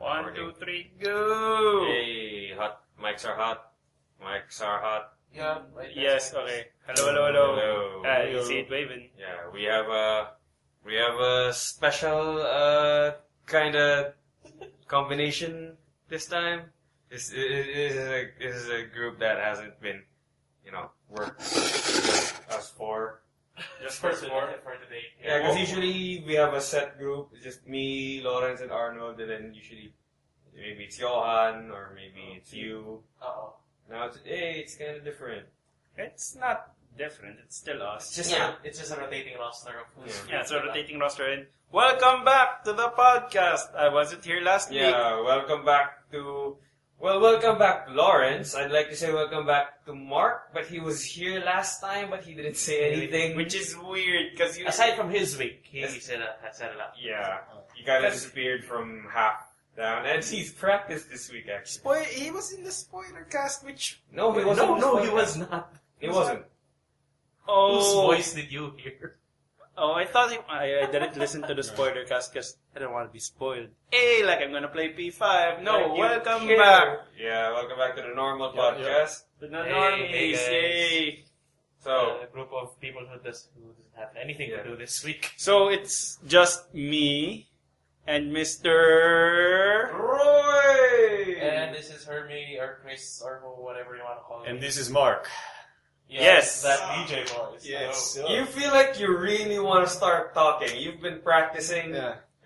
1, 2, 3, go! Hey, hot. Mics are hot. Mics are hot. Yeah. Yes, okay. Hello. Hello. You see it waving. Yeah, we have a special kind of combination this time. This is a group that hasn't been, worked just us four. Just for today. Yeah, because usually we have a set group. It's just me, Lawrence, and Arnold, and then usually maybe it's Johan or maybe it's you. Now it's kind of different. It's not different. It's still us. It's just a rotating roster of who's Yeah, it's a rotating roster. And welcome back to the podcast. I wasn't here last week. Yeah, welcome back to Lawrence. I'd like to say welcome back to Mark, but he was here last time, but he didn't say anything. Which is weird, because aside from his week, he said a lot. Yeah, he kind of disappeared from half down, and he's practiced this week actually. He was in the spoiler cast, which... No, he wasn't. No, he was not. He wasn't. Whose voice did you hear? Oh, I thought I didn't listen to the spoiler cast because I don't want to be spoiled. Hey, like I'm gonna play P5. No, welcome back. Yeah, welcome back to the normal podcast. To the normies, guys. yay. So, A group of people who doesn't have anything to do this week. So it's just me and Mr. Roy! And this is Hermie or Chris or whatever you want to call it. And this is Mark. Yes. That DJ voice. Yes. Hello. You feel like you really want to start talking. You've been practicing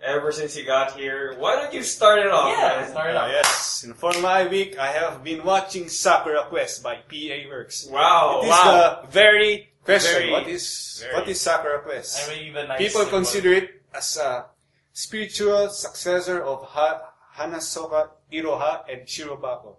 ever since you got here. Why don't you start it off? Yeah, man? start it off. Yes. And for my week, I have been watching Sakura Quest by PA Works. Wow. It is the Very question. very- What is Sakura Quest? I mean, even nice People symbol. consider it as a spiritual successor of Hanasoka Iroha and Shirobako.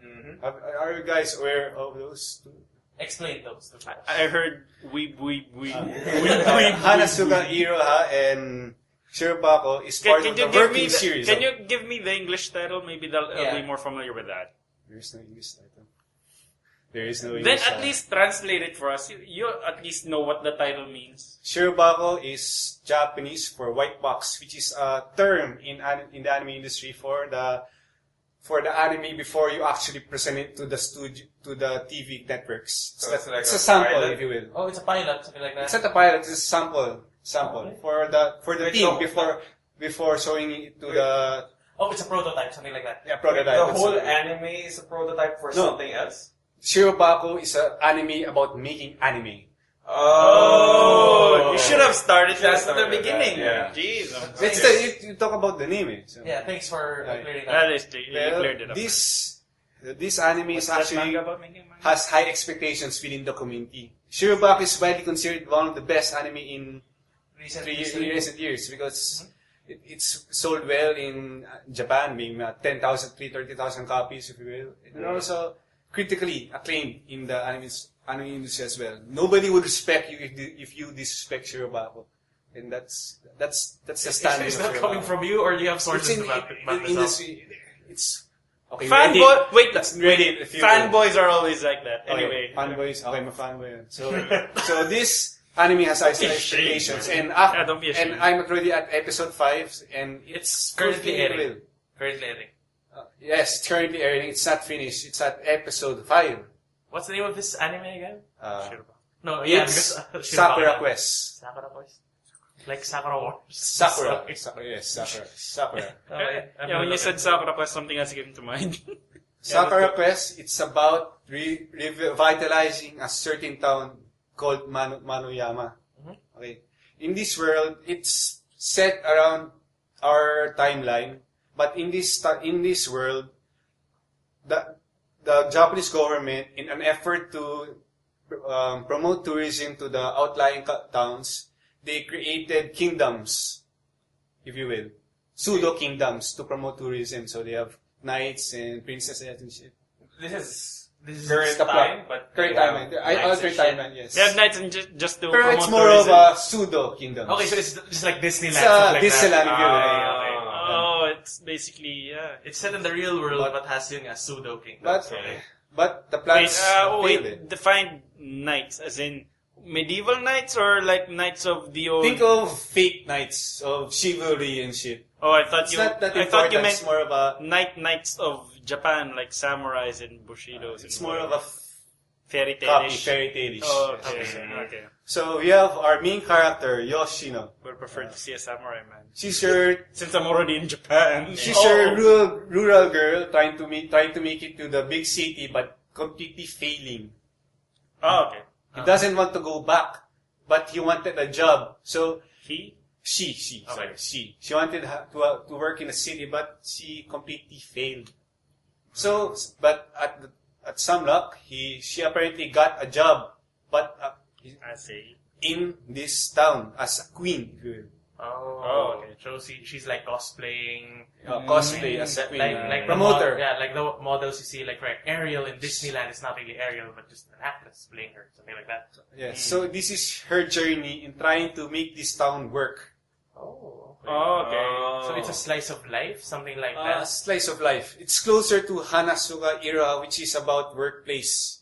Mm-hmm. Are you guys aware of those two? Explain those. I heard we Hanasoka Iroha and Shirobako is part of the working series. Can you give me the English title? Maybe I'll be more familiar with that. There is no English title. There is no Then English at title. least translate it for us. You at least know what the title means. Shirobako is Japanese for white box, which is a term in the anime industry for the anime before you actually present it to the studio, to the TV networks. So it's like a a sample, pilot? if you will. Oh, it's a pilot, something like that. It's not a pilot; it's a sample Okay. for the Wait, team so- before showing it to the Oh, it's a prototype, something like that. prototype. The whole anime is a prototype for something else? Shirobako is an anime about making anime. You should have started that at the Started that, beginning. yeah. Jeez. You talk about the name. So. Yeah, thanks for Right. clearing That that. is true. You Well, cleared it up. this anime is What's that actually manga about making manga? has high expectations within the community. Shirobako is widely considered one of the best anime in recent years because it's sold well in Japan, being 10,000, 30,000 copies, if you will. And also critically acclaimed in the anime industry as well. Nobody would respect you if you disrespect Shirobako. And that's the standard Is of that Shirobako. coming from you, or do you have It's sources in about the myself? industry. It's okay. Fanboy. Wait, Reddit, if you will. fanboys are always like that. Okay, Anyway, fanboys. Okay, I'm a fanboy. So this anime has high expectations, and don't be ashamed. I'm already at episode 5, and It's currently currently airing. Currently airing. Yes, it's currently airing. It's not finished. It's at episode 5. What's the name of this anime again? Shirobako. No, yeah, It's because Sakura Quest. Sakura Quest. Like Sakura Wars. Sakura. Sorry. Yes, Sakura. Okay, I'm Yeah, when gonna you said Sakura Quest, something else came to mind. Sakura Quest. It's about revitalizing a certain town called Manoyama. Okay. In this world, it's set around our timeline, but in this world, the Japanese government, in an effort to promote tourism to the outlying towns, they created kingdoms, if you will, pseudo kingdoms to promote tourism. So they have knights and princesses and shit. This is Current current time, but Current timeline. Current timeline, yes. They have nights and just to Pero promote it's more tourism. of a pseudo kingdom. Okay, so it's just like Disneyland. It's stuff like Disneyland, that. if you will. Okay. Oh, it's basically It's set in the real world, but has a pseudo kingdom. But So, but the plans failed. define nights as in medieval knights or like knights of the old? Think of fake knights of chivalry and shit. Oh, I thought It's you. not that I thought you important. meant It's more of a. knights of Japan, like samurais and bushidos. It's and more of whatever. a fairy copy, tale-ish. fairy tale-ish. Oh, okay. Mhm. Okay. So we have our main character, Yoshino. Would prefer to see a samurai man. She's your Since I'm already in Japan. she's Oh. your rural girl trying to make it to the big city, but completely failing. Oh, okay. He doesn't want to go back, but he wanted a job. So He? she Okay. wanted to work in a city, but she completely failed. So, but at some luck, she apparently got a job, but I see. in this town as a queen, Oh, okay. So she's like cosplaying. cosplay as a queen, Like the promoter. like the models you see, like right, Ariel in Disneyland is not really Ariel, but just an actress playing her, something like that. Yes. So this is her journey in trying to make this town work. Oh, okay. Oh, okay. So it's a slice of life, something like A that. slice of life. It's closer to Hanazuka era, which is about workplace.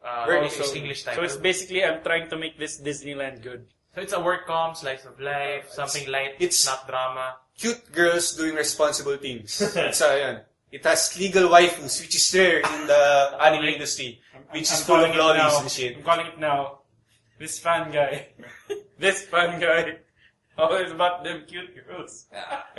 Where Also is- English So title. it's basically I'm trying to make this Disneyland good. So it's a work com, slice of life, something light, it's- not drama. Cute girls doing responsible things. It's yan. It has legal waifus, which is rare in the anime industry, which is full of calling it lollies now. and shit. I'm calling it now. This fan guy. This fan guy. Always about them cute girls.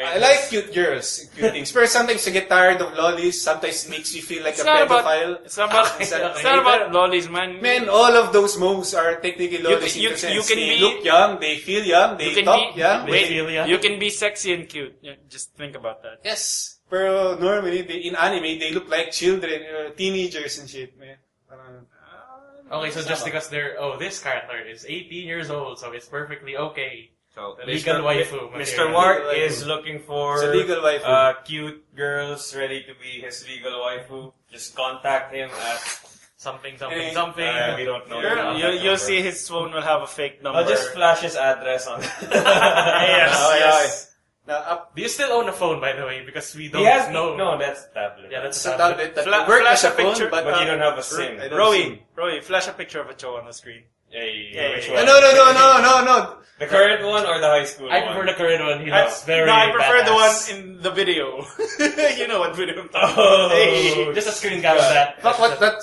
I like cute girls, cute things. But sometimes I get tired of lollies. Sometimes it makes me feel like It's a not about. pedophile. It's not about. It's It's not about lollies, man. Man, all of those moves are technically lollies you- in the sense. you can they be- look young, they feel young, they You can talk be. young. Wait, feel young. you can be sexy and cute. Yeah, just think about that. Yes. Pero normally, in anime, they look like children, teenagers and shit, man. Okay, so just because this character is 18 years old, so it's perfectly okay. So, The legal waifu Mr. material. Wart Legal waifu. is looking for It's a legal waifu. cute girls ready to be his legal waifu. Just contact him at Something. Eh, we don't know. You'll see his phone will have a fake number. I'll just flash his address on. Yes, Okay, yes. Now, Do you still own a phone, by the way? Because we He don't has know. No, that's tablet. Yeah, that's it's a tablet that Fla- works flash as a a phone, picture, but But you don't have a SIM. I don't see. Rowie, flash a picture of a Cho on the screen. Yeah, which Yeah. one? No. The current one or the high school I one? prefer the current one. He looks very I prefer the one badass. in the video. You know what video I'm talking Oh. about. Hey. Just a screen cap of that. Fuck what that.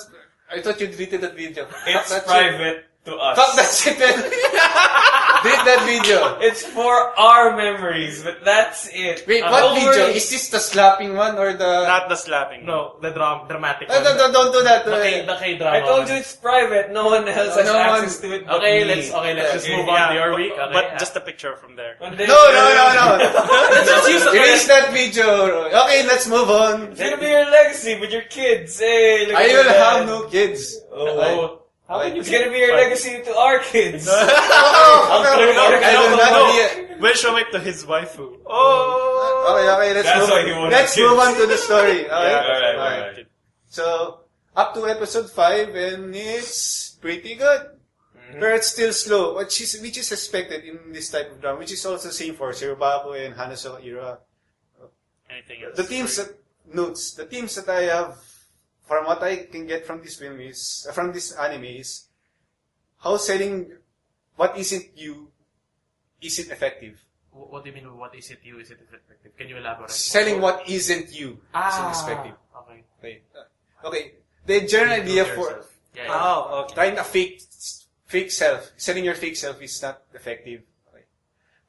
I thought you deleted that video. It's Fuck that private to us. Shit. Fuck that shit, man. Delete that video. It's for our memories, but that's it. Wait, Don't what video? worry. Is this the slapping one or the... Not the slapping. No, the dramatic No, one. don't do that. The K-drama I told you one. it's private. No one else has No one- access to it. but Okay, me. let's just Okay, move on to your but, week. Okay, but yeah. just a picture from there. One day- No. Let's just use the Erase that video. Okay, let's move on. It's gonna be your legacy with your kids. Hey, look I at will that. have no kids. Oh. How can you It's gonna be your legacy to our kids. I will not be... We'll show it to his waifu. Oh! Okay, let's That's move why he wanted Let's kids. move on to the story. Okay? Yeah, alright. So, up to episode 5, and it's pretty good. But it's still slow, which is expected in this type of drama, which is also the same for Shirobako and Hanazoka era. Anything else? The themes that I have, from what I can get from this film is, from this anime is, how selling what isn't you isn't effective. What do you mean? What is it? Is it effective? Can you elaborate? Selling what isn't you isn't effective. Okay. Okay. The general idea for Yourself. Yeah. Oh, okay. trying a fake self, selling your fake self is not effective. Okay.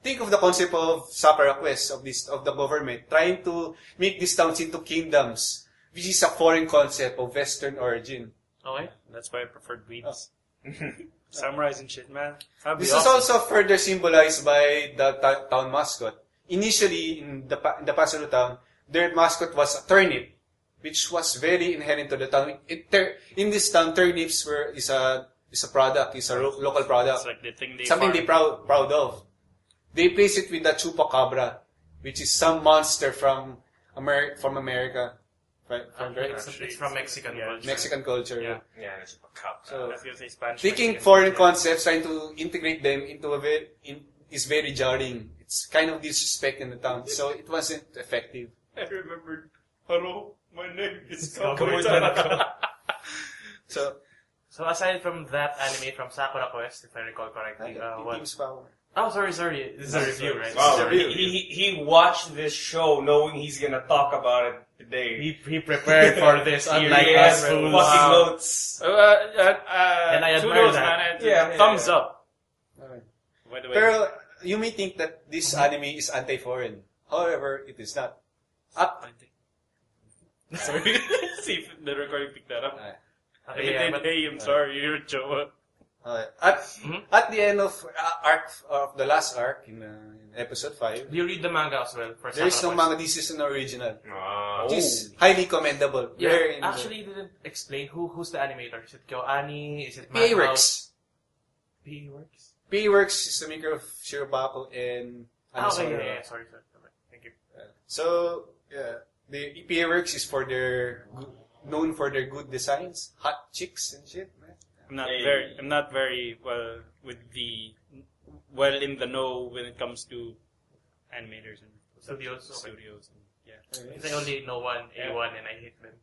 Think of the concept of Sakura Quest of the government trying to make these towns into kingdoms, which is a foreign concept of Western origin. Okay. That's why I preferred weeds. Samurais and shit, man. That'd be This awesome. is also further symbolized by the town mascot. Initially, in the Pasuru town, their mascot was a turnip, which was very inherent to the town. In this town, turnips is a product, is a local product. It's like the thing they Something farm. they proud of. They place it with the chupacabra, which is some monster from America. Right? It's from Mexican culture. Mexican culture. Yeah. Yeah, it's a cup. So, I was gonna say Spanish. taking Mexican. foreign concepts, trying to integrate them into is very jarring. It's kind of disrespect in the town, so it wasn't effective. I remembered. Hello, my name is Cowboy Cowboy Tanaka. So So aside from that anime from Sakura Quest, if I recall correctly, what? Team's Power. Oh, sorry. This is a review, right? Wow, This is a review. he watched this show knowing he's gonna talk about it today. He prepared for this, unlike He us has fools. fucking notes. And I admire kudos, that. man. Yeah. Thumbs up. By the way. Pero you may think that this anime is anti-foreign. However, it is not. Sorry. See if the recording picked that up. Okay, yeah, but Hey, I'm sorry, you're a Joa. At the end of the last arc in episode 5, do you read the manga as well? For there is no Sakura manga. Quest? This is an original, Oh. which is highly commendable. Yeah, Where in actually, you didn't explain who's the animator. Is it KyoAni? Is it PA Madhouse? Works. PA Works? PA Works is the maker of Shirobako and Okay, Anasawa. yeah. Sorry. Okay, thank you. So the PA Works is known for their good designs, hot chicks and shit. Man. I'm not very well in the know when it comes to animators and Studios, okay. studios. And, yeah. Because I only know one, A1, and I hate them.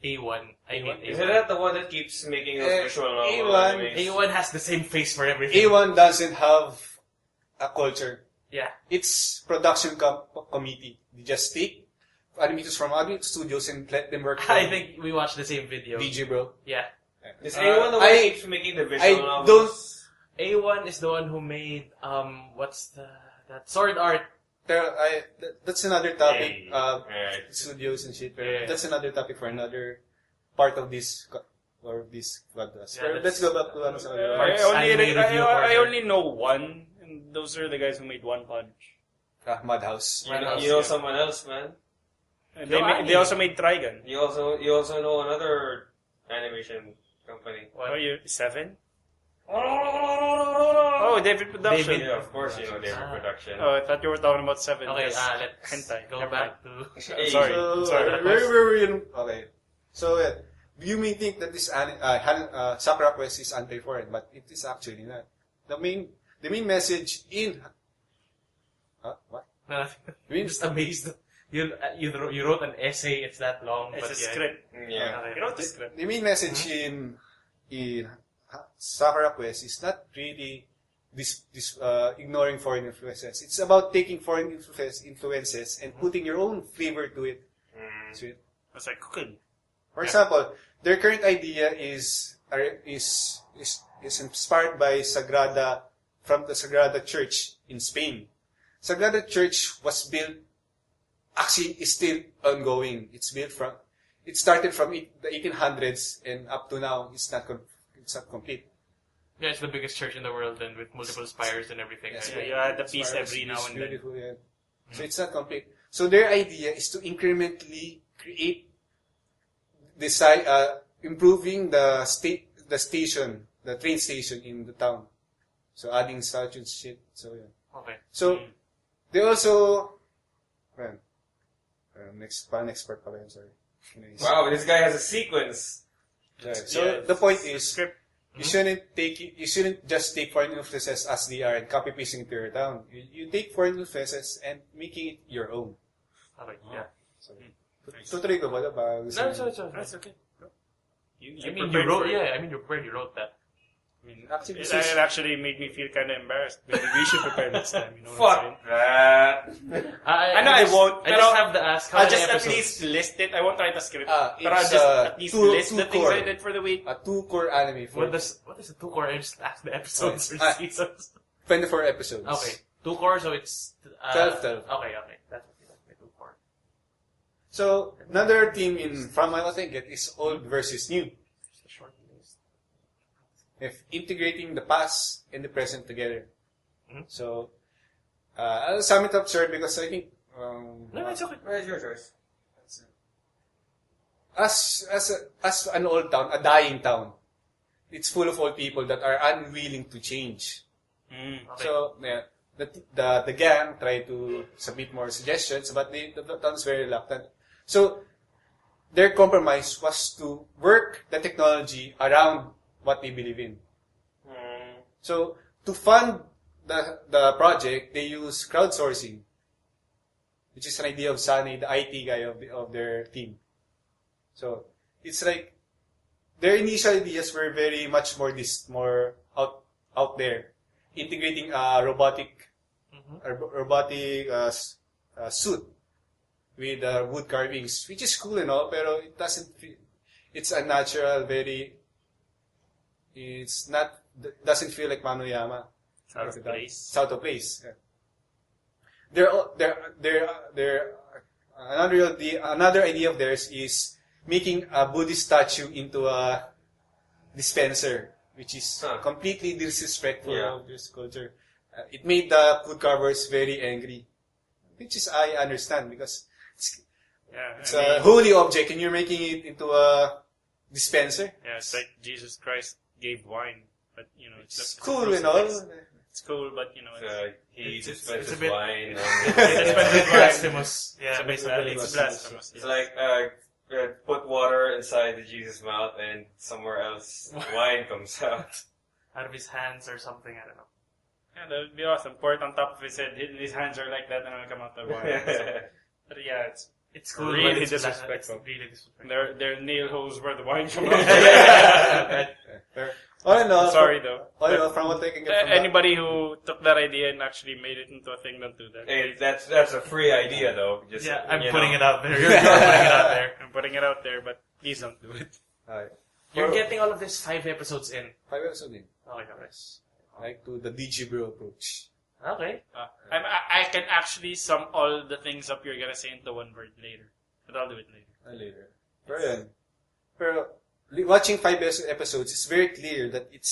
A1. I hate Isn't A1. that the one that keeps making those visual novel A1 animes? A1 has the same face for everything. A1 doesn't have a culture. Yeah. It's production committee. They just take animators from other studios and let them work. I think we watched the same video. DJ bro. Yeah. Is A1 the one that keeps making the visual I novels? A1 is the one who made, that Sword Art. That's another topic. Right. Studios and shit. Yeah. That's another topic for another part of this podcast. Yeah, Let's go back to Mark's I only know one, and those are the guys who made One Punch. Madhouse. You know someone else, man. And they also made Trigun. You also know another animation company. Oh, you 7? Oh, David Production. David. Yeah, of course you know David Production. Oh, I thought you were talking about 7. Okay, Yes. let's Hentai. go Never back mind. to... Hey, Sorry. So, Sorry. where were we in? Okay. So, you may think that this Sakura Quest is anti-foreign, but it is actually not. The main message in... What? I'm just amazed that you wrote an essay, it's that long. It's but a script. Yeah. Okay. You wrote the script. The main message in Sakura Quest is not really this ignoring foreign influences. It's about taking foreign influences and putting your own flavor to it. To it. It's like cooking. For example, their current idea is inspired by from the Sagrada Church in Spain. Sagrada Church was built, actually is still ongoing. It started from the 1800s and up to now it's not complete. Yeah, it's the biggest church in the world and with multiple spires and everything. Yes, right? You add the piece Spires every is now and then. beautiful, yeah. So it's not complete. So their idea is to incrementally create improving the station, the train station in the town. So adding statues, shit. So yeah. Okay. So they also, next part pala yun, sorry. Anyways. Wow, this guy has a sequence. Yeah. So Yeah, the point is, script. you shouldn't just take foreign influences as they are and copy pasting to your town. You take foreign influences and making it your own. Okay, yeah. So, tutuloy ko ba? That's okay. You prepared, you wrote that. Actually, It actually made me feel kind of embarrassed. Maybe we should prepare next time. You know what I'm saying? Fuck that. I know I won't. I just have to ask how I'll many just episodes? at least list it. I won't write a script. But it's, I'll just at least list two the things core. I did for the week. a 2-core anime for What is a 2-core? I just asked the episodes or seasons. 24 episodes. Okay, 2-core, so it's 12. Okay, that's my 2-core. So another theme from what I get is old versus new. Just a short list. If integrating the past and the present together. Mhm. So I'll sum it up, sir, because I think No, it's okay. Where's your choice? as an old town, a dying town, it's full of old people that are unwilling to change. Okay. So yeah, the gang try to submit more suggestions, but the town is very reluctant. So their compromise was to work the technology around what they believe in. So to fund the project, they use crowdsourcing, which is an idea of Sunny, the IT guy of their team. So it's like their initial ideas were very much more out there, integrating suit with wood carvings, which is cool and all, pero it doesn't feel, it's unnatural, doesn't feel like Manoyama. It's out of place. It's out of place. Yeah. Another idea of theirs is making a Buddhist statue into a dispenser, which is completely disrespectful of this culture. It made the food carvers very angry, which is I understand because it's a holy object and you're making it into a dispenser. Yeah, it's like Jesus Christ gave wine, but it's cool and all. It's cool, but he it's dispenses a bit wine. It's blasphemous. Yeah, it's blasphemous. It's like put water inside the Jesus mouth and somewhere else wine comes out of his hands or something. I don't know. Yeah, that would be awesome. Pour it on top of his head. His hands are like that, and it'll come out the wine. But yeah, it's cool. Really but it's disrespectful. It's really disrespectful. Their nail holes where the wine comes out. All in all, Sorry though. All in all, from what I can get from anybody who took that idea and actually made it into a thing, don't do that. Hey, that's a free idea though. Just, I'm putting it out there. You're putting it out there. I'm putting it out there, but please don't do it. You're getting all of this 5 episodes in. 5 episodes in. Okay, nice. Like to the Digiworld approach. Okay. I can actually sum all the things up you're gonna say into one word later, but I'll do it later. Pero yan. Pero watching 5 episodes, it's very clear that it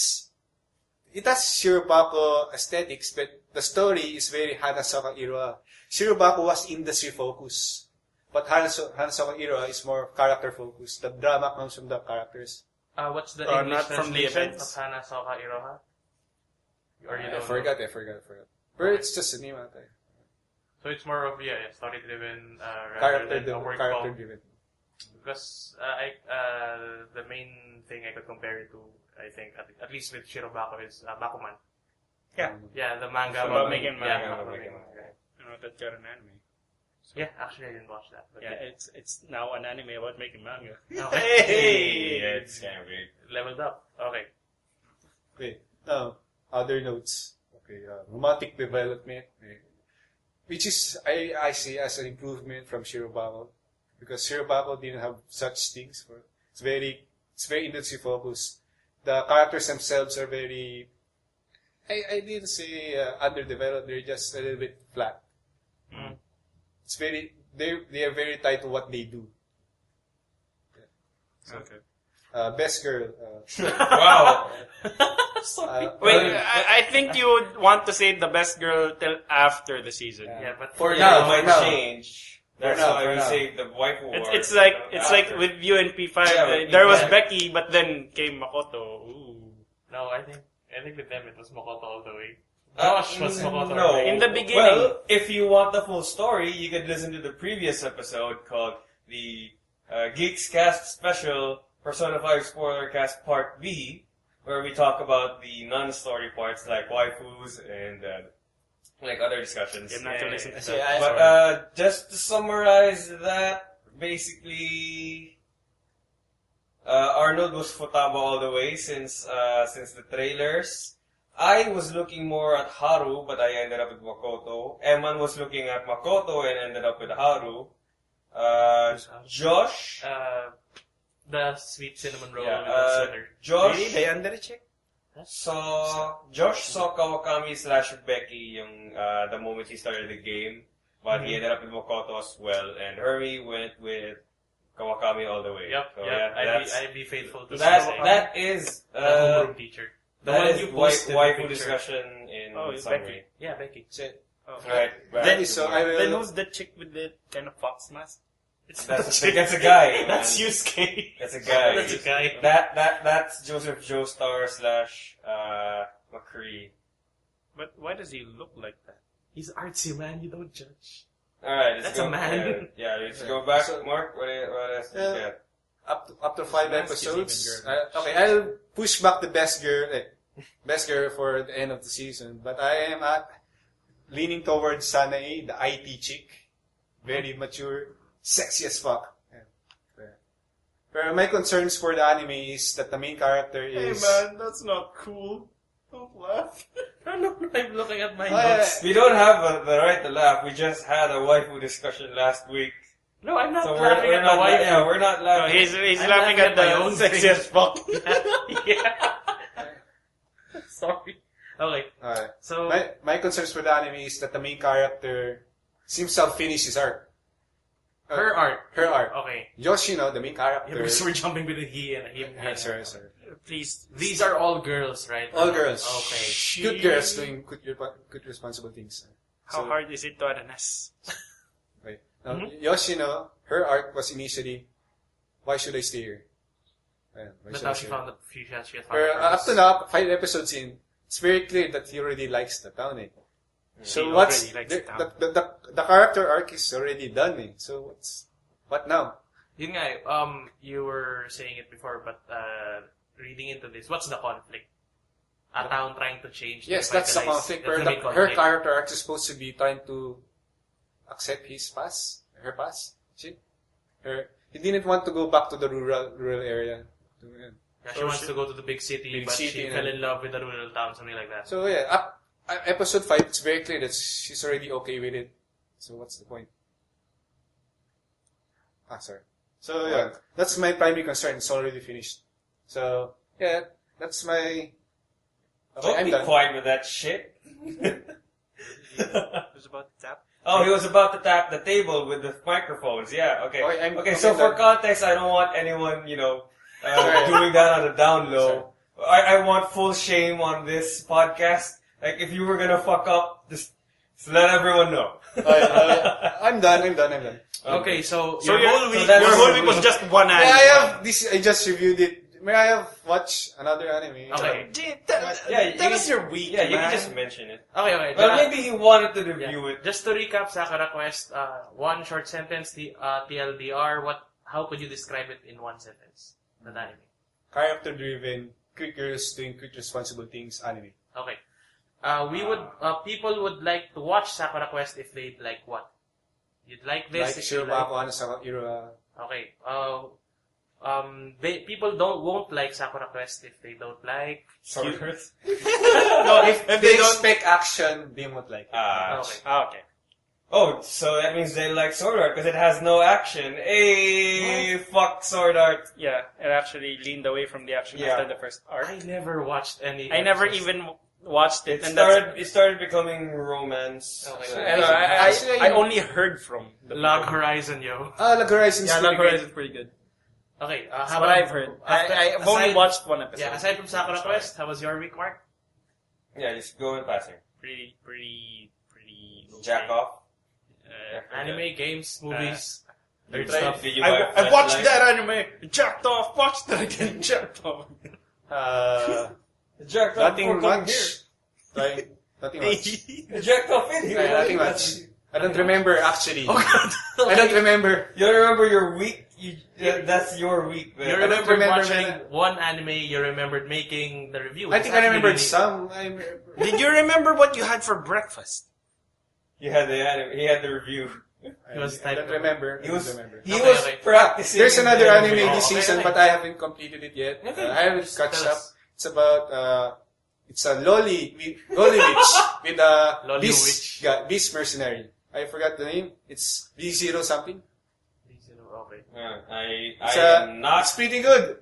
has Shirobako aesthetics, but the story is very Hanasoka era. Shirobako was industry focused, but Hanasoka era is more character focused. The drama comes from the characters. What's the English not from the translation of events? Hanasoka Iroha? Or you I don't forgot. But it's just a name. So it's more of story driven rather than a work character driven. Because the main thing I could compare it to, I think, at least with Shirobako, is Bakuman. Yeah, the manga. About making manga. Yeah, about making manga. That got an anime. Yeah, actually I didn't watch that. But yeah, it's now an anime about making manga. Okay. Hey! Yeah, it's kind of weird. Leveled up. Okay. Okay. Now, other notes. Okay, romantic development, which is I see as an improvement from Shirobako, because Shirobako didn't have such things. It's very industry focused. The characters themselves are very, I didn't say underdeveloped. They're just a little bit flat. Mm. It's very they are very tied to what they do. Yeah. So, Okay. Best girl. Wow. Wait, I think you would want to say the best girl till after the season. Yeah, but For yeah, now, for might now. change. That's For why we now. say the wife war. It's like with you and P5. Yeah, there was yeah. Becky, but then came Makoto. Ooh. No, I think with them it was Makoto all the way. Josh was Makoto. No. right? In the beginning. Well, if you want the full story, you could listen to the previous episode called the GIXcast Special Persona 5 Spoiler Cast Part B, where we talk about the non-story parts like waifus and like other discussions. You have not to listen to And- that. But just to summarize that, basically, Arnold was Futaba all the way since the trailers. I was looking more at Haru, but I ended up with Makoto. Eman was looking at Makoto and ended up with Haru. Josh, The sweet cinnamon roll Yeah, with the sweater. Josh Really? They under a check? Josh saw Kawakami / Becky yung the moment he started the game, but he ended up with Makoto as well, and Hermie went with Kawakami all the way. Yep, So, yep. that's- I'd be faithful to that is the homeroom teacher. The that one is you posted the waifu picture. discussion in Oh, it's summary. Yeah, Becky. Oh. Right. back Then to so more. I Then will. who's the chick with the kind of fox mask? That's a guy. That's man. Yusuke. That's a guy. That's a guy. That's Joseph Joestar / McCree. But why does he look like that? He's artsy, man. You don't judge. Alright, let's That's go. a man. Yeah, let's go back. So- Mark, what else do you Yeah. get? Up to 5 Mask is episodes. even girl. Okay, I'll push back the best girl for the end of the season. But I am leaning towards Sanae, the IT chick, very mature, sexy as fuck. Yeah. But my concerns for the anime is that the main character Hey is... man, that's not cool. Don't laugh. I'm looking at my yeah. notes. We don't have the right to laugh. We just had a waifu discussion last week. No, I'm not So laughing at the not, wife. yeah, we're not No, laughing. he's I'm laughing laughing at at the my own sexy as fuck. Yeah. Sorry. Okay, Alright. so My concerns for the anime is that the main character seems to have finished his arc. her art. Her arc. Okay. Yoshino, the main character... Yeah, because we're jumping between he and him. Sorry. Please. These are all girls, right? All girls. Okay. Good girls doing good responsible things. How hard is it to add an S? Right. Now, Yoshino, her arc was initially, why should I stay here? Ayan, why That's should how I she stay found here? she had found Pero the up purpose. to now, 5 episodes in, it's very clear that he already likes the town. Eh. So What's already likes the town. the character arc is already done. Eh. So what now? Yun nga, you were saying it before, but reading into this, what's the conflict? A town trying to change. to Yes, that's the revitalize- conflict. that's Where the main her conflict. character arc is supposed to be trying to accept his past, her past. He didn't want to go back to the rural area. Yeah, she wants to go to the big city, Big but city she and- fell in love with the rural town, something like that. So yeah, episode 5, it's very clear that she's already okay with it. So what's the point? Sorry. So yeah, that's my primary concern. It's already finished. So yeah, that's my... Okay, Don't I'm be done. quiet with that shit. Who's about to tap? Oh, he was about to tap the table with the microphones. Yeah, okay. Okay, So I'm for done. context, I don't want anyone, Sorry. doing that on the down low. Sorry. I want full shame on this podcast. Like, if you were gonna fuck up, just let everyone know. I'm done. Okay, so So your your whole whole week, week, that's your the whole week was week. just one May anime. I have this? I just reviewed it. May I have watched another anime? Okay. Yeah, was your week, Yeah, you man. can just mention it. Okay. Well, maybe he wanted to review it. Just to recap, Sakura Quest, one short sentence, the TLDR. How could you describe it in one sentence? That anime. Character-driven, quick girls doing quick responsible things anime. Okay. People would like to watch Sakura Quest if they like what? You'd like this? Like if you Shirobako, ano sa era. Okay. People won't like Sakura Quest if they don't like. Sword Earth. No, if they they don't- expect action, they won't like it. Okay. Okay. Oh, so that means they like Sword Art because it has no action. Hey, fuck Sword Art. Yeah, it actually leaned away from the action Yeah. after the first arc. I never watched any. I never episodes. even watched it, It and started becoming romance. Okay. I only heard from the Log people. Horizon, yo. Log Horizon's Yeah, pretty Log great. Horizon is pretty good. Okay, That's how what about- I've heard. after- I've only aside- watched one episode. Yeah, aside from Sakura Quest, how was your week, Mark? Yeah, just go and passing. Pretty. Jack off. Anime, games, movies, nerd Try- stuff. Did you I buy watched flashlight? that anime. Jacked off. Watched it again. Jacked off. Jacked off Nothing before coming much. Right? Nothing much. here. Jacked off in here. Nothing much. I don't remember actually. Oh god. I don't remember. You remember your week? That's your week. You Man. don't remembered remember watching that. one anime, you remembered making the review. I It's think I actually remembered really- some. Did you remember what you had for breakfast? You had the anime. He had the review. He was I don't typing. remember. He was I don't remember. he Okay, was okay. practicing. There's another the anime review. this okay, season, okay. but I haven't completed it yet. Okay. I haven't Just catched tell up. us. It's about it's a lolly witch with a Lolly beast witch. beast mercenary. I forgot the name. It's B0 something. Okay. I It's am not. It's pretty good.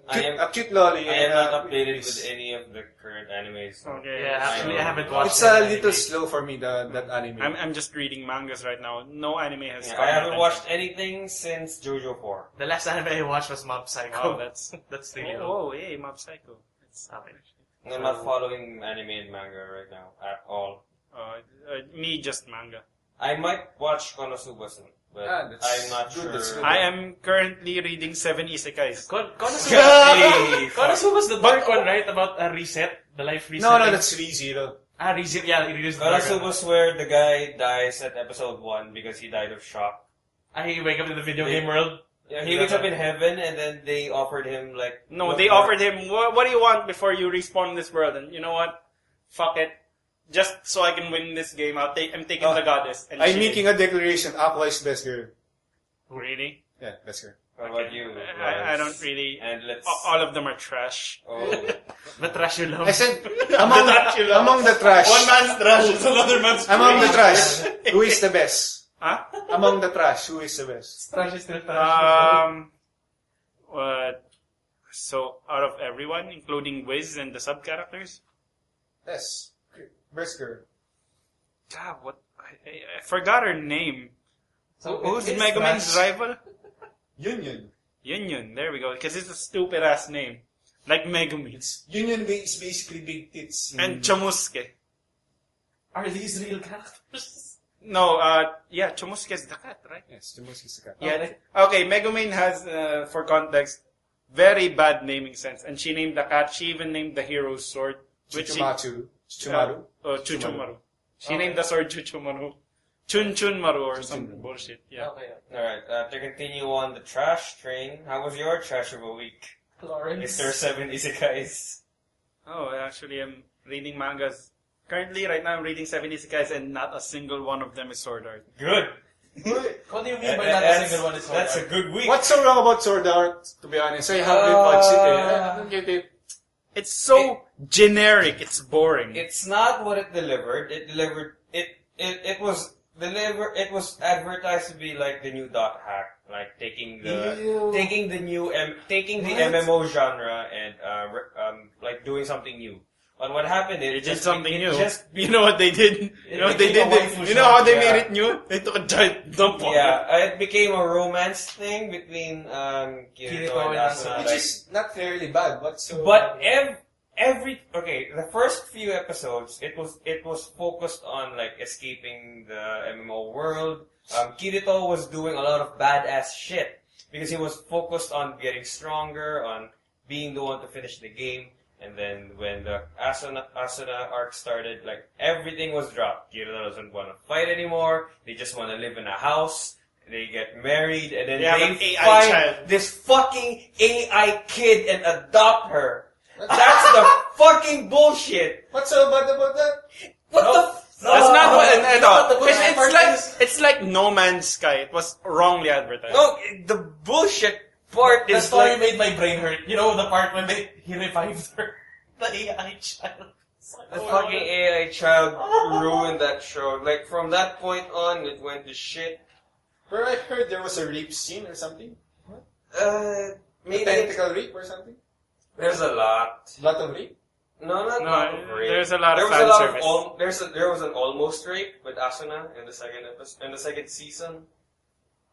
I am- A cute lolly. I am and, not updated beast. with any of the current animes. So. Okay. Yeah, actually, I haven't watched It's a any little anime. slow for me, that anime. I'm just reading mangas right now. No anime has. Yeah, caught I my haven't attention. watched anything since JoJo 4. The last anime I watched was Mob Psycho. Oh, that's. That's really old. Oh, hey, Mob Psycho. It's Okay. I'm not following anime and manga right now at all. me just manga. I might watch Konosuba soon, but That's I'm not good, sure. that's good. I am currently reading 7 Isekais. Hey, Konosuba's the dark one, right? About a reset, the life reset. No, that's ReZero. Reset. Yeah, it is the dark one. Konosuba's where the guy dies at episode 1 because he died of shock. I wake up in the video game world. Yeah, he wakes up in heaven and then they offered him like... No, look, they offered him, what do you want before you respawn in this world? And you know what? Fuck it. Just so I can win this game, I'm taking the goddess. And I'm she making a declaration. Aqua is best girl. did. Really? Yeah, best girl. How about you? I don't really. And let's. All of them are trash. Oh. The trash you love. I said, among the trash. One man's trash is another man's Among the trash, who is the best? Huh? Among the trash, who is the best? Trash is still trash. So out of everyone, including Wiz and the sub characters, Yes. Best girl. God, what? I forgot her name. So Who's it's Megumin's trash. rival? Union. Yun. There we go. Because it's a stupid ass name, like Megumin's Union is basically big tits. and Chomusuke. Are these real characters? No, Chomusuke is the cat, right? Yes, the most is the cat. Yeah. Okay, Megumin has, for context, very bad naming sense, and she named the cat. She even named the hero's sword, which Chuchumaru. Chuchumaru. She named the sword Chuchumaru. Chunchunmaru or some bullshit. Yeah. Okay. Alright, to continue on the trash train, how was your trash of a week? Lawrence. Mr. 7 Isekais. Oh, actually, I'm reading mangas. Currently, right now, I'm reading 7 Isekais, and not a single one of them is Sword Art. Good. What do you mean by not a single one is Sword That's Art? a good week. What's so wrong about Sword Art, to be honest? I haven't watched it. I don't get it. It's so generic. It's boring. It's not what it delivered. It was advertised to be like the new dot hack, like taking the MMO genre and like doing something new. But what happened is They did something new. Just You know what they did? You know what they became did? a waifu You know how they shop. made Yeah. it new? They took a giant dump on it. yeah, it became a romance thing between Kirito Kirito and and Asuna. Asuna. Which is not fairly bad. What's so... But the first few episodes, it was focused on like escaping the MMO world. Kirito was doing a lot of badass shit because he was focused on getting stronger, on being the one to finish the game. And then when the Asuna arc started, like everything was dropped. Kirito doesn't want to fight anymore. They just want to live in a house. They get married, and then They have they an AI find child. this fucking AI kid and adopt her. That's the fucking bullshit. What's so bad about that? What the? That's not what. You know what the bullshit part It's like No Man's Sky. It was wrongly advertised. No, the bullshit part The is story like made my brain hurt. You know the part when he revived her? The AI child. the fucking AI child ruined that show. Like from that point on, it went to shit. Where I heard there was a rape scene or something. A Maybe tentacle rape or something. there's a lot. Lot of rape. No, not No, lot of rape. there's a lot There of was fan a lot service. of there was an almost rape with Asuna in the second season.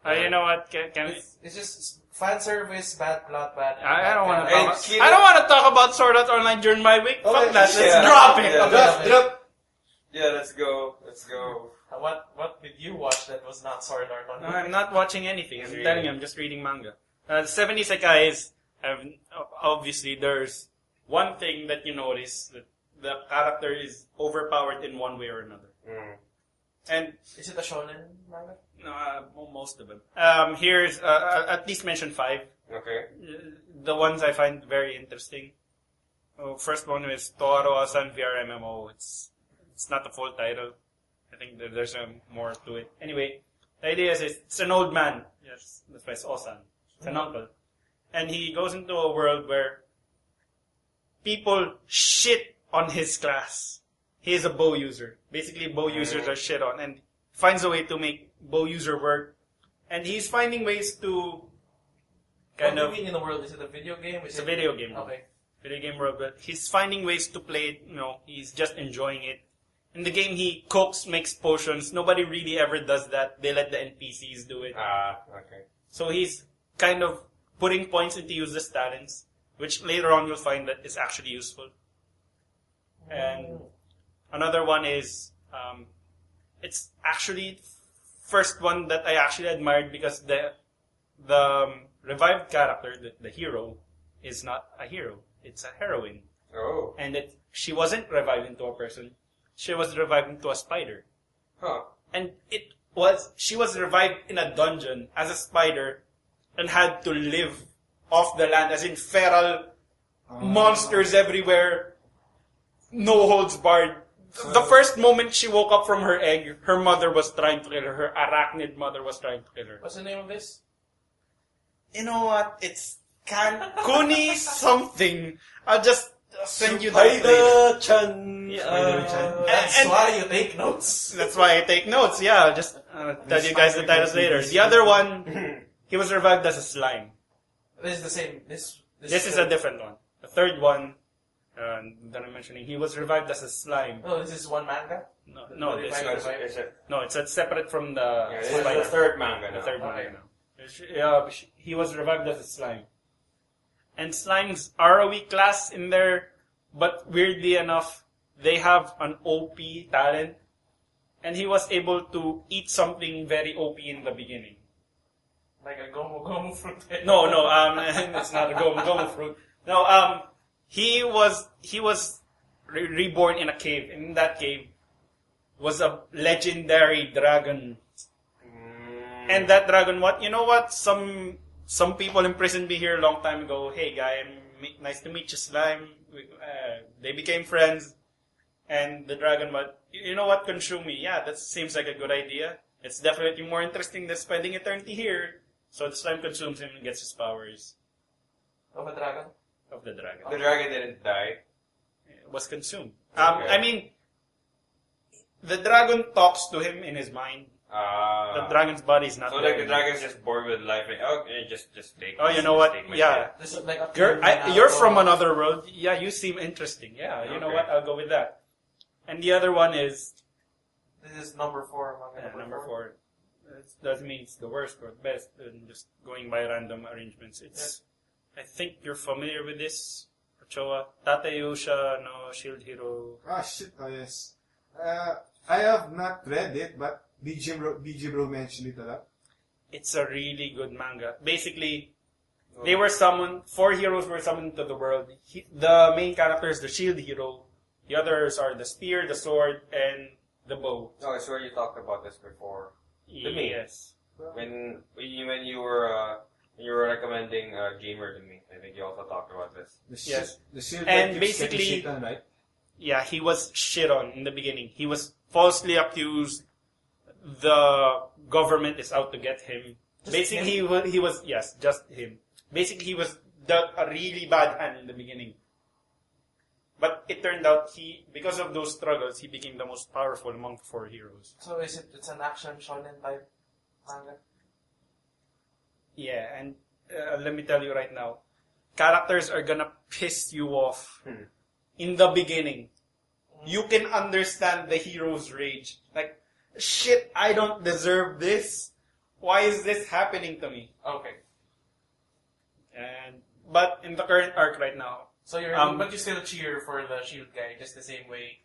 You know what? Can It's just fan service, bad plot, bad. I don't want to Hey, talk. Kira- I don't want to talk about Sword Art Online during my week. Okay, Fuck that. Let's yeah. drop it. Yeah. Drop. Yeah, let's go. Let's go. What did you watch that was not Sword Art No, Online? I'm not watching anything. I'm Really? telling you, I'm just reading manga. The 70 Sekais, obviously, there's one thing that you notice, that the character is overpowered in one way or another. Mm. And Is it a shonen manga? most of them. Here's, at least mention 5. Okay. The ones I find very interesting. First one is Toharo Asan VR MMO. It's not the full title. I think there's more to it. Anyway, the idea is it's an old man. Yes, that's why it's Osan. It's an uncle. And he goes into a world where people shit on his class. He is a bow user. Basically, bow users are shit on. And finds a way to make bow user work. And he's finding ways to What do you mean in the world? Is it a video game? It's a video game. Okay. Video game world, but he's finding ways to play it, he's just enjoying it. In the game, he cooks, makes potions. Nobody really ever does that. They let the NPCs do it. Okay. So he's kind of putting points into useless talents, which later on you'll find that is actually useful. And another one is, it's actually first one that I actually admired because the revived character, the hero, is not a hero. It's a heroine. Oh. And she wasn't revived into a person. She was revived into a spider. Huh. And she was revived in a dungeon as a spider and had to live off the land, as in feral monsters everywhere, no holds barred. The first moment she woke up from her egg, her mother was trying to kill her. Her arachnid mother was trying to kill her. What's the name of this? You know what? It's Kuni something. I'll just send you that later. Spider-chan. That's why you take notes. That's why I take notes. Yeah, I'll just tell you guys the titles later. The other one, he was revived as a slime. This is the same. This is a different one. The third one that I'm mentioning, he was revived as a slime. Oh, this is one manga? No, it's separate from the. This is the third manga. The third one. He was revived as a slime. And slimes are a weak class in there, but weirdly enough, they have an OP talent. And he was able to eat something very OP in the beginning. Like a gomu fruit. No, it's not a gomu fruit. No, he was reborn in a cave. In that cave was a legendary dragon. And that dragon, some people imprisoned me here a long time ago. Hey guy, nice to meet you, slime. They became friends. And the dragon, you know what, consume me. Yeah, that seems like a good idea. It's definitely more interesting than spending eternity here. So the slime consumes him and gets his powers. Of a dragon? Of the dragon. The dragon didn't die. It was consumed. Okay. I mean, the dragon talks to him in his mind. The dragon's body is not. So like the dragon's just bored with life. Like, okay, just take. Oh, you know what? Yeah, This is like you're from another world. Yeah, you seem interesting. Yeah, you know Okay. what? I'll go with that. And the other one is This is number 4 manga. number 4. It doesn't mean it's the worst or the best. Just going by random arrangements. It's. I think you're familiar with this. Ochoa, Tateyusha no Shield Hero. Ah, shit. Oh, yes. I have not read it, but Digibro mentioned it a lot. It's a really good manga. Basically, they were summoned. 4 heroes were summoned to the world. The main character is the shield hero. The others are the spear, the sword, and the bow. Oh, I swear you talked about this before. To me. Yes. When you were recommending Gamer to me, I think you also talked about this. Yes. The shield And that keeps getting basically- shit on, right? Yeah, he was shit on in the beginning. He was falsely accused. The government is out to get him. Basically, he was yes, just him. Basically, he was dealt a really bad hand in the beginning. But it turned out because of those struggles, he became the most powerful among the 4 heroes. So it's an action shonen type manga? Yeah, and let me tell you right now, characters are gonna piss you off in the beginning. You can understand the hero's rage. Like, shit, I don't deserve this. Why is this happening to me? Okay. But in the current arc right now, So but you still cheer for the shield guy just the same way,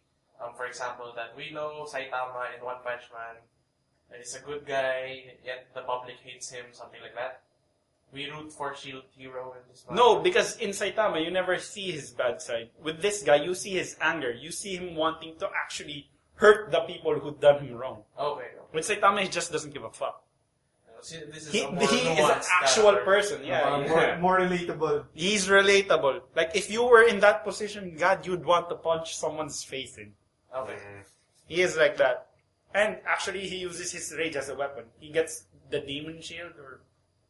for example, that we know Saitama in One Punch Man is a good guy, yet the public hates him, something like that. We root for shield hero in this one. no, because in Saitama, you never see his bad side. With this guy, you see his anger. You see him wanting to actually hurt the people who done him wrong. Okay. With Saitama, he just doesn't give a fuck. See, this is He a more is an nuanced actual character. person, yeah. More relatable. He's relatable. Like, if you were in that position, God, you'd want to punch someone's face in. Okay. He is like that. And actually, he uses his rage as a weapon. He gets the demon shield, or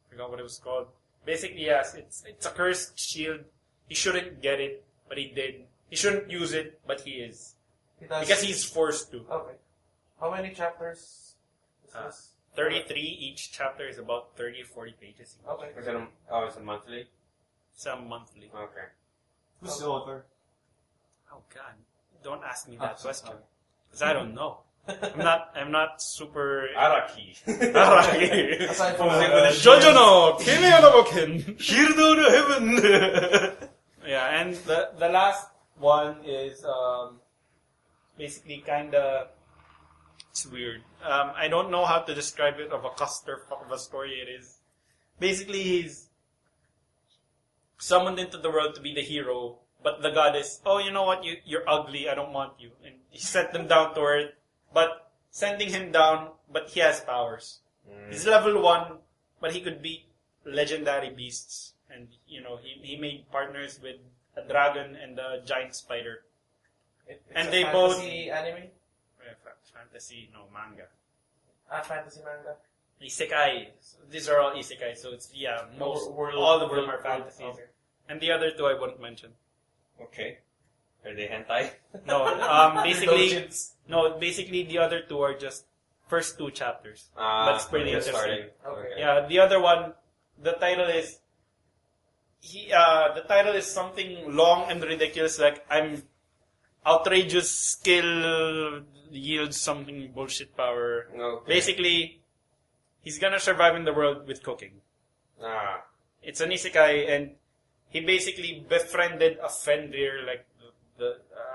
I forgot what it was called. Basically, yes, it's a cursed shield. He shouldn't get it, but he did. He shouldn't use it, but he is. He does. Because he's forced to. Okay. How many chapters is this? 33, each chapter is about 30 or 40 pages. Okay. It's a monthly? It's a monthly. Okay. Who's the author? Oh God! Don't ask me that question, because I don't know. I'm not super. Araki. Araki. Aside from Jojo no Kimi no Boken. Shirdo no Heaven. Yeah, and the last one is basically kinda. It's weird. I don't know how to describe it of a clusterfuck of a story it is. Basically, he's summoned into the world to be the hero, but the goddess, oh, you know what, you're ugly, I don't want you. And he sent them down to earth, but sending him down, but he has powers. He's level 1, but he could beat legendary beasts. And, he made partners with a dragon and a giant spider. It's And a they both- fantasy anime? Fantasy, no, manga. Fantasy manga? Isekai. These are all isekai, so it's all of them are fantasies. Okay. And the other two I wouldn't mention. Okay. Are they hentai? No, basically, Indulgence. basically the other two are just first two chapters. But it's pretty interesting. starting. Okay. Yeah, the other one, the title is something long and ridiculous, like I'm outrageous skill yields something bullshit power. Okay. Basically, he's gonna survive in the world with cooking. Ah. It's an isekai, and he basically befriended a Fenrir, like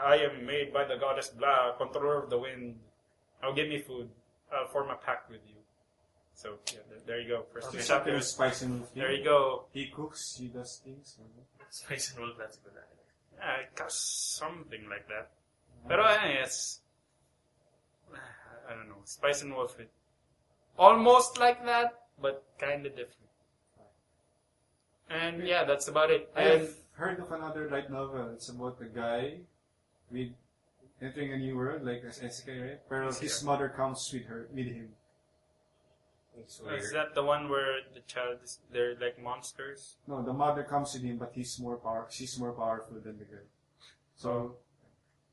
I am made by the goddess blah, controller of the wind. Now give me food. I'll form a pact with you. So yeah, there you go. First two It's like a chapters. Spice and Wolf. There you go. He cooks, he does things. Spice and Wolf, that's a good idea. Yeah, it got something like that. But it's I don't know. Spice and Wolf, almost like that, but kind of different. And yeah, that's about it. I And have heard of another light novel. It's about a guy with entering a new world, like as isekai, right? Pero his mother comes with him. It's is weird. that the one where the child they're like monsters? No, the mother comes with him, but she's more powerful than the guy. So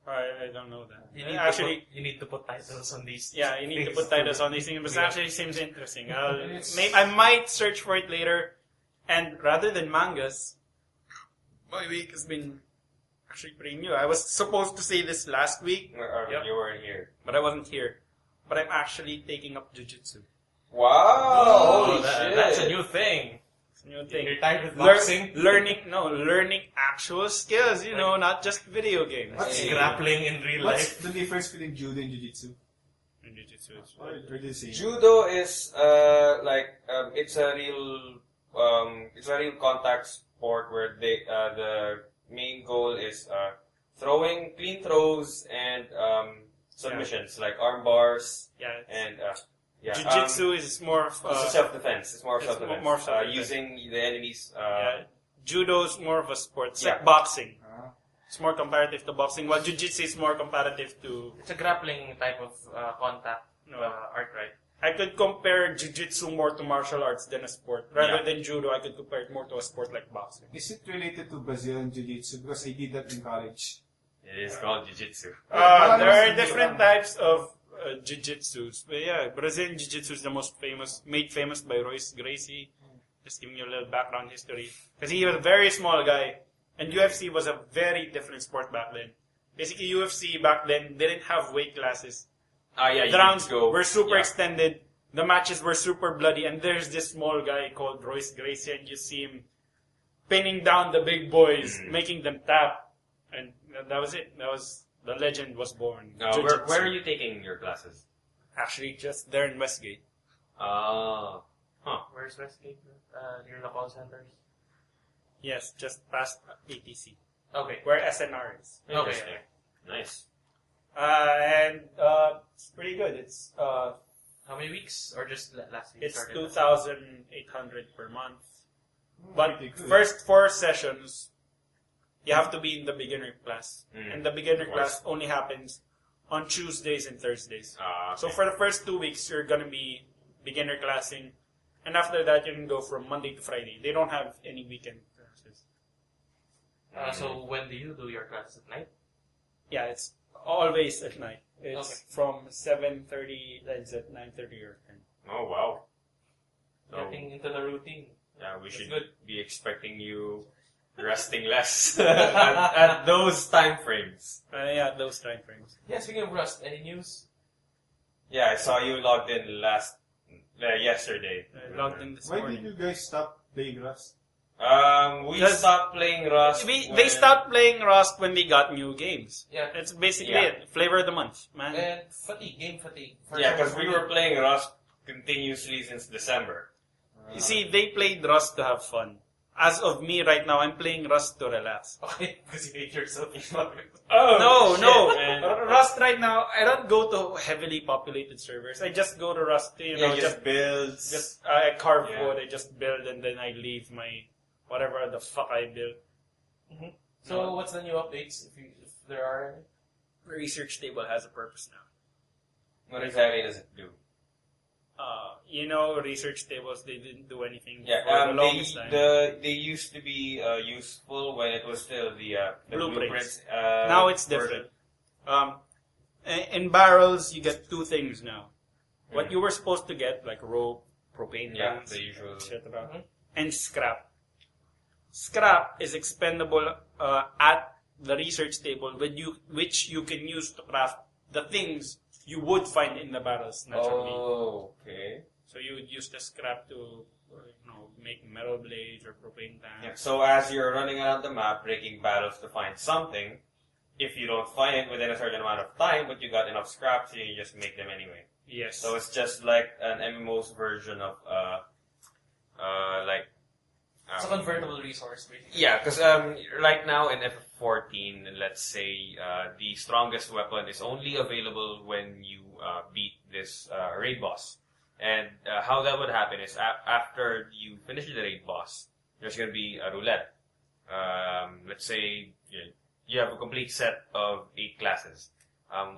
I don't know that. You need Actually, you need to put titles on these. yeah, you need to things. put titles on these things. But it Yeah. actually seems interesting. It's- I might search for it later. And rather than mangas, my week has been actually pretty new. I was supposed to say this last week, Yep. You weren't here. but I wasn't here. But I'm actually taking up jujitsu. Wow! Oh, Holy shit! that's a new thing. It's a new thing. You're tired with boxing? Learning actual skills, not just video games. What's Hey. Grappling in real what's life. the difference between judo and jiu-jitsu? Jujitsu is Or they're the same? Judo is it's a real contact sport where the main goal is throwing clean throws and submissions like arm bars yeah. and Jiu-jitsu is more of it's self-defense. It's more of it's self-defense. more self-defense. Using the enemy's Judo is more of a sport. It's Yeah. like boxing. Ah. It's more comparative to boxing, while Jiu-Jitsu is more comparative to... It's a grappling type of contact No. art, right? I could compare Jiu-Jitsu more to martial arts than a sport. Rather Yeah. than Judo, I could compare it more to a sport like boxing. Is it related to Brazilian jiu-jitsu? Because I did that in college. It is called jiu-jitsu. There are different types of Jiu-Jitsus. But yeah, Brazilian Jiu-Jitsu is the most famous, made famous by Royce Gracie. Just giving you a little background history. Because he was a very small guy, and UFC was a very different sport back then. Basically, UFC back then didn't have weight classes. You The rounds need to go. were super Yeah. extended. The matches were super bloody, and there's this small guy called Royce Gracie, and you see him pinning down the big boys, making them tap, and that was it. The legend was born. Jiu-Jitsu. Where are you taking your classes? Actually, just there in Westgate. Where's Westgate? Near the call centers? Yes, just past ATC, Okay. where SNR is. Okay. Interesting. Nice. It's pretty good. It's How many weeks? Or just last week? it's started? 2,800 per month. But Pretty good. first 4 sessions, you have to be in the beginner class. Mm. And the beginner Of course. class only happens on Tuesdays and Thursdays. Okay. So for the first 2 weeks, you're going to be beginner classing. And after that, you can go from Monday to Friday. They don't have any weekend classes. So when do you do your classes at night? Yeah, it's always at night. It's Okay. from 7:30, that's at 9:30 or 10. Oh wow. So, Getting into the routine. yeah, we should good. be expecting you resting less at those time frames. Yeah, those time frames. Yeah, speaking of Rust, any news? Yeah, I saw you logged in yesterday. I logged in this Why morning. did you guys stop playing Rust? We Because stopped playing Rust. They when- stopped playing Rust when they got new games. Yeah. That's basically Yeah. it. Flavor of the month, man. And game fatigue. For Yeah, some because we reason. were playing Rust continuously since December. You see, they played Rust to have fun. As of me right now, I'm playing Rust to relax. Okay, because you hate yourself. Oh, no. man. Rust right now, I don't go to heavily populated servers. I just go to Rust, just builds. I carve Yeah. code, I just build, and then I leave my whatever the fuck I build. So what's the new updates, if there are any? The research table has a purpose now. What exactly does it do? research tables, they didn't do anything Yeah, for the longest time. they used to be useful when it was still the Blueprints. blueprints. Now it's different. In barrels, you get two things now. What you were supposed to get, like rope, propane tanks, the usual. etc., and scrap. Scrap is expendable at the research table, which you can use to craft the things you would find in the barrels naturally. Oh, okay. So you would use the scrap to, make metal blades or propane tanks. Yeah. So as you're running around the map, breaking battles to find something, if you don't find it within a certain amount of time, but you got enough scraps, you can just make them anyway. Yes. So it's just like an MMO's version of It's a convertible resource, basically. yeah, because right now in FF14, let's say the strongest weapon is only available when you beat this raid boss. And how that would happen is after you finish the raid boss, there's going to be a roulette. Let's say you have a complete set of 8 classes.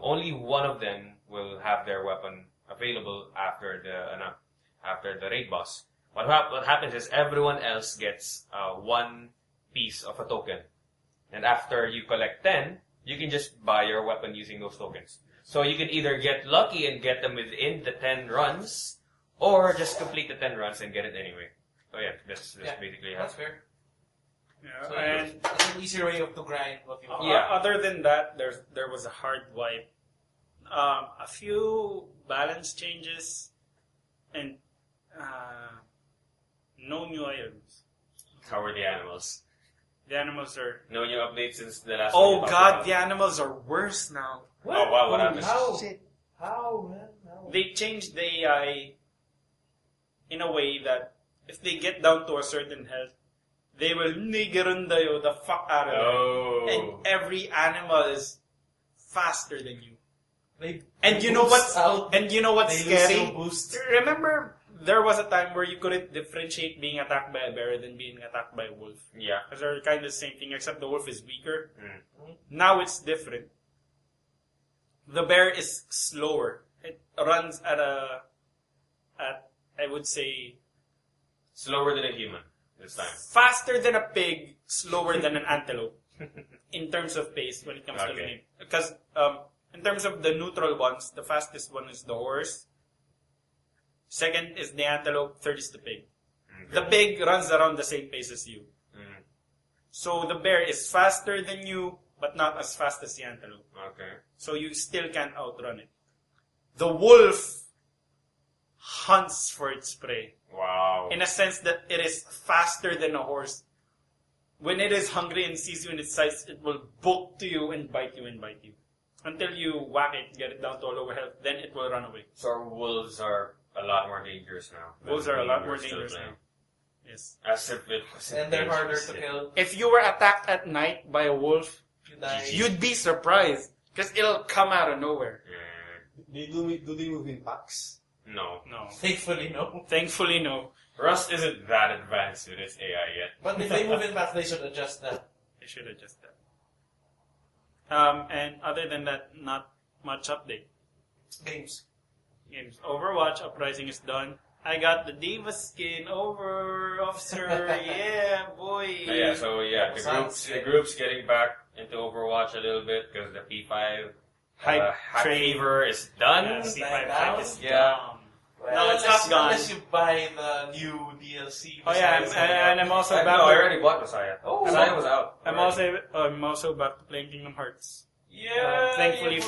Only one of them will have their weapon available after the raid boss. What happens is everyone else gets 1 piece of a token. And after you collect 10, you can just buy your weapon using those tokens. So you can either get lucky and get them within the 10 runs, or just complete the 10 runs and get it anyway. So yeah, that's basically how. That's fair. Yeah, So and it's an easier way to grind what you want. Yeah. other than that, there was a hard wipe. A few balance changes, and no new items. How are the animals? The animals are... No new updates since the last one. Oh you talked god, about. the animals are worse now. Oh wow, what happened? How? Shit. How, man? How? They changed the AI in a way that if they get down to a certain health, they will niggerundayo the fuck out of them. Oh. And every animal is faster than you. They And you know boost what's out. and you know what's They lose scary? no boost. Remember, there was a time where you couldn't differentiate being attacked by a bear than being attacked by a wolf. Yeah. Because they're kind of the same thing, except the wolf is weaker. Mm. Now it's different. The bear is slower. It runs at I would say, Slower than a human this time. faster than a pig, slower than an antelope. In terms of pace, when it comes to the Okay. game. Because, in terms of the neutral ones, the fastest one is the horse. Second is the antelope. Third is the pig. Okay. The pig runs around the same pace as you. Mm. So the bear is faster than you, but not as fast as the antelope. Okay. So you still can't outrun it. The wolf hunts for its prey. Wow. In a sense that it is faster than a horse. When it is hungry and sees you in its sights, it will bolt to you and bite you and bite you. Until you whack it, get it down to a lower health, then it will run away. So wolves are a lot more dangerous now. than Wolves are a we lot were more still dangerous playing. now. Yes. As if it was And they're harder dangerous to yet. kill. If you were attacked at night by a wolf, You die. you'd be surprised. Because it'll come out of nowhere. Yeah. Do they move in packs? No. No. Thankfully, no. Thankfully, no. Rust isn't that advanced with its AI yet. But if they move in fast, they should adjust that. They should adjust that. And other than that, not much update. Games. Games. Overwatch Uprising is done. I got the Diva skin over, officer. Yeah, boy. Yeah, so yeah, the group's getting back into Overwatch a little bit because the P5 Hype hype train. fever is done. Yeah, Dying C5 down? is Yeah. dumb. No, it's not gone. Unless you buy the new DLC. Oh yeah, besides and I'm also No, back. I already bought Messiah. Oh. Messiah was out. I'm also back to playing Kingdom Hearts. Yeah. Thankfully yeah,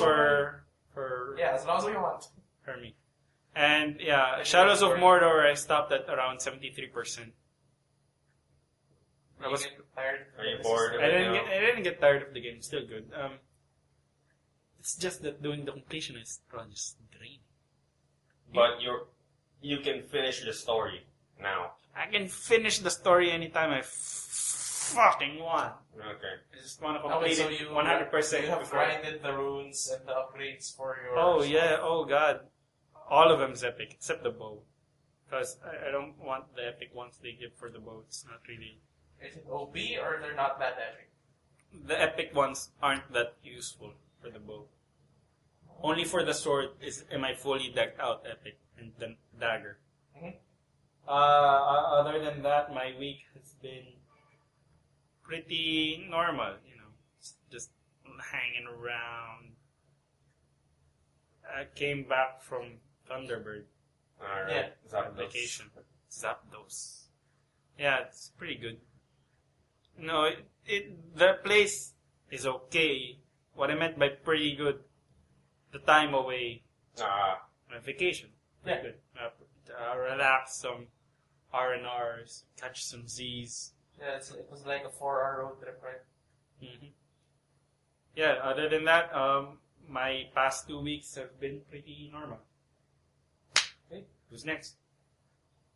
for Yeah, as long as you want. me. And yeah, Shadows of Mordor, I stopped at around 73%. I You was get tired. Are you bored? I didn't get tired of the game. It's still good. It's just that doing the completionist run is draining. But you can finish the story now. I can finish the story anytime I fucking want. Okay. I just want to Okay, complete so it you 100% You have before. grinded the runes and the upgrades for your. Oh yeah, oh god. All of them's epic, except the bow. Because I don't want the epic ones they give for the bow. It's not really... Is it OP or they're not that epic? The epic ones aren't that useful for the bow. Only for the sword am I fully decked out epic. and the dagger. Mhm. Other than that, my week has been pretty normal. Just hanging around. I came back from Thunderbird Alright. vacation. Zapdos. Yeah, it's pretty good. No, the place is okay. What I meant by pretty good, the time away, my vacation. Pretty Yeah. good. Relax some R&Rs, catch some Z's. Yeah, it was like a 4-hour road trip, right? Mm-hmm. Yeah, other than that, my past 2 weeks have been pretty normal. Okay, who's next?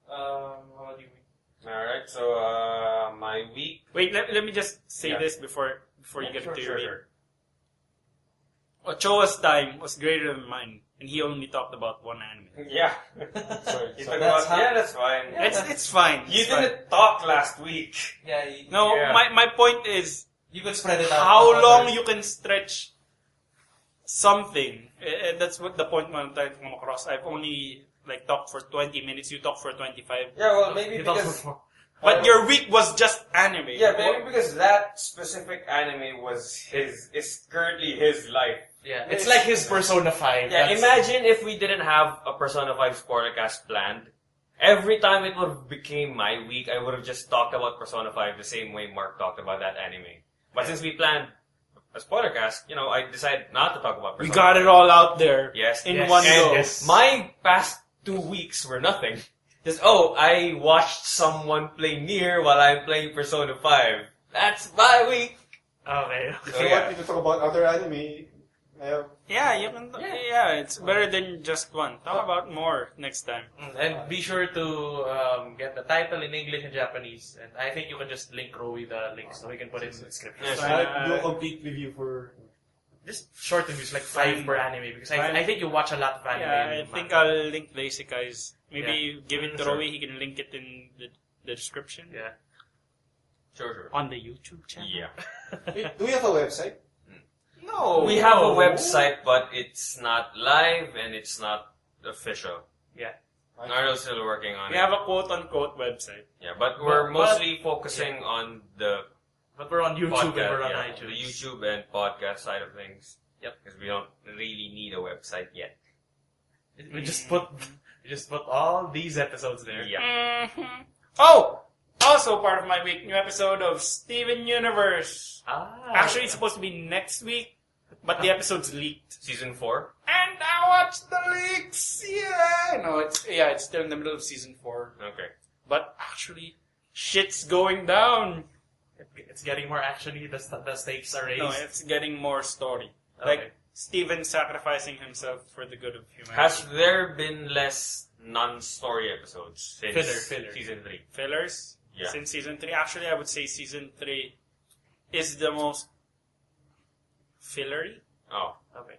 How do you mean? Alright, so my week. Wait, let me just say Yeah. this before you get into your week. Sure. Ochoa's time was greater than mine, and he only talked about one anime. Yeah. Sorry. You sorry. talk about, that's fine. It's fine. You It's fine. didn't talk last week. Yeah, No, Yeah. my point is you could spread it out. how on long others. you can stretch something. That's what the point I'm trying to come across. I've only talked for 20 minutes. You talk for 25. Yeah, well, maybe You talk because. for- But your week was just anime. Yeah, maybe because that specific anime is currently his life. Yeah, it's like his Persona 5. Yeah, That's- imagine if we didn't have a Persona 5 spoilercast planned. Every time it would have became my week, I would have just talked about Persona 5 the same way Mark talked about that anime. But since we planned a spoilercast, I decided not to talk about We Persona. got it all out there. Yes. In Yes. one And go. yes. My past 2 weeks were nothing. Just, I watched someone play Nier while I'm playing Persona 5. That's my week. Okay. If So, you yeah. want me to talk about other anime, I have Yeah, you can. Yeah, it's better than just one. Talk about more next time. And be sure to get the title in English and Japanese. And I think you can just link Rowie the link so we can put it in the description. Yes. I'll do a complete review for. Just short reviews, like 5 per anime. Because Fine. I think you watch a lot of anime. Yeah, I and think manga. I'll link the isekais. Maybe you give it to Sure. Rowie. He can link it in the description. Yeah. Sure. On the YouTube channel. Yeah. Wait, do we have a website? No. We have a website, but it's not live and it's not official. Yeah. Nardo's still working on We it. have a quote-unquote website. Yeah, but we're But- mostly focusing on the But we're on YouTube podcast, and we're on yeah, iTunes. the YouTube and podcast side of things. Yep. Because we don't really need a website yet. We just put all these episodes there. Yeah. Mm-hmm. Oh! Also part of my week, new episode of Steven Universe. Actually, it's supposed to be next week, but the episode's leaked. Season 4? And I watched the leaks! Yeah! No, it's still in the middle of season 4. Okay. But actually, shit's going down. It's getting more actiony. The stakes are raised. No, it's getting more story. Okay. Like, Steven sacrificing himself for the good of humanity. Has there been less non-story episodes since Filler. Season 3? Fillers? Yeah. Since season 3? Actually, I would say season 3 is the most fillery. Oh. Okay.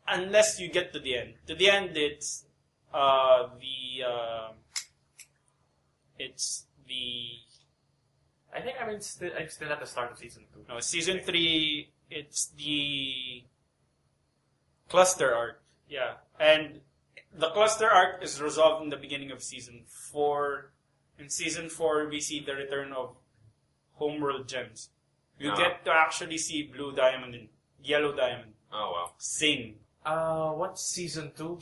Unless you get to the end. To the end, it's the I think I'm still at the start of season 2. no, season 3. It's the cluster arc. Yeah, and the cluster arc is resolved in the beginning of season 4. In season 4, we see the return of Homeworld Gems. You get to actually see Blue Diamond and Yellow Diamond Oh, wow. sing. What's season 2?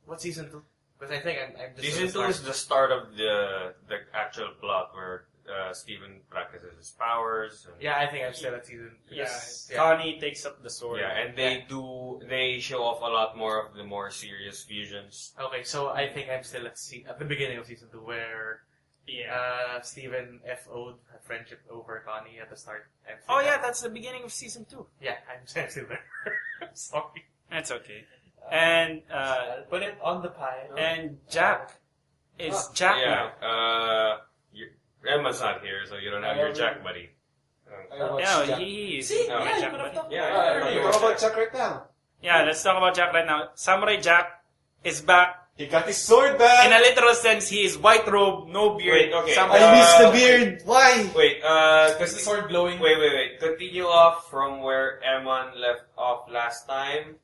What's season 2? Because I think I'm just Season 2 is the start of the actual plot where Steven practices his powers. And, Yeah, I think I'm still at season. Yeah, because- Connie takes up the sword. yeah, and they show off a lot more of the more serious fusions. Okay, so I think I'm still at the beginning of season 2 where Steven FO'd a friendship over Connie at the start. I'm still Oh at- yeah, that's the beginning of season 2. Yeah, I'm still there. Sorry. That's okay. And I'll put it on the pile. and Jack is Jack Yeah, now. Emma's not here, so you don't have your Jack buddy. I watched Yeah, Jack. he's See? No, Yeah, you Jack could have buddy. talked Yeah, about it yeah, We earlier. talk about Jack right now. Yeah, let's talk about Jack right now. Samurai Jack is back. He got his sword In a back. literal sense, he is white robe, no beard. Wait, okay. Samurai. I missed the beard. Why? Wait, Is the sword glowing? Wait. Continue off from where Emman left off last time.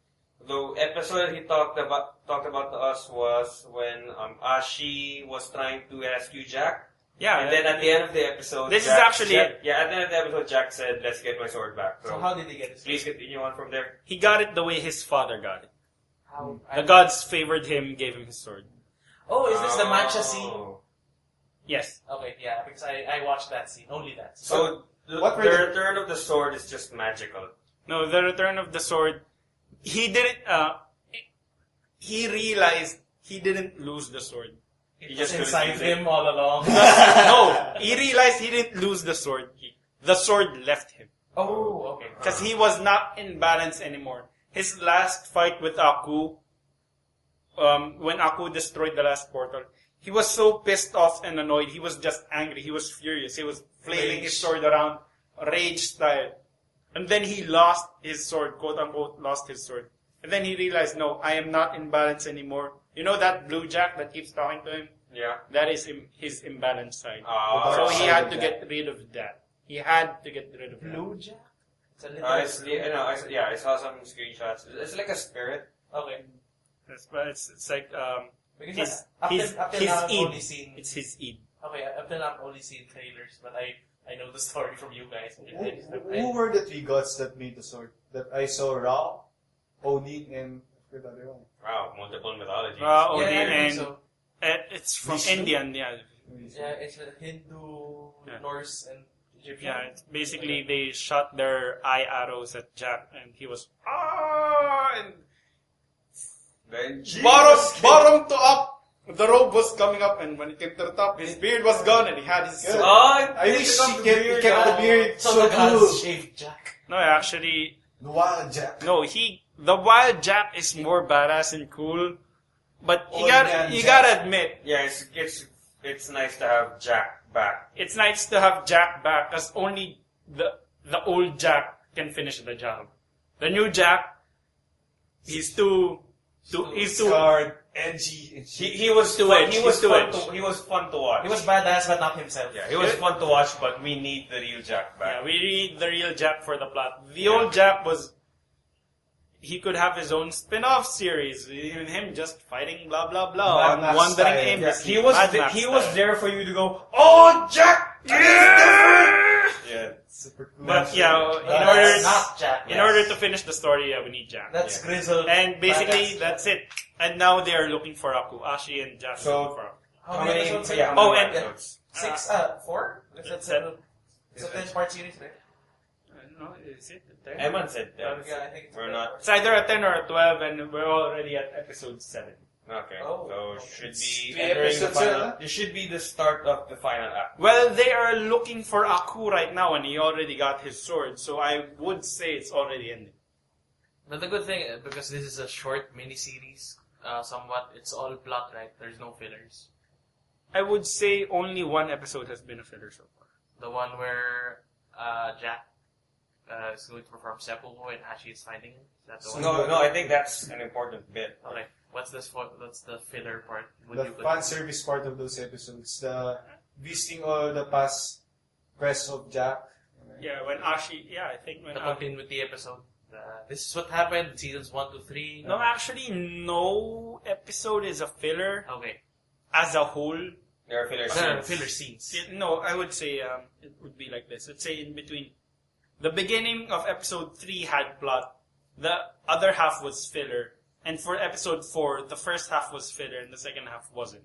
The episode he talked about to us was when Ashi was trying to rescue Jack. Yeah. And then at the end of the episode, This is Jack actually said, at the end of the episode, Jack said, "Let's get my sword back." So how did he get his? Please continue on from there. he got it the way his father got it. How? The gods favored him, gave him his sword. Oh, is this the matcha scene? Oh. Yes. Okay, yeah, because I watched that scene. Only that. Scene. So the What were the- return of the sword is just magical. No, the return of the sword. He didn't. He realized he didn't lose the sword. It He was just couldn't inside use it. him all along. No, he realized he didn't lose the sword. The sword left him Oh, okay. because he was not in balance anymore. His last fight with Aku, when Aku destroyed the last portal, he was so pissed off and annoyed. He was just angry. He was furious. He was flailing his sword around, rage style. And then he lost his sword, quote unquote, lost his sword. And then he realized, no, I am not in balance anymore. You know that blue jack that keeps talking to him? Yeah. That is his imbalanced side. Ah, So dark he side had of to that. get rid of that. He had to get rid of that. Blue Jack? It's a little I saw some screenshots. It's like a spirit. Okay. But it's like, Because his, up his, till now his I've only Eid. seen. It's his Eid. Okay, up till now I've only seen trailers, but I know the story from you guys. Who were the three gods that made the sword? That I saw Ra, Odin, and the other one. Wow, multiple mythologies. Odin Yeah, I think and so. it's from Vishnu? Indian, yeah. Yeah, it's a Hindu, Yeah. Norse, and Egyptian. Yeah, it's basically they shot their eye arrows at Jack and he was and Then bottom to up. The robe was coming up and when it came to the top, his beard was gone and he had his sword. I wish he kept the beard So so the gods cool. shaved Jack. No, actually, The wild Jack. no, the wild Jack is more badass and cool. But you Ordinary gotta Jack. admit, yeah, it's nice to have Jack back. it's nice to have Jack back because only the old Jack can finish the job. The new Jack, he's too Scarred, edgy, and shit. He was Too fun. edge, He was he's too fun. edge. He was fun to watch. He was badass, but not himself. Yeah, he was fun to watch, but we need the real Jack back. Yeah, we need the real Jack for the plot. The Yeah. old Jack he could have his own spin-off series, even him just fighting blah blah blah Mad on Max wandering style. aimlessly. He was Mad th- Max he style. was there for you to go, oh Jack, yeah. Super cool. But yeah, That's not Jack. in order to finish the story, we need Jack. That's Yeah. grizzled. And basically, badass. that's it. And now they are looking for Aku. Ashi and Jack are So- looking for Aku. How many episodes? are Yeah, there? Oh, how many and- episodes? 6, 4? It's a 10-part series, right? No, is it? 10? Eman said that. Yeah, I think it's We're not. It's either a 10 or a 12, and we're already at episode 7. Okay, Oh. so should be Three entering the episodes, final. huh? This should be the start of the final act. Well, they are looking for Aku right now, and he already got his sword, so I would say it's already ending. But the good thing, because this is a short mini-series, somewhat, it's all plot, right? There's no fillers. I would say only one episode has been a filler so far. The one where Jack is going to perform seppuku and Ashi is finding him. Is that the one? No, I think that's an important bit. Okay. What's the filler part? Would The you put- fan service part of those episodes, the visiting all the past quests of Jack. Yeah, when Ashi, I think when the continuity episode. This is what happened in seasons 1 to 3. No, actually, no episode is a filler Okay. as a whole. There are filler There are scenes. filler scenes. No, I would say it would be like this. Let's say in between. The beginning of episode 3 had plot. The other half was filler. And for episode 4, the first half was filler and the second half wasn't.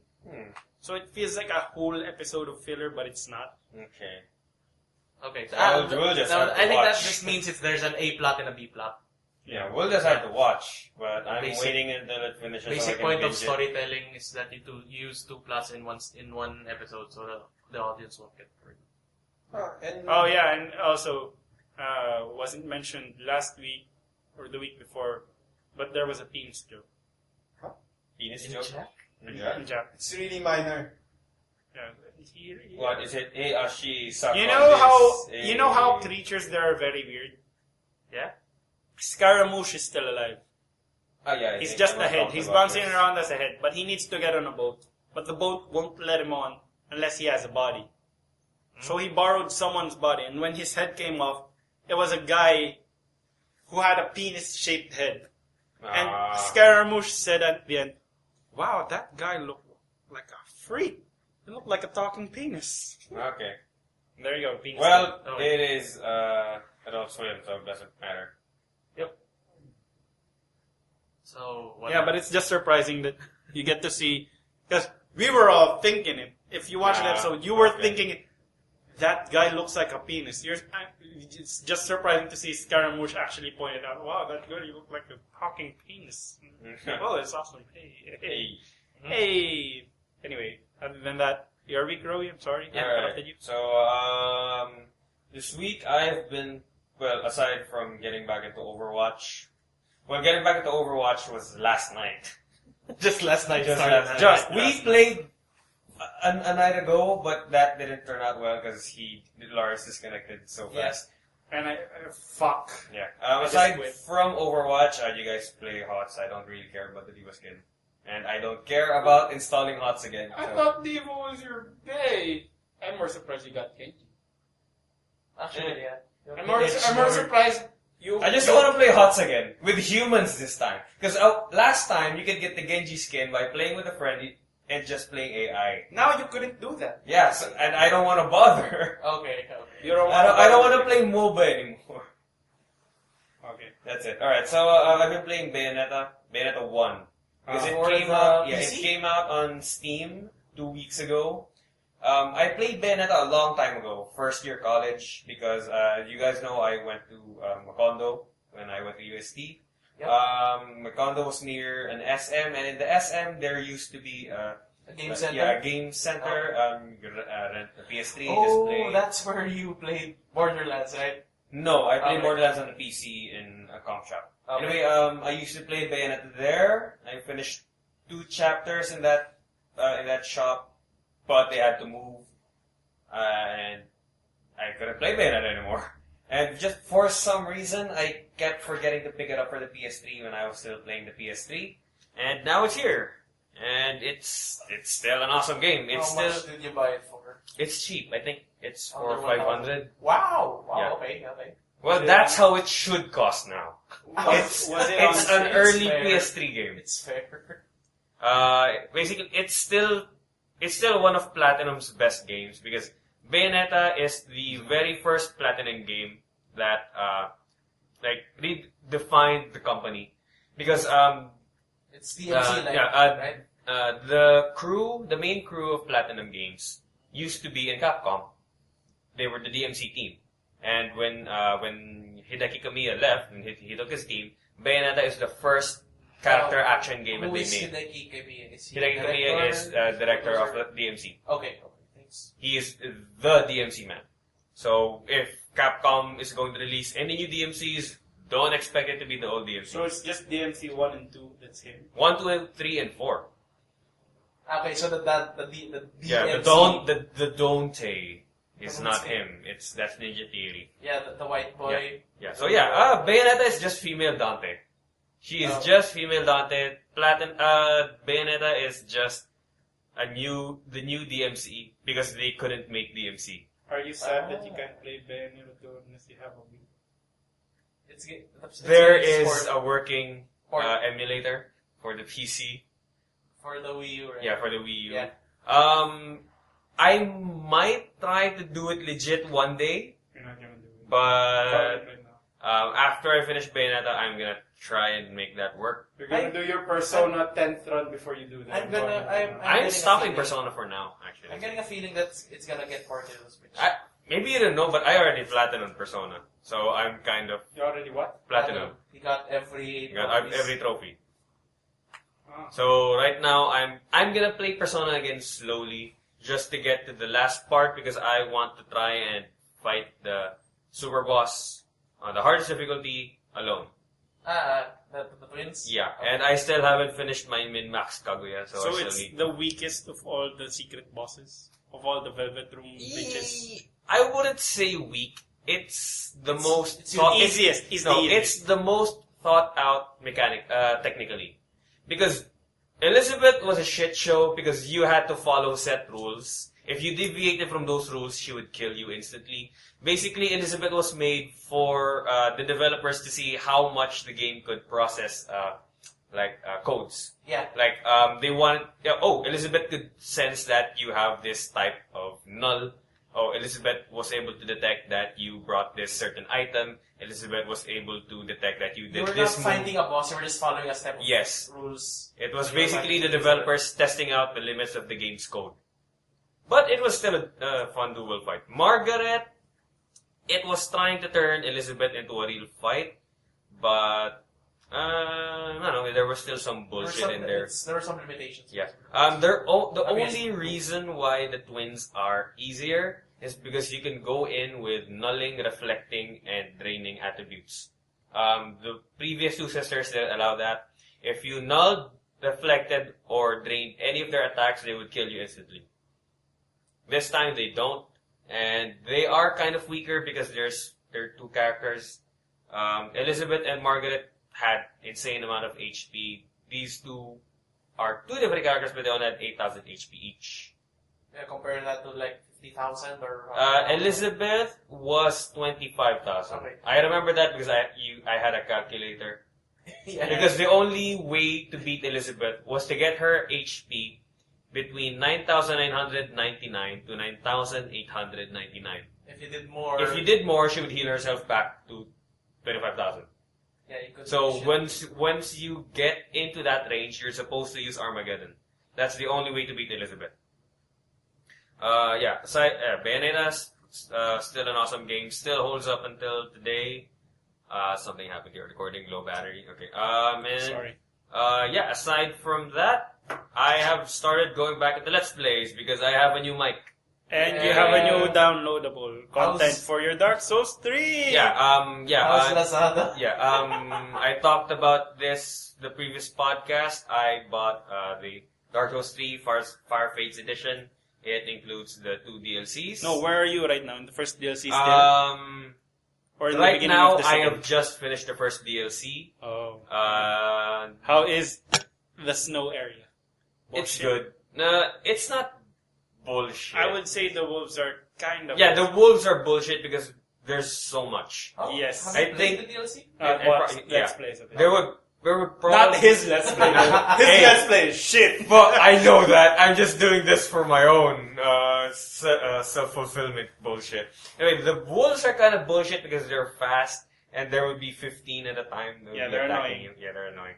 So it feels like a whole episode of filler, but it's not. Okay. Okay. So, We'll just now, have to I think that watch. just means there's an A plot and a B plot. Yeah, we'll just have to watch. But I'm Basic- waiting until it finishes. so I Basic can point of binge it. storytelling is that you use 2 plots in one episode, so the audience won't get bored. Oh yeah, and also, wasn't mentioned last week or the week before, but there was a penis joke. Penis In joke? Jack? In Japan. It's really minor. Yeah. What is it? Hey, Ashi, suck You on know this. how Hey. you know how creatures there are very weird. Yeah, Scaramouche is still alive. Oh, yeah, I He's think just we a head. talked He's about bouncing this. around as a head, but he needs to get on a boat. But the boat won't let him on unless he has a body. So he borrowed someone's body, and when his head came off, it was a guy who had a penis-shaped head. And Scaramouche said at the end, "Wow, that guy looked like a freak. He looked like a talking penis." Okay. There you go, penis. Well, Oh. it is Adult Swim, so it doesn't matter. So what Yeah, but it's just surprising that you get to see, because we were all thinking it. If you watch that episode, you were thinking that guy looks like a penis. It's just surprising to see Scaramouche actually point it out. Wow, that guy looked like a talking penis. Well, it's awesome. Hey. Anyway, other than that, your week, Rowie, I'm sorry. I interrupted you. So, this week I've been, well, aside from getting back into Overwatch, getting back into Overwatch was last night. just last night. We played a night ago, but that didn't turn out well because Lars disconnected so fast. And fuck. Yeah. Aside from Overwatch, you guys play HOTS. I don't really care about the Diva skin. And I don't care about installing HOTS again. I thought Diva was your bae. I'm more surprised you got Genji. Actually, yeah. I'm more surprised you. I just want to play HOTS again. With humans this time. Because last time, you could get the Genji skin by playing with a friend and just playing AI. Now you couldn't do that. Yes, and I don't want to bother. Okay. I don't want to play MOBA anymore. Okay. That's it. Alright, so I've been playing Bayonetta 1. Because it came out on Steam 2 weeks ago. I played Bayonetta a long time ago, first year college, because you guys know I went to Macondo when I went to UST. Yep. Macondo was near an SM, and in the SM there used to be A game center? Yeah, a game center. You rent the PS3, just Oh, play. that's where you played Borderlands, right? No, I played Okay. Borderlands on the PC in a comp shop. Okay. Anyway, I used to play Bayonetta there. I finished 2 chapters in that shop, but they had to move, and I couldn't play Bayonetta anymore. And just for some reason, I kept forgetting to pick it up for the PS3 when I was still playing the PS3, and now it's here, and it's still an awesome game. It's How still much did you buy it for? it's cheap. I think it's for Under 500. Wow. Yeah. Okay. Well, that's how it should cost now. Was it It's on an It's early fair. PS3 game. It's fair. Basically, it's still one of Platinum's best games because Bayonetta is the very first Platinum game that redefined the company because It's DMC yeah, right? the main crew of Platinum Games used to be in Capcom. They were the DMC team, and when Hideki Kamiya left and he took his team, Bayonetta is the first character action game that Who they is made. Hideki Kamiya? Is he Hideki Kamiya is director of the DMC. Okay, thanks. He is the DMC man. So if Capcom is going to release any new DMCs, don't expect it to be the old DMC. So it's just DMC 1 and 2, that's him. 1, 2, 3, and 4. Okay, so the DMC. Yeah, the Dante is not him. That's Ninja Theory. Yeah, the white boy. Yeah. So Bayonetta is just female Dante. She is just female Dante. Bayonetta is just the new DMC because they couldn't make DMC. Are you sad that you can't play Bayonetta 2 unless you have a Wii? There is a working emulator for the PC. For the Wii U, right? Yeah, for the Wii U. Yeah. I might try to do it legit one day, You're not gonna do it. but Right now. after I finish Bayonetta, I'm gonna try and make that work. You're gonna do your Persona 10th run before you do that. I'm getting I'm a stopping feeling- Persona for now, actually. I'm getting a feeling that it's gonna get ported to the Switch. Maybe you didn't know, but I already platinum Persona, so I'm kind of You already what? platinum. He got every. Got every trophy. Ah. So right now I'm gonna play Persona again slowly, just to get to the last part because I want to try and fight the super boss on the hardest difficulty alone. The twins. Yeah, and I still haven't finished my min-max Kaguya, so I So still it's need. the weakest of all the secret bosses? Of all the Velvet Room bitches? I wouldn't say weak. It's the most it's thought. easiest. It's the easiest. It's the most thought out technically, because Elizabeth was a shit show because you had to follow set rules. If you deviated from those rules, she would kill you instantly. Basically, Elizabeth was made for the developers to see how much the game could process codes. Yeah. They want, Elizabeth could sense that you have this type of null. Oh, Elizabeth was able to detect that you brought this certain item. Elizabeth was able to detect that you You did were not this move. finding a boss, you were just following a step of Yes. rules. It was You were basically finding the Elizabeth. developers testing out the limits of the game's code. But it was still a fun duel fight. Margaret, it was trying to turn Elizabeth into a real fight, but I don't know, there was still some bullshit in there. There were some limitations. Yeah. The Obviously. only reason why the twins are easier is because you can go in with nulling, reflecting, and draining attributes. The previous two sisters didn't allow that. If you nulled, reflected, or drained any of their attacks, they would kill you instantly. This time they don't, and they are kind of weaker because there are two characters. Elizabeth and Margaret had insane amount of HP. These two are two different characters, but they all had 8,000 HP each. Yeah, compare that to like 50,000 or... Elizabeth was 25,000. Okay. I remember that because I had a calculator. Yeah. Because the only way to beat Elizabeth was to get her HP between 9,999 to 9,899. If you did more... If you did more, she would heal herself back to 25,000. Yeah, you could... So once you get into that range, you're supposed to use Armageddon. That's the only way to beat Elizabeth. Bayonetta's still an awesome game. Still holds up until today. Something happened here. Recording low battery. Okay. Sorry. Aside from that, I have started going back into Let's Plays because I have a new mic. And you have a new downloadable content for your Dark Souls 3! How's Lazada? I talked about this the previous podcast. I bought the Dark Souls 3 Fire Fates edition. It includes the 2 DLCs. No, where are you right now? In the first DLC still? Or in the Right beginning now, of the I second? have just finished the first DLC. Oh. Uh, How is the snow area? it's Bullshit. good. It's not bullshit. I would say the wolves are kind of... Yeah, the wolves are bullshit because there's so much. Oh, Yes. Have you I played think- the DLC? Let's plays of it. There would probably... Not his Let's Play. His Hey. Let's Play is shit. But I know that. I'm just doing this for my own self-fulfillment bullshit. Anyway, the wolves are kind of bullshit because they're fast and there would be 15 at a time. That would Yeah, be they're attacking annoying. You. Yeah, they're annoying.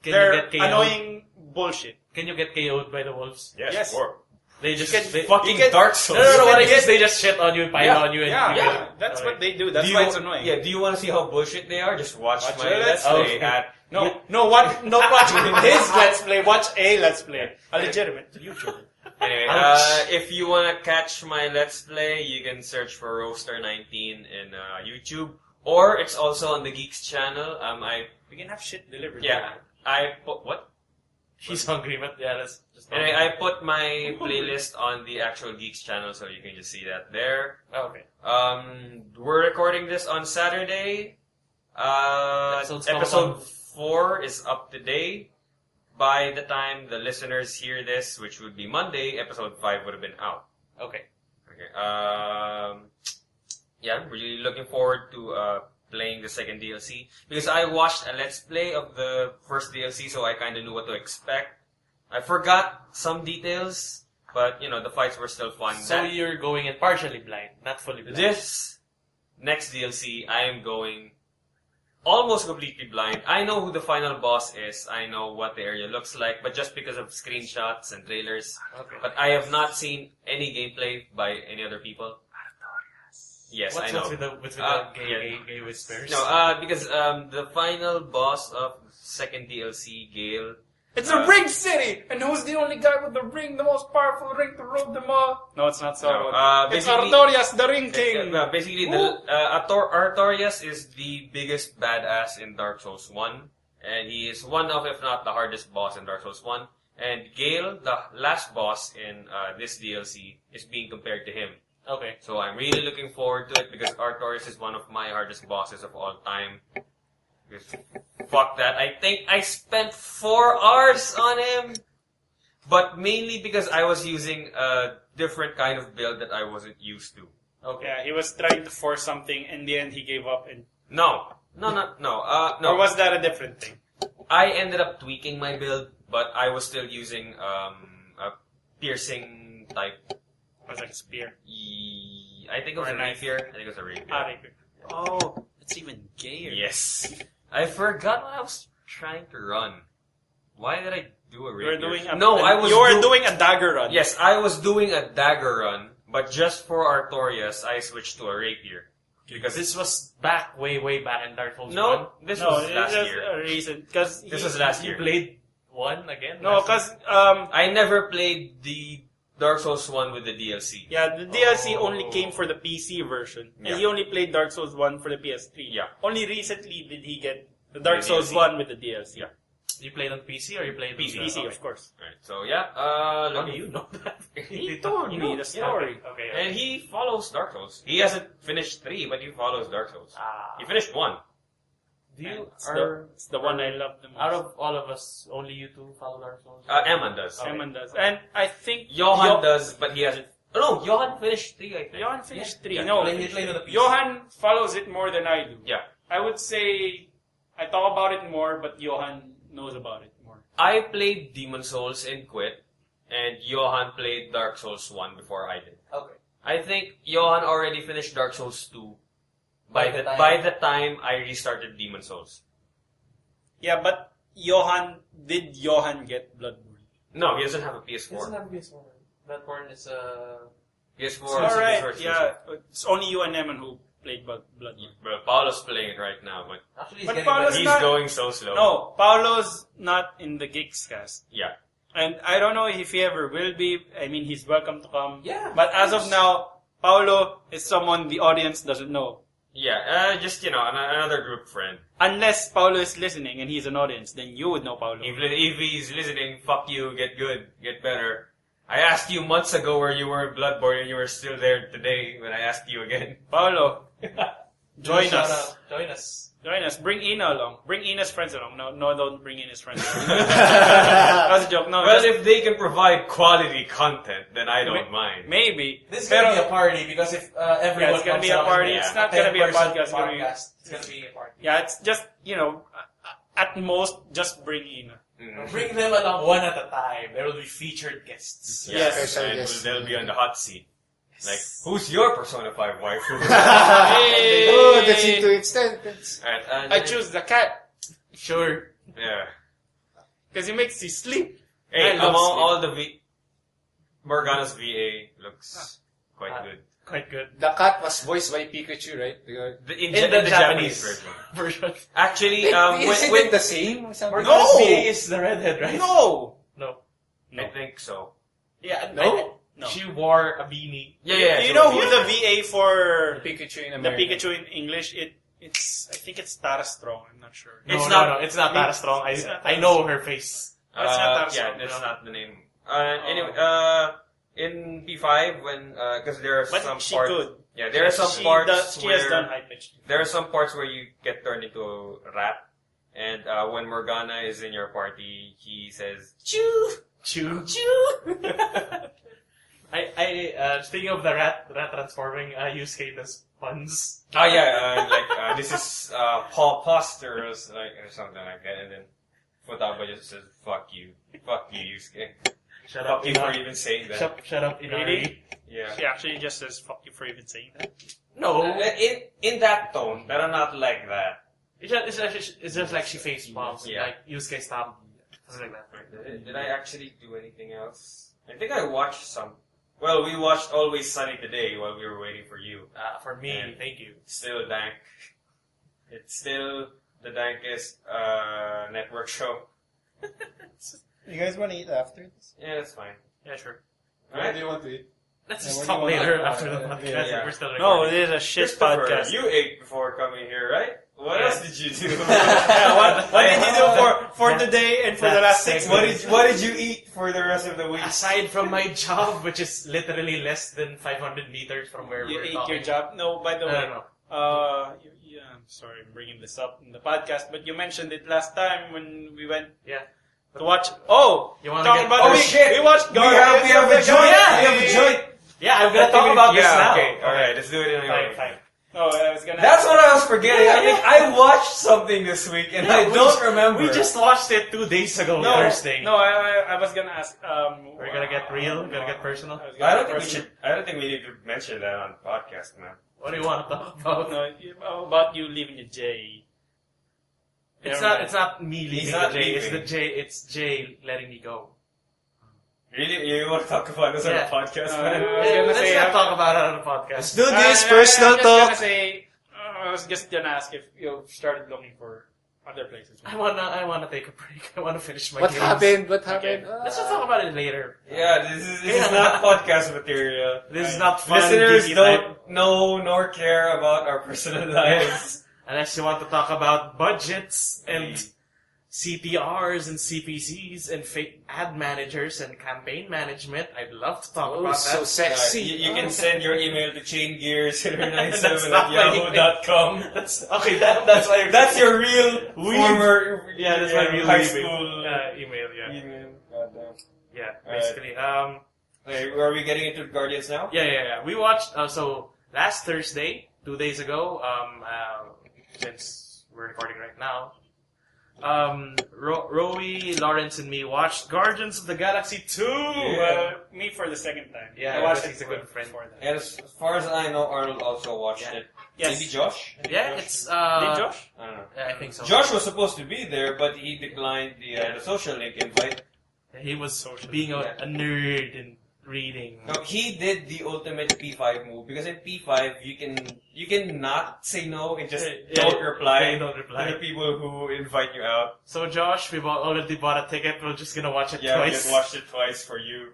Can They're you get KO'd? annoying bullshit. Can you get KO'd by the wolves? Yes. Or They just... You can- they, fucking you can- Dark Souls. no, what I can guess get- they just shit on you, pile Yeah. on you, and... Yeah, you yeah. get- That's okay. what they do. That's Do why you- it's annoying. Yeah, do you want to see how bullshit they are? Just watch Watch my your Let's Let's Play Play. at... No, watch his Let's Play. Watch a Let's Play. A legitimate YouTuber. Anyway, Ouch. if you want to catch my Let's Play, you can search for Roaster19 in YouTube. Or it's also on the Geeks channel. We can have shit delivered. I put... What? He's hungry, but yeah, let's just... Anyway, I put my playlist on the actual Geeks channel, so you can just see that there. Oh, okay. We're recording this on Saturday. Episode's Episode 4 is up today. By the time the listeners hear this, which would be Monday, episode 5 would have been out. Okay. Okay. I'm really looking forward to playing the second DLC because I watched a Let's Play of the first DLC, so I kind of knew what to expect. I forgot some details, but the fights were still fun. So you're going in partially blind, not fully blind. This next DLC, I am going almost completely blind. I know who the final boss is. I know what the area looks like, but just because of screenshots and trailers. Okay. But I have not seen any gameplay by any other people. Yes, What's I know. with the gay whispers? No, because the final boss of the second DLC, Gale. It's a ring city! And who's the only guy with the ring, the most powerful ring to rule them all? No, it's not so. It's basically- Artorias, the ring king! Basically, Artorias is the biggest badass in Dark Souls 1. And he is one of, if not the hardest boss in Dark Souls 1. And Gale, the last boss in this DLC, is being compared to him. Okay. So I'm really looking forward to it because Artorias is one of my hardest bosses of all time. Because fuck that. I think I spent 4 hours on him. But mainly because I was using a different kind of build that I wasn't used to. Okay. Yeah, he was trying to force something, in the end he gave up and... No. Or was that a different thing? I ended up tweaking my build, but I was still using a piercing type. Was like a spear. I think it was Or a a knife. rapier. I think it was a rapier. Rapier. Oh, it's even gayer. Yes. I forgot what I was trying to run. Why did I do a You rapier? were doing a, No, I was You were do- doing a dagger run. Yes, I was doing a dagger run, but just for Artorias, I switched to a rapier. Because This was back, way back in Dark Souls 1. no, this No, was it last was year. a reason because This was last You year. played 1 again? No, last year? because I never played the Dark Souls 1 with the DLC. yeah, the DLC Oh. only came for the PC version, Yeah. and he only played Dark Souls 1 for the PS3. Yeah. Only recently did he get the Dark The Souls DLC. 1 with the DLC. Yeah. You played on PC or you played on PC, of course. Right. So yeah, How let do me. you know that? He told me the story. Okay. And he follows Dark Souls. He hasn't finished 3, but he follows Dark Souls. He finished 1. Do you It's the one I love the most. out of all of us, only you two follow Dark Souls? Eman does. Okay. Eman does, and I think Johan does, but he hasn't. Oh, no, Johan finished 3, I think. Johan finished 3. Yeah, No, he played on the PC. Johan follows it more than I do. Yeah. I would say I talk about it more, but Johan knows about it more. I played Demon Souls and quit, and Johan played Dark Souls 1 before I did. Okay. I think Johan already finished Dark Souls 2 by the time I restarted Demon Souls. Yeah, but did Johan get Bloodborne? No, he doesn't have a He doesn't PS4. have PS4. Bloodborne is a... PS4 All is right, a yeah. It's only you and Eman who played Bloodborne. Bro, Paulo's playing it right now, but Actually, But getting Paolo's better. he's not- going so slow. No, Paolo's not in the GIXcast. Yeah. And I don't know if he ever will be. I mean, he's welcome to come. Yeah, But as of of now, Paolo is someone the audience doesn't know. Yeah, just, another group friend. Unless Paolo is listening and he's an audience, then you would know Paolo. If he's listening, fuck you, get good, get better. I asked you months ago where you were in Bloodborne and you were still there today when I asked you again. Paolo, join Shout us. out. Join us. Join us. Bring Ina along. Bring Ina's friends along. No, don't bring Ina's friends along. That was a joke. No, Well, just if they can provide quality content, then I don't mind. maybe. This is gonna be a party because if everyone it's gonna comes be a out party. and It's a not gonna be a 10-person podcast, it's gonna be- It's gonna be a party. Yeah, it's just, at most, just bring Ina. Mhm. Bring them along one at a time. There will be featured guests. Yeah, Yes. Special and guest. they'll be on the hot seat. Like, who's your Persona 5 waifu? Oh, that's into extent. Alright, and I then- choose the cat. Sure. Yeah. Because he makes you sleep. Hey, I love among sleep. all the Morgana's VA looks quite good. Quite good. The cat was voiced by Pikachu, right? Because In the the Japanese Japanese version. version. Actually, isn't when it the same or something? No! VA is the redhead, right? No! No. I think so. Yeah, No? No. She wore a beanie. Yeah. You so know the- who the VA for Pikachu in the America. Pikachu in English? I think it's Tara Strong. I'm not sure. No, It's no, not- no, it's not that strong. It's not I that know her face. That's not yeah, Tarzan, that's no. not the name. Anyway, in P5 when because there are But some she parts. could. Yeah, there are some She parts she where has done high pitched. there are some parts where you get turned into a rat, and when Morgana is in your party, he says "choo." Chew. Speaking of the rat transforming, Yusuke does puns. Oh yeah, this is Paul Poster or something like that, and then Futaba just says "fuck you, Yusuke." Shut Fuck up, you for Inari. even saying that. Shut up, Inari. Really? Yeah. She actually just says "fuck you" for even saying that. No, In that tone, but not like that. it's just like she face palms. Yeah. Like Yusuke stop. Something like that. Did I actually do anything else? I think I watched some. Well, we watched Always Sunny today while we were waiting for you. For me, Yeah. thank you. Still dank. It's still the dankest network show. You guys want to eat after this? Yeah, that's fine. Yeah, sure. What do you want to eat? Let's Yeah, just what talk do you want? later after the podcast. yeah. We're still No, recording. this is a shit Christopher, podcast. you ate before coming here, right? What Yeah. else did you do? Yeah, what did you do for today and for the last 6 What months? What did you eat for the rest of the week? Aside from my job, which is literally less than 500 meters from where You we're ate talking. your job? No, by the way. No. I'm sorry, I'm bringing this up in the podcast, but you mentioned it last time when we went Yeah. to watch. Oh, You wanna talking get- about Oh, we, shit! we watched We have a joint! Yeah! We have a joint! Yeah, I'm gonna talk about this yeah, now. okay. Alright, let's do it anyway. Fine. Oh, I was gonna. That's what I was forgetting. I think I watched something this week and I don't remember. We just watched it 2 days ago, No, Thursday. no. I was gonna ask. We're gonna get real, gonna get personal. I don't think we should. I don't think we need to mention that on the podcast, man. What do you want to talk about? No, about you leaving the J. It's Never not me He's leaving not the J. It's leaving. the J. It's Jay letting me go. Really, you want to talk about this on Yeah. the podcast, I man? was gonna Let's say, not talk about it on the podcast. Let's do this personal I talk. was just gonna ask if you started looking for other places. I wanna take a break. I wanna finish my What games. happened? What happened? Let's just talk about it later. Yeah, this is not podcast material. This is not fun. Listeners geeky don't type. know nor care about our personal lives. Unless you want to talk about budgets and CPRs and CPCs and ad managers and campaign management, I'd love to talk Oh, about so that. sexy. You can send your email to chaingears97 That's at not my yahoo.com. Okay, that's your real former yeah, that's my real high email. school Email, yeah. email. Goddamn. Yeah, Alright. basically. Okay, are we getting into Guardians now? Yeah. We watched, so last Thursday, 2 days ago, since we're recording right now, Rowie, Lawrence, and me watched Guardians of the Galaxy 2! Me for the second time. Yeah, I watched because he's a good friend. before that. And as far as I know, Arnold also watched Yeah. it. Yes. Maybe Josh? Yeah, it's, Did Josh? I don't know. yeah, I think so. Josh was supposed to be there, but he declined the social link invite. He was Social. being a nerd and reading. No, he did the ultimate P5 move because in P5 you can not say no and just don't reply Don't reply. to the people who invite you out. So Josh, we've already bought a ticket. We're just gonna watch it Yeah, we twice. just watched it twice for you.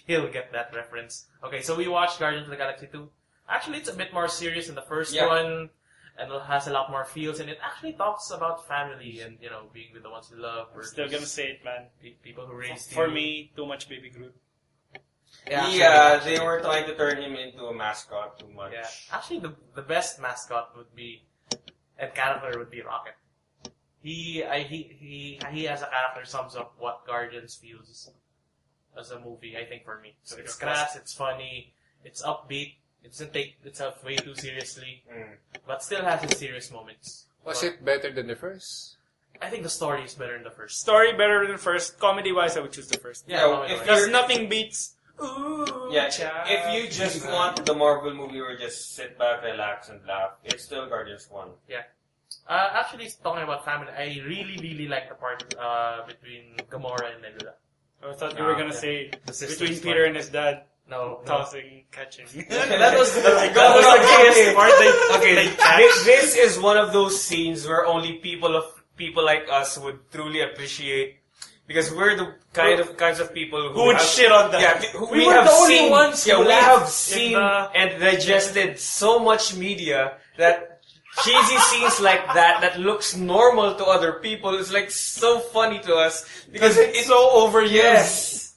He'll get that reference. Okay, so we watched Guardians of the Galaxy 2. Actually, it's a bit more serious than the first Yeah. one, and it has a lot more feels, and it actually talks about family and, being with the ones you love. I'm still gonna say it, man. People who raised you. For me, too much Baby Groot. Yeah, they were trying to turn him into a mascot too much. Yeah. Actually, the best mascot would be, and character would be Rocket. He as a character sums up what Guardians feels as a movie, I think, for me. So it's crass, it's funny, it's upbeat, it doesn't take itself way too seriously, but still has its serious moments. Was But it better than the first? I think the story is better than the first. Story better than first. Comedy-wise, I would choose the first. Yeah, if Because you're- nothing beats. Ooh, Yeah, child. if you just want the Marvel movie where just sit back, relax, and laugh, it's still Guardians 1. Actually, talking about family, I really, really like the part between Gamora and Nebula. I thought you were gonna Yeah. say The sisters between part. Peter and his dad, No. tossing, catching. That was the That was the gayest part. They catch. This is one of those scenes where only people like us would truly appreciate, because we're the kinds of people Who would have- shit on that? Yeah, We were the only ones who we laughed have in seen the- and digested so much media that cheesy scenes like that looks normal to other people is like so funny to us because it's so overused. Yes.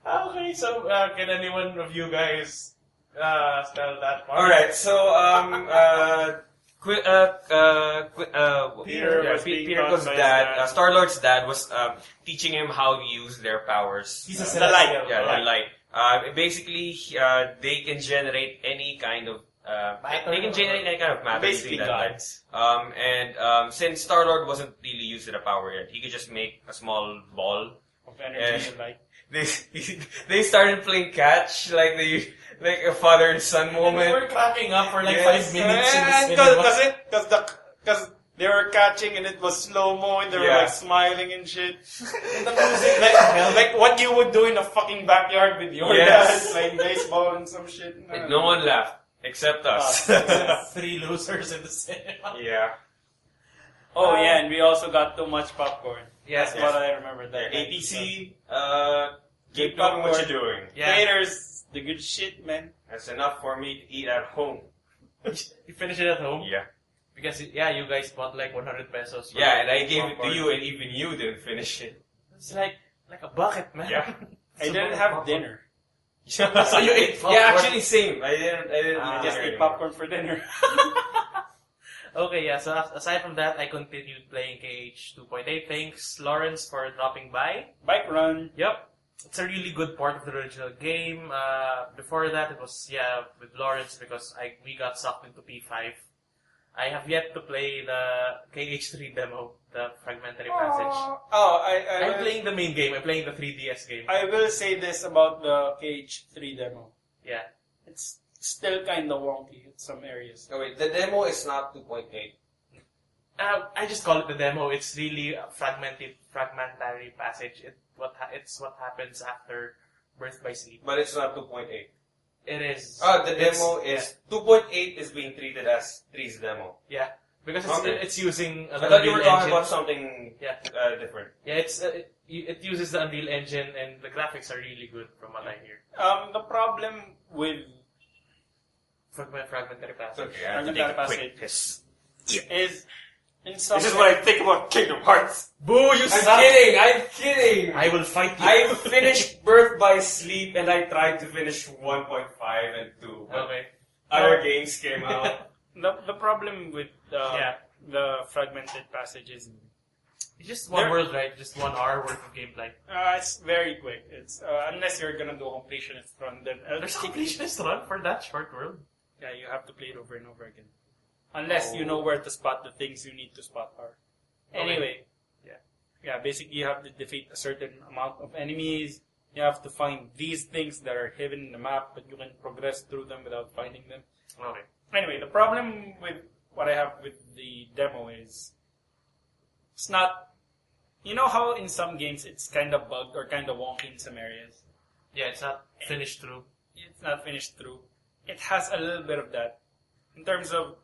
Okay, so can anyone of you guys spell that part? All right, so Peter was being taught Peter's by his dad, dad. Star-Lord's dad was teaching him how to use their powers. He's a The celestial. light. Yeah, the light. Basically, they can generate any kind of they can generate any kind of matter Basically using that light. gods. Since Star-Lord wasn't really used to the power yet, he could just make a small ball. Of energy and light. They started playing catch like a father and son And we moment. were clapping up for like Yes. 5 minutes in the cinema. Because they were catching and it was slow-mo and they were Yeah. like smiling and shit. And the music, like what you would do in a fucking backyard with your Yes. dad playing baseball and some shit. And no one laughed except us. 3 losers in the cinema. Yeah. Oh yeah, and we also got too much popcorn. Yes, That's what I remember. That night. ATC, keep doing what you're doing. Yeah. Haters, the good shit, man. That's enough for me to eat at home. You finish it at home? Yeah. Because, you guys bought like 100 pesos. for Yeah, and I gave it to popcorn. you, and even you didn't finish it. It's like a bucket, man. Yeah. I didn't have dinner. So you ate popcorn? Yeah, actually, same. I didn't I eat just dinner ate anymore. popcorn for dinner. Okay, yeah, so aside from that, I continued playing KH 2.8. Thanks, Lawrence, for dropping by. Bike run. Yep. it's a really good part of the original game. Before that, it was with Lawrence because we got sucked into P5. I have yet to play the KH3 demo, the Fragmentary Passage. I'm playing the main game. I'm playing the 3DS game. I will say this about the KH3 demo. Yeah. It's still kind of wonky in some areas. Oh wait, the demo is not 2.8. I just call it the demo. It's really a fragmentary passage. It's what happens after Birth by Sleep. But it's not 2.8. It is. The demo is 2.8 is being treated as 3's demo. Yeah, because Okay. it's using. I thought you were Unreal talking Engine. about something different. Yeah, it uses the Unreal Engine and the graphics are really good from what I hear. The problem with Fragmentary passage. Okay, I have to Fragmentary take a quick Passage piss. is in some This is what I think about Kingdom Hearts. Boo! You I'm suck. kidding. I'm kidding. I will fight you. I finished Birth by Sleep and I tried to finish 1.5 and 2. But Okay. other games came out. the problem with the fragmented passage is It's just one There- world, right? Just 1 hour worth of gameplay. it's very quick. It's unless you're gonna do a completionist run, then There's a completionist run for that short world. yeah, you have to play it over and over again. Unless you know where to spot the things you need to spot are. Anyway, basically you have to defeat a certain amount of enemies. You have to find these things that are hidden in the map, but you can progress through them without finding them. Okay. Anyway, the problem with what I have with the demo is it's not. You know how in some games it's kind of bugged or kind of wonky in some areas? Yeah, it's not finished through. It's not finished through. It has a little bit of that. In terms of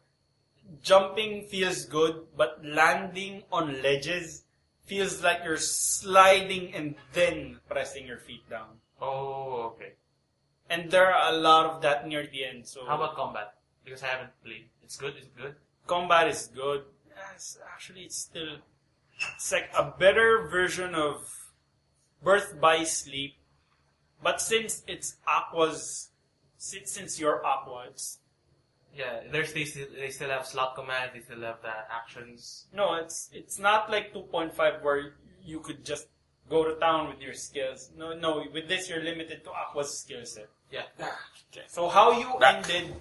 jumping feels good, but landing on ledges feels like you're sliding and then pressing your feet down. Oh, okay. And there are a lot of that near the end. So How about combat? Because I haven't played. It's good? Is it good? combat is good. Yes, actually, it's like a better version of Birth by Sleep. But since it's Aqua's, since you're Aqua, it's Yeah, they still have slot command, they still have the actions. no, it's not like 2.5 where you could just go to town with your skills. No, with this you're limited to Aqua's skill set. Yeah. Okay. So how you ended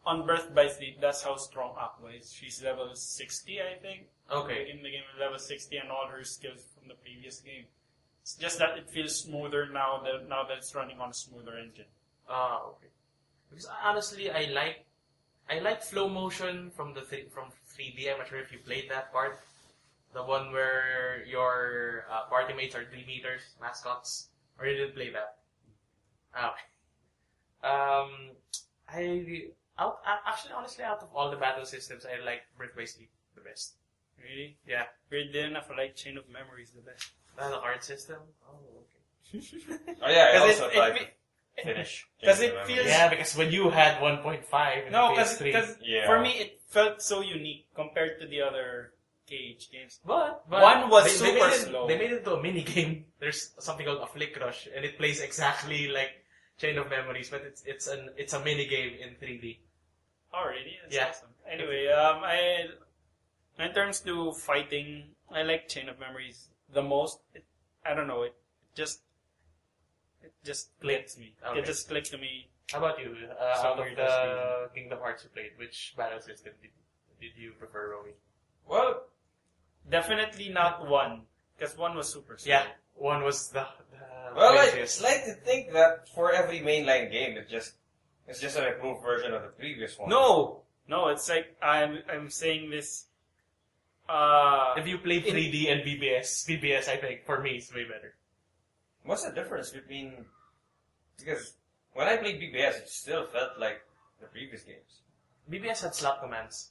on Birth by Sleep, that's how strong Aqua is. She's level 60, I think. Okay. In the game, level 60, and all her skills from the previous game. It's just that it feels smoother now that it's running on a smoother engine. Okay. Because honestly, I like flow motion from from 3D. I'm not sure if you played that part. The one where your party mates are 3 meters, mascots. Or you didn't play that? Okay. Honestly, out of all the battle systems, I like Birth by Sleep the best. Really? Yeah. Weirdly enough, I like Chain of Memories the best. That's a hard system? Oh, okay. Oh yeah, I 'Cause also it tried fe- to finish. Because it Kingdom feels... Yeah, because when you had 1.5 in No, the PS3. because Yeah. for me, it felt so unique compared to the other KH games. But One was they super made it, slow. They made it into a mini game. There's something called a Flick Rush, and it plays exactly like Chain of Memories, but it's a mini game in 3D. Oh, really? That's Yeah. awesome. Anyway, in terms to fighting, I like Chain of Memories the most. I don't know, it just clicks me. Okay. It just clicked to me. How about you? So Out of weird, the Kingdom Hearts you played, which battle system did you prefer, Romy? Well, Definitely not 1, because 1 was super slow. Yeah, one was the well, I craziest. like to think that for every mainline game, it's just an improved version of the previous one. No, it's like I'm saying this. If you played 3D and BBS, I think for me it's way better. What's the difference between? Because when I played BBS, it still felt like the previous games. BBS had slot commands.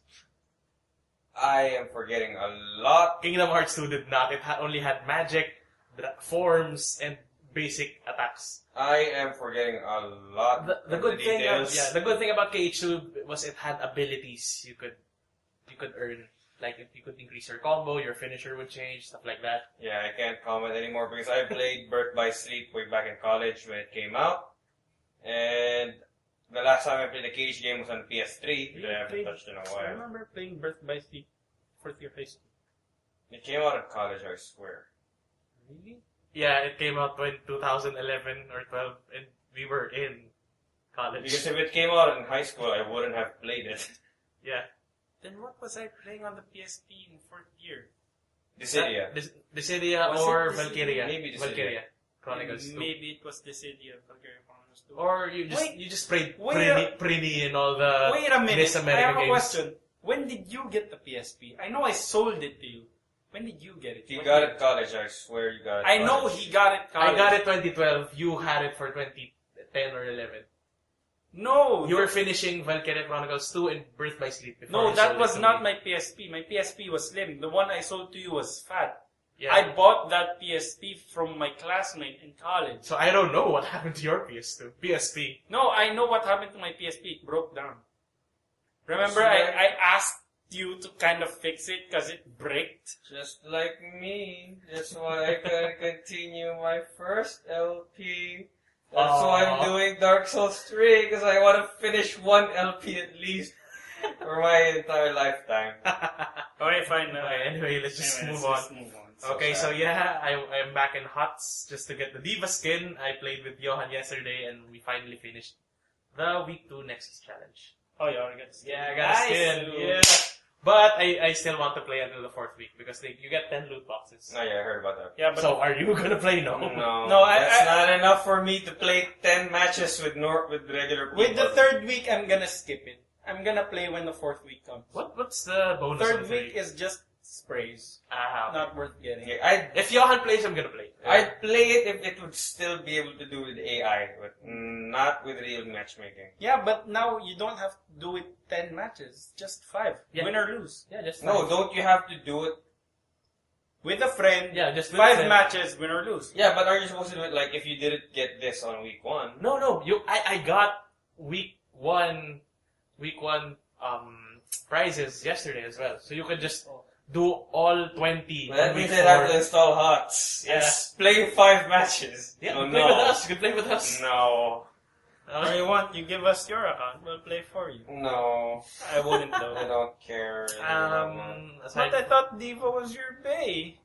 I am forgetting a lot. Kingdom Hearts 2 did not. It only had magic, forms, and basic attacks. I am forgetting a lot. The of good the thing, details. the good thing about KH2 was it had abilities you could earn. Like if you could increase your combo, your finisher would change, stuff like that. Yeah, I can't comment anymore because I played Birth by Sleep way back in college when it came out. And the last time I played a Cage game was on PS3, which I haven't touched in a I while. remember playing Birth by Sleep 4th year high school. It came out in college, I swear. Really? Yeah, it came out in 2011 or 12, and we were in college. Because if it came out in high school, I wouldn't have played it. Yeah. Then what was I playing on the PSP in 4th year? Dissidia. Dissidia Was or it Dissidia? Valkyria. Maybe Dissidia. Valkyria. Chronicles 2. Maybe it was Dissidia, Valkyria Chronicles 2. Or you Wait. just played Wait Prini and all the Wait a minute, Miss I America have a games. question. When did you get the PSP? I know I sold it to you. When did you get it? He What got year? it college, I swear you got it I know college. he got it college. I got it 2012. You had it for 2010 or 11. No, You were finishing Valkyria Chronicles 2 and Birth by Sleep before no, you that sold was it to not me. my PSP. My PSP was slim. The one I sold to you was fat. Yeah. I bought that PSP from my classmate in college. So I don't know what happened to your PS2. PSP. No, I know what happened to my PSP. It broke down. Remember, So I asked you to kind of fix it because it bricked. Just like me. That's why I can continue my first LP. That's why I'm doing Dark Souls 3, because I want to finish one LP at least for my entire lifetime. Alright, fine. Okay, anyway, let's just anyway, move let's on. just move on. Okay, sad. so yeah, I'm back in HOTS just to get the Diva skin. I played with Johan yesterday and we finally finished the Week 2 Nexus Challenge. Oh, you already got the skin. Yeah, I got a skin. Nice. Yeah. But I still want to play until the 4th week because you get 10 loot boxes. Oh yeah, I heard about that. Yeah, but So are you gonna play now? No, No, that's I- not enough for me to play 10 matches with regular people. with the 3rd week, I'm gonna skip it. I'm gonna play when the 4th week comes. What's the bonus? on 3rd the week is just sprays. okay. Not worth getting. Okay, If Johan plays, I'm gonna play. I'd play it if it would still be able to do with AI, but not with real matchmaking. Yeah, but now you don't have to do it 10 matches. Just 5. Yeah. Win or lose. Yeah, just No, five. don't you have to do it? With a friend, Yeah, just with 5 a friend. matches, win or lose. Yeah, but are you supposed to do it like if you didn't get this on week 1? No. I got week one prizes yesterday as well. So you can just do all 20. Well, that on means week I'd have 4. to install HOTS. Yeah. It's play 5 matches. Yeah, Oh, play no. with us. You can play with us. No. Or you want, you give us your account, we'll play for you. No. I wouldn't I though. don't care. Aside, But I thought Diva was your bae.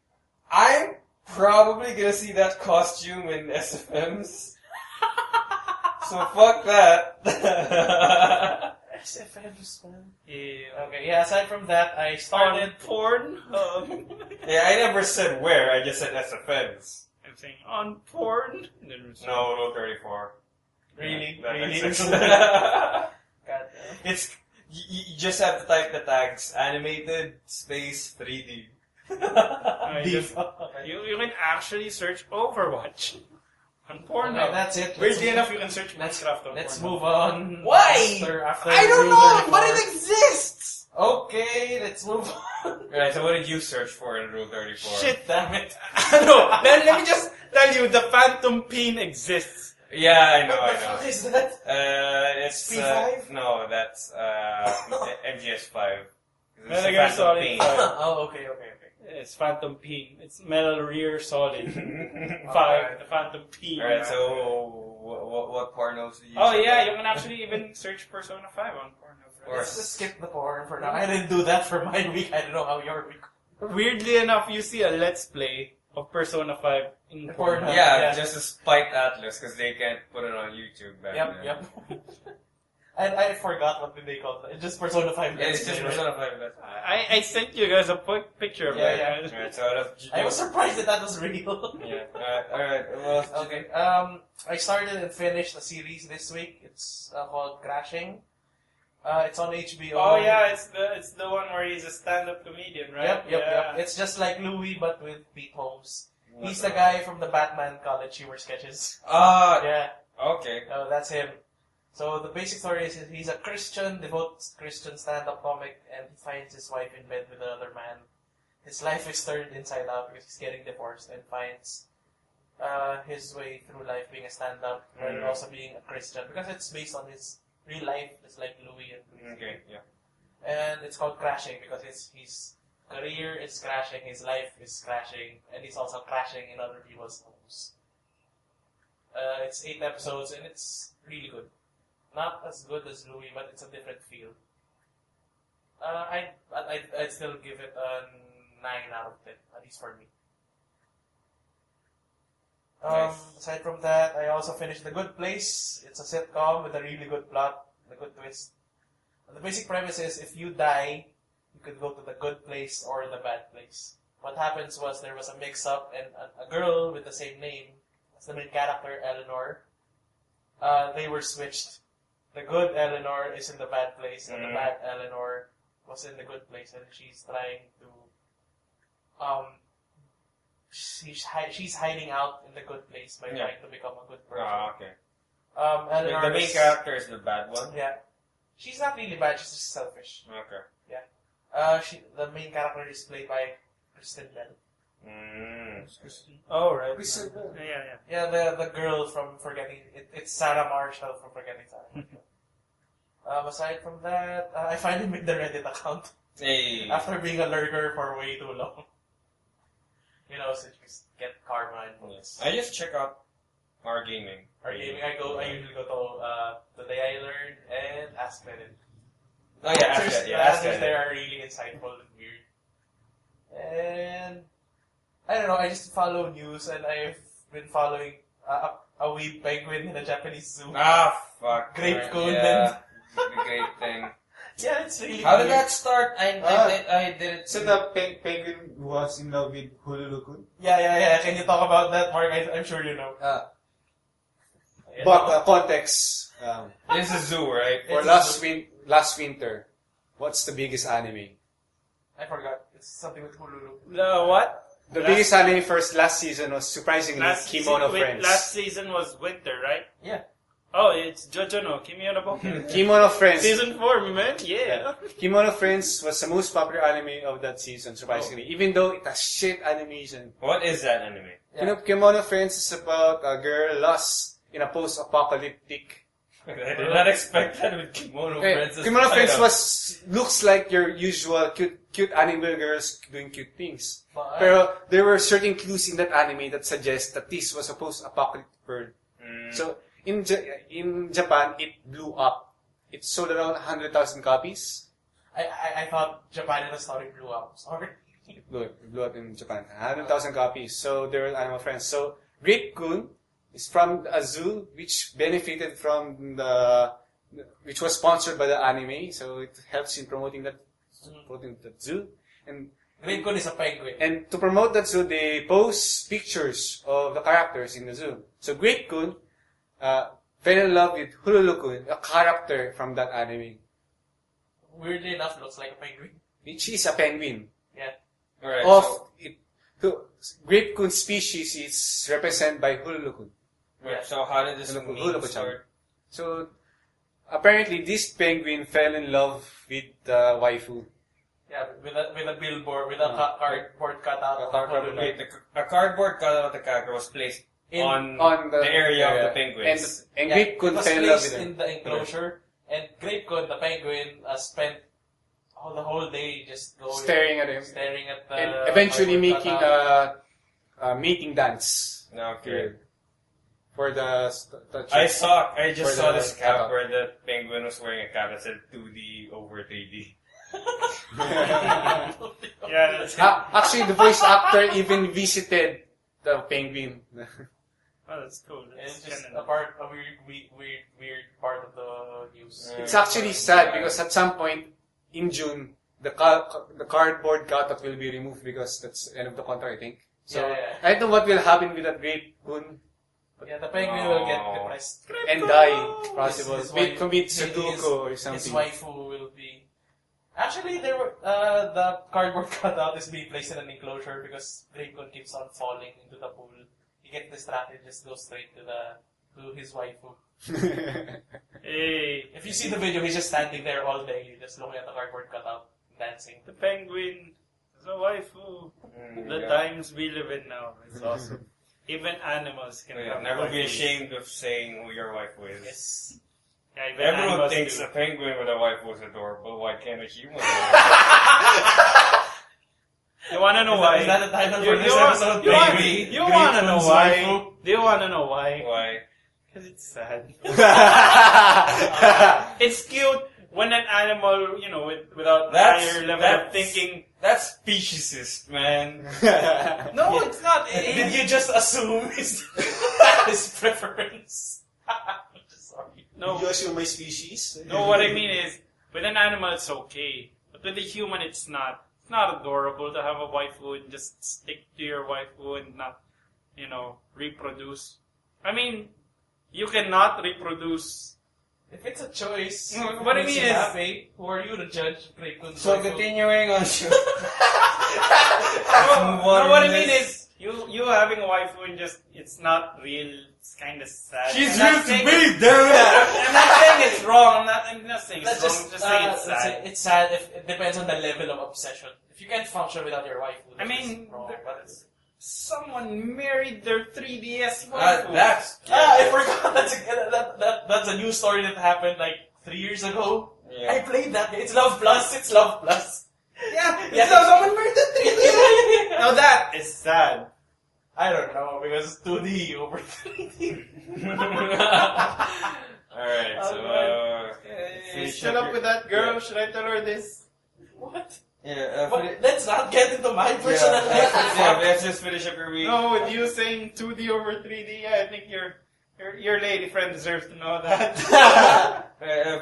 I'm probably gonna see that costume in SFMs. So fuck that. SFMs, man. Yeah. Okay, yeah, aside from that, I started... On porn. Yeah, I never said where, I just said SFMs. I'm saying on porn. No, Rule 34. Really? That Really? exists. God damn. It's, you just have to type the tags, animated, space, 3D. You can actually search Overwatch on porn. Okay, that's it. Weirdly enough, you can search Let's- Minecraft on Let's Pornhub. move on. Why? After I don't Rule know, 34. but it exists! Okay, let's move on. Right, so what did you search for in Rule 34? Shit, damn it. No, let me just tell you, the Phantom Peen exists. Yeah, I know, What the I know. fuck is that? It's P5? no, that's MGS5. It's Metal a Gear Phantom Solid Pain. 5. Oh, okay. It's Phantom Peen. It's Metal Gear Solid 5, the Phantom Peen. Alright, so what pornos do you Oh check yeah, out? you can actually even search Persona 5 on Pornhub. Or- Let's just skip the porn for now. I didn't do that for my week. I don't know how your week. Weirdly enough, you see a Let's Play of Persona 5 in Pornhub. Pornhub. Yeah, just to spite Atlas because they can't put it on YouTube back then. Yep. And I forgot what did they call it. It's just Persona 5. Yeah, it's just Persona 5. That's I sent you guys a picture of that. Yeah. Alright, so out of I was surprised that was real. Yeah. Alright. Well, Okay. I started and finished a series this week. It's called Crashing. It's on HBO. Oh yeah, it's the one where he's a stand-up comedian, right? Yep. It's just like Louis, but with Pete Holmes. He's the guy from the Batman college humor sketches. Yeah, okay. that's him. So the basic story is he's a Christian, devout Christian stand-up comic, and he finds his wife in bed with another man. His life is turned inside out because he's getting divorced, and finds his way through life being a stand-up and also being a Christian because it's based on his real life. It's like Louis and Louis. Okay, yeah. And it's called Crashing because his career is crashing, his life is crashing, and he's also crashing in other people's homes. It's 8 episodes and it's really good. Not as good as Louis, but it's a different feel. I'd still give it a 9 out of 10, at least for me. Aside from that, I also finished The Good Place. It's a sitcom with a really good plot, a good twist. The basic premise is if you die, you could go to the good place or the bad place. What happens was there was a mix-up and a girl with the same name as the main character, Eleanor, they were switched. The good Eleanor is in the bad place and the bad Eleanor was in the good place, and she's trying to she's hiding out in the good place by trying to become a good person. Okay. Eleanor The main character is the bad one? Yeah. She's not really bad, she's just selfish. Okay. The main character is played by Kristen Bell. Oh, right. Kristen Bell. Yeah. Yeah, the girl from Forgetting... It's Sarah Marshall from Forgetting Sarah. Aside from that, I finally made the Reddit account. Hey. After being a lurker for way too long. You know, so you get karma and Yes. I just check out our gaming. Our gaming, I usually go to The Day I Learned and Ask Reddit. Oh yeah, Ask Reddit. The answers there are really insightful and weird. And I don't know, I just follow news and I've been following a weed penguin in a Japanese zoo. Ah, fuck. Grape cone. Yeah, the grape thing. Yeah, it's really How did weird. that start? I didn't. So the penguin was in love with Hululukun? Yeah. Can you talk about that, Mark? I'm sure you know. But context, This is zoo, right? for last winter, what's the biggest anime? I forgot. It's something with Hululu. The what? The biggest anime last season was surprisingly Kimono Friends. Last season was winter, right? Yeah. Oh, it's Jojo no Kimono Boken. Kimono Friends. Season 4, man. Yeah. Kimono Friends was the most popular anime of that season, surprisingly. Even though it has shit animation. What is that anime? Yeah. Kimono Friends is about a girl lost in a post-apocalyptic. I did not expect that with Kimono Friends. Kimono Friends looks like your usual cute anime girls doing cute things. But Pero there were certain clues in that anime that suggest that this was a post-apocalyptic world. So in Japan, it blew up. It sold around 100,000 copies. I thought Japan in the story blew up. Sorry. It blew up in Japan. 100,000 copies. So there were animal friends. So Great Kun is from a zoo which benefited from which was sponsored by the anime. So it helps in promoting that zoo. And Great Kun is a penguin. And to promote that zoo, they post pictures of the characters in the zoo. So Great Kun fell in love with Hululukun, a character from that anime. Weirdly enough, looks like a penguin. Which is a penguin. Yeah. Alright, Great Kun species is represented by Hululukun. so how did this meme Hululukun-chan. start? So apparently this penguin fell in love with the waifu. Yeah, with a billboard, with a cardboard cutout. A cardboard Wait, a cardboard cutout of the character was placed on the area of the penguins. And Yeah, Great Kun it was fell in love placed with him. in the enclosure, and Grape Kun, the penguin, spent the whole day just going Staring at him. staring at the And eventually cardboard making cutout. a mating dance. Okay. For the I just For saw the this cap cutout. where the penguin was wearing a cap that said 2D over 3D. Yeah, that's Actually, the voice actor even visited the penguin. Oh, that's cool. And it's That's just kinda- a weird part of the news. It's actually sad because at some point in June, the cardboard cutout will be removed because that's the end of the contract, I think. So Yeah. I don't know what will happen with that Great Kun Yeah, the penguin will get depressed. and die, possible. His Maybe wife- commit his- Sudoku or His something. waifu will be. Actually, there were the cardboard cutout is being placed in an enclosure because Grape Kun keeps on falling into the pool. He gets distracted, just goes straight to his waifu. Hey, If you see the video, he's just standing there all day, just looking at the cardboard cutout, dancing. the penguin is a waifu. The times we live in now is awesome. Even animals can have Never be waifus. ashamed of saying who your wife is. Yes. Yeah, even Everyone animals thinks do. a penguin with a wife was adorable. Why can't a human? You wanna know why? Is that the title You- for this you want- episode, you want- baby? You Grape wanna know Kun's why? waifu? Do you wanna know why? Why? Because it's sad. It's cute when an animal, without That's- higher level that's- of thinking, That's speciesist, man. No, it's not. Did you just assume his preference? Sorry. No, You assume my species? no. What I mean is, with an animal it's okay, but with a human it's not. It's not adorable to have a waifu and just stick to your waifu and not, reproduce. I mean, you cannot reproduce. If it's a choice, What I makes mean you is- happy, who are you to judge? So continuing on. No, what I mean is, you having a waifu and just, it's not real, it's kind of sad. She's I'm not real to saying- me, damn it! I'm not saying it's wrong, I'm not saying it's Let's wrong, I'm just saying it's let's sad. say it's sad. If it depends on the level of obsession. If you can't function without your waifu, I that's mean, wrong. But it's, someone married their 3DS waifu. That's I forgot. That's a new story that happened like 3 years ago. Yeah. I played that. It's Love Plus. It's Love Plus. Yeah, Yeah. so someone married their 3DS. Now that is sad. I don't know because 2D over 3D. Alright, so finish Shut up up with that girl. Should I tell her this? What? yeah, But let's not get into my personal life. yeah, let's just finish up your week. No, with you saying 2D over 3D, I think your lady friend deserves to know that.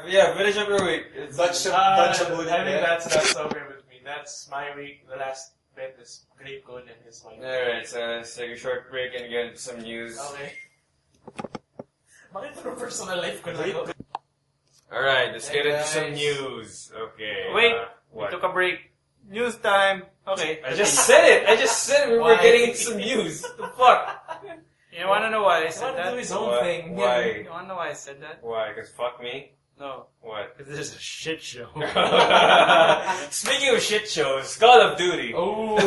Yeah, finish up your week. It's Bunch of I think bullet. that's okay with me. That's my week. The last bit is Grape Good and his wife. Alright, so let's take a short break and get into some news. Okay. Bakit pero personal life ko na yun? Alright, let's get into some Guys. news. Okay. Wait, what? we took a break. News time. Okay. I just said it! We were Why? getting into some news. What the fuck? You wanna know why I He said wanted to do that? his own Why? thing. Why? You wanna know why I said that? Why? Cause fuck me? No. What? Because there's a shit show. Speaking of shit shows, Call of Duty. Oh.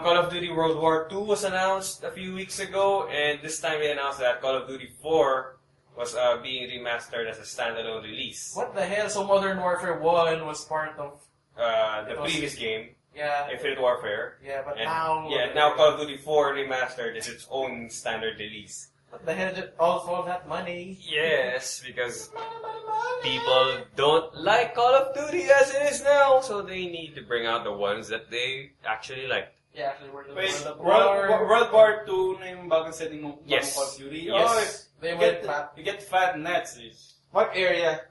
Call of Duty World War II was announced a few weeks ago, and this time they announced that Call of Duty 4 was being remastered as a standalone release. What the hell? So Modern Warfare 1 was part of... The It was- previous game, Yeah. Infinite Warfare. Yeah, but And, now... now Call of Duty 4 remastered is its own standard release. What the hell? All for that money. Yes, because people don't like Call of Duty as it is now, so they need to bring out the ones that they actually like. Yeah, actually, we're the Wait, World of War. World War II na yung bagong setting ng Yes. Call of Duty? Yes. Oh, They you went get, back. you get fat Nazis. What area?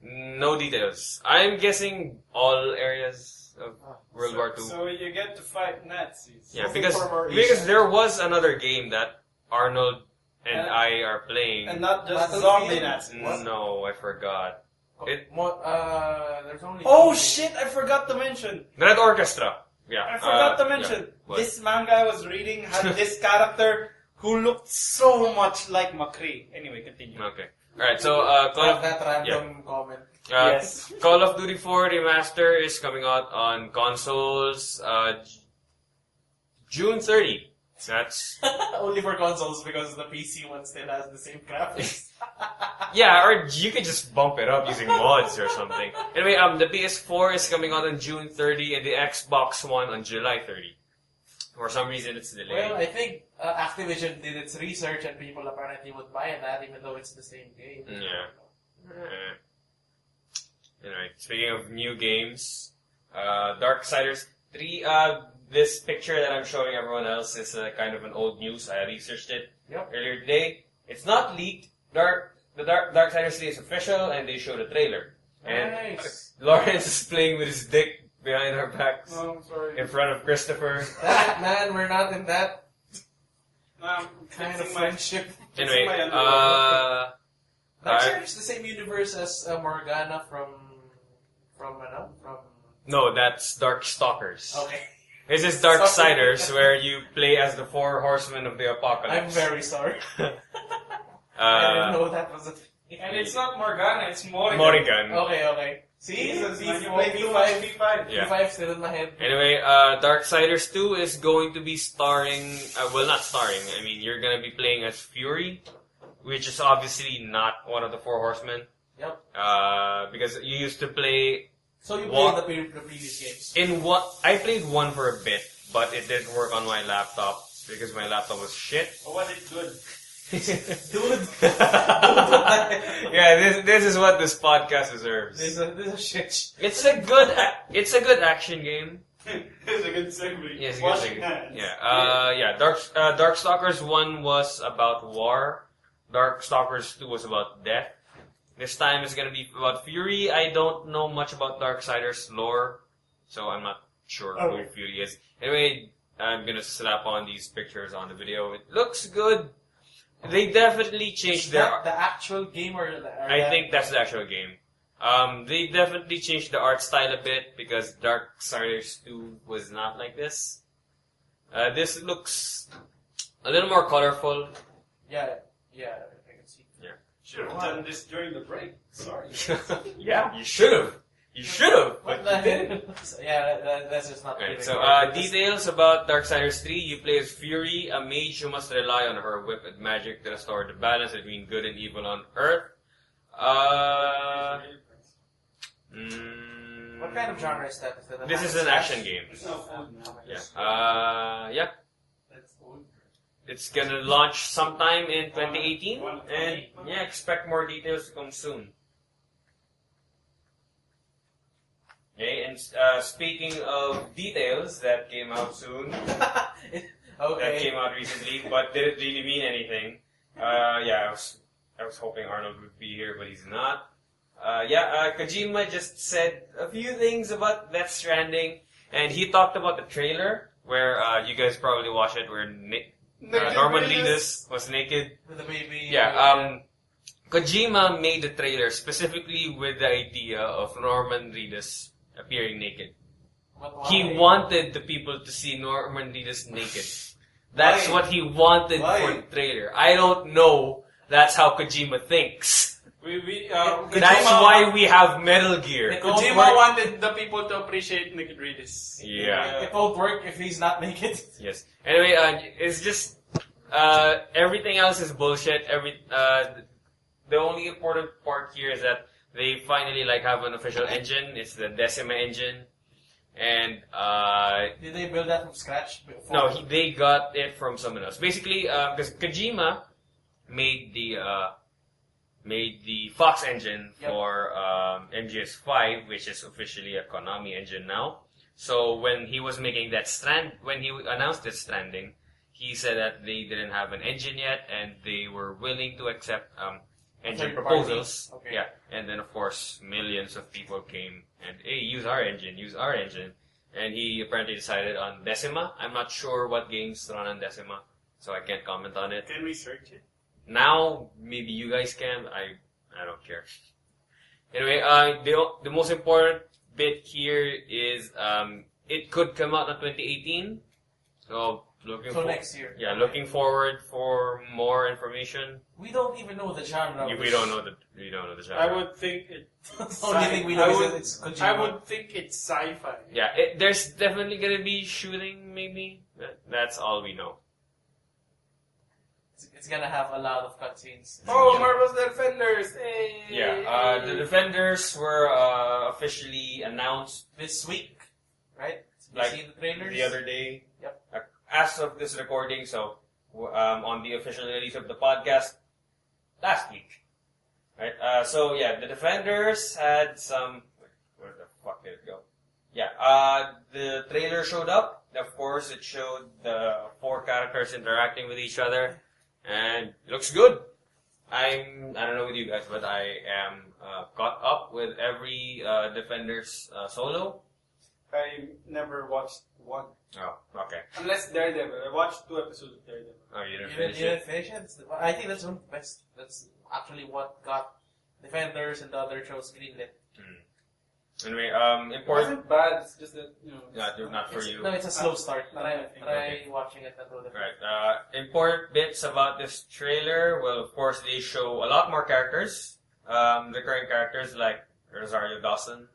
No details. I'm guessing all areas of World War II. So you get to fight Nazis. Yeah, Something because for more there was another game that Arnold and I are playing. And not just Battlefield? zombie Nazis. No, I forgot. There's only... Oh shit, I forgot to mention. Red Orchestra. Yeah. I forgot to mention. What? This manga I was reading had this character who looked so much like McCree. Anyway, continue. Okay. Alright, so Call of that random comment. Yes. Call of Duty 4 Remaster is coming out on consoles June 30. That's Only for consoles because the PC one still has the same graphics. yeah, or you could just bump it up using mods or something. Anyway, the PS4 is coming out on June 30 and the Xbox One on July 30. For some reason, it's delayed. Well, I think Activision did its research and people apparently would buy that even though it's the same game. Yeah. Anyway, speaking of new games, Darksiders 3, this picture that I'm showing everyone else is kind of an old news. I researched it earlier today. It's not leaked. Darksiders 3 is official, and they showed a trailer. And Nice. Lawrence is playing with his dick behind our backs No, I'm sorry. in front of Christopher. Damn it, man, we're not in that I'm kind of fixing my friendship. Anyway, my underwear. Darksiders the same universe as Morgana from No, that's Darkstalkers. Okay. This is Darksiders, where you play as the 4 horsemen of the apocalypse. I'm very sorry. I didn't Uh, know that was a thing. And it's not Morgana, it's Morrigan. Morrigan. Okay. See? Jesus, man, you P4, play too much P5. P5. Yeah. P5 still in my head. Anyway, Darksiders 2 is going to be starring, well, not starring, I mean, you're gonna be playing as Fury, which is obviously not one of the 4 horsemen. Yep. Because you used to play So you What? played the previous games. I played one for a bit, but it didn't work on my laptop because my laptop was shit. Or was it good? Dude. Yeah, this is what this podcast deserves. This is a shit. It's a good action game. It's a good segue. Yes, Washing hands. Yeah. Darkstalkers 1 was about war. Darkstalkers 2 was about death. This time it's gonna be about Fury. I don't know much about Darksiders lore, so I'm not sure who Fury is. Anyway, I'm gonna slap on these pictures on the video. It looks good. They definitely changed Is their... that the actual game or I think that's the actual game. They definitely changed the art style a bit because Darksiders 2 was not like this. This looks a little more colorful. Yeah, I can see. Yeah. Should have done this during the break. Sorry. Yeah, you should have. You should have, but What the you didn't. hell? Yeah, that's just not Right, really so correct. details about Darksiders 3. You play as Fury, a mage who must rely on her whip and magic to restore the balance between good and evil on Earth. What kind of genre is that? Is that a This is hack an and action slash? game. It's no food now. Yeah. Yeah. That's old. It's gonna launch sometime in 2018, and yeah, expect more details to come soon. Okay, and speaking of details that came out soon, that came out recently, but didn't really mean anything. Yeah, I was hoping Arnold would be here, but he's not. Kojima just said a few things about Death Stranding, and he talked about the trailer, where you guys probably watched it, where Norman Reedus was naked. With the baby. Kojima made the trailer specifically with the idea of Norman Reedus appearing naked. He wanted the people to see Norman Reedus naked. That's what he wanted for the trailer. I don't know. That's how Kojima thinks. That's why we have Metal Gear. Kojima wanted the people to appreciate Naked Reedus. Yeah. It won't work if he's not naked. Yes. Anyway, it's just everything else is bullshit. The only important part here is that they finally have an official engine. It's the Decima engine, and Did they build that from scratch? no, they got it from someone else. Basically, because Kojima made the Fox engine for MGS5, which is officially a Konami engine now. So when he was making when he announced Death Stranding, he said that they didn't have an engine yet, and they were willing to accept engine proposals. Okay. Yeah, and then of course millions of people came and hey, use our engine, and he apparently decided on Decima. I'm not sure what games run on Decima, so I can't comment on it. Can we search it? Now, maybe you guys can. I don't care. Anyway, the most important bit here is it could come out in 2018. So next year. Yeah, looking forward for more information. We don't even know the genre. We don't know the genre. I would think The only thing we know is it's Kojima. I would think it's sci-fi. Yeah, there's definitely gonna be shooting. Maybe that's all we know. It's gonna have a lot of cutscenes. Oh, Marvel's Defenders! Hey! Yeah, the Defenders were officially announced This week, right? Like, seen the trailers? the other day. Yep. As of this recording, so on the official release of the podcast last week, right? So yeah, the Defenders had some. Where the fuck did it go? Yeah, the trailer showed up. Of course, it showed the 4 characters interacting with each other, and it looks good. I don't know with you guys, but I am caught up with every Defenders solo. I never watched one. Oh, okay. Unless Daredevil. I watched 2 episodes of Daredevil. Oh, you didn't You finish didn't it? finish it? I think that's one of the best. That's actually what got Defenders and the other shows greenlit. Anyway, It important. wasn't bad, it's just that, Yeah, they're not for you. No, it's a slow start. Not Try anything. watching it until the Right. Important bits about this trailer. Well, of course, they show a lot more characters. Recurring characters like Rosario Dawson.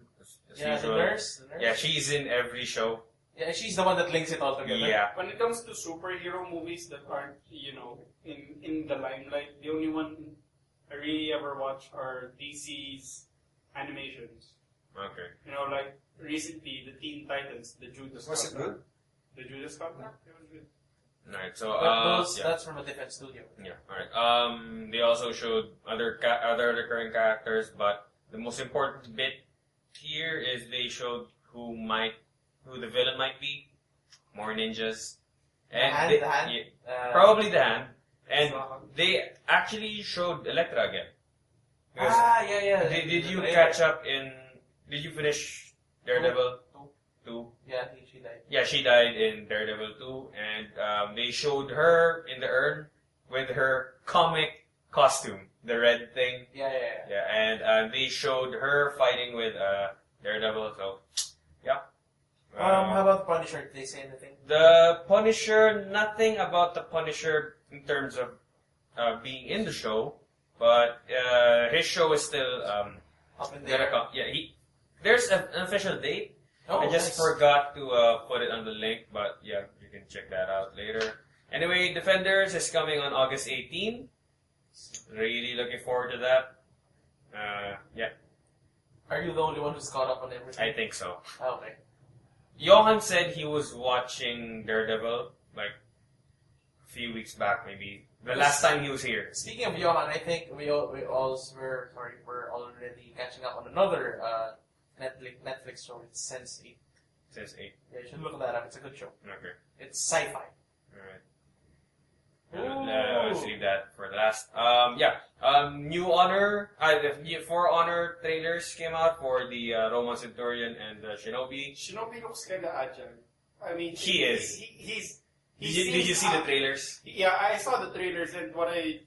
As Yeah, usual. the nurse. Yeah, she's in every show. Yeah, she's the one that links it all together. Yeah. When it comes to superhero movies that aren't, in the limelight, the only one I really ever watch are DC's animations. Okay. Like recently, the Teen Titans, the Judas Was it Contract. The Judas Contract? It was good. Alright, so That's from a different studio. yeah, alright. They also showed other recurring characters, but the most important bit here is they showed who the villain might be. More ninjas. And The hand? yeah, probably the hand. And they actually showed Elektra again. Because yeah. did you catch up did you finish Daredevil 2? Yeah, she died. Yeah, she died in Daredevil 2, and they showed her in the urn with her comic costume, the red thing. Yeah. Yeah, and they showed her fighting with Daredevil, so, yeah. How about Punisher? Did they say anything? The Punisher, nothing about the Punisher in terms of being in the show, but his show is still Up in gonna there. come. Yeah, there's an official date. Oh, I just nice. forgot to put it on the link, but yeah, you can check that out later. Anyway, Defenders is coming on August 18. Really looking forward to that. Yeah, Are you the only one who's caught up on everything? I think so. Okay. Johan said he was watching Daredevil like a few weeks back, maybe the last time he was here. Speaking of Johan, I think we're already catching up on another Netflix show. It's Sense8. Since 8. Yeah, you should look that up. It's a good show. Okay. It's sci-fi. Alright. Let's leave that for the last. New Honor, the For Honor trailers came out for the Roman Centurion and the Shinobi. Shinobi looks kind of agile. I mean, He is. He's Did you see the trailers? Yeah, I saw the trailers, and what I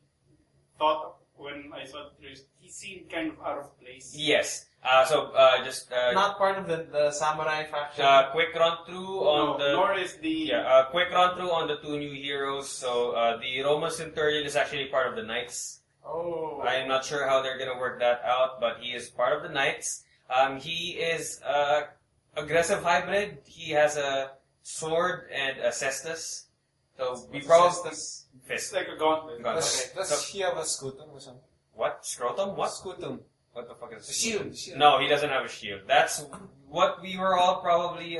thought when I saw the trailers, he seemed kind of out of place. Yes. Just Not part of the samurai faction. quick run through on the. Nor is the quick run through on the two new heroes. So the Roman Centurion is actually part of the Knights. Oh. I am not sure how they're gonna work that out, but he is part of the Knights. He is aggressive hybrid. He has a sword and a cestus. So we probably It's fist. like a gauntlet. Gauntlet. Does he have a scutum or something? What scrotum? What? Scutum. What the fuck is The shield. No, he doesn't have a shield. That's what we were all probably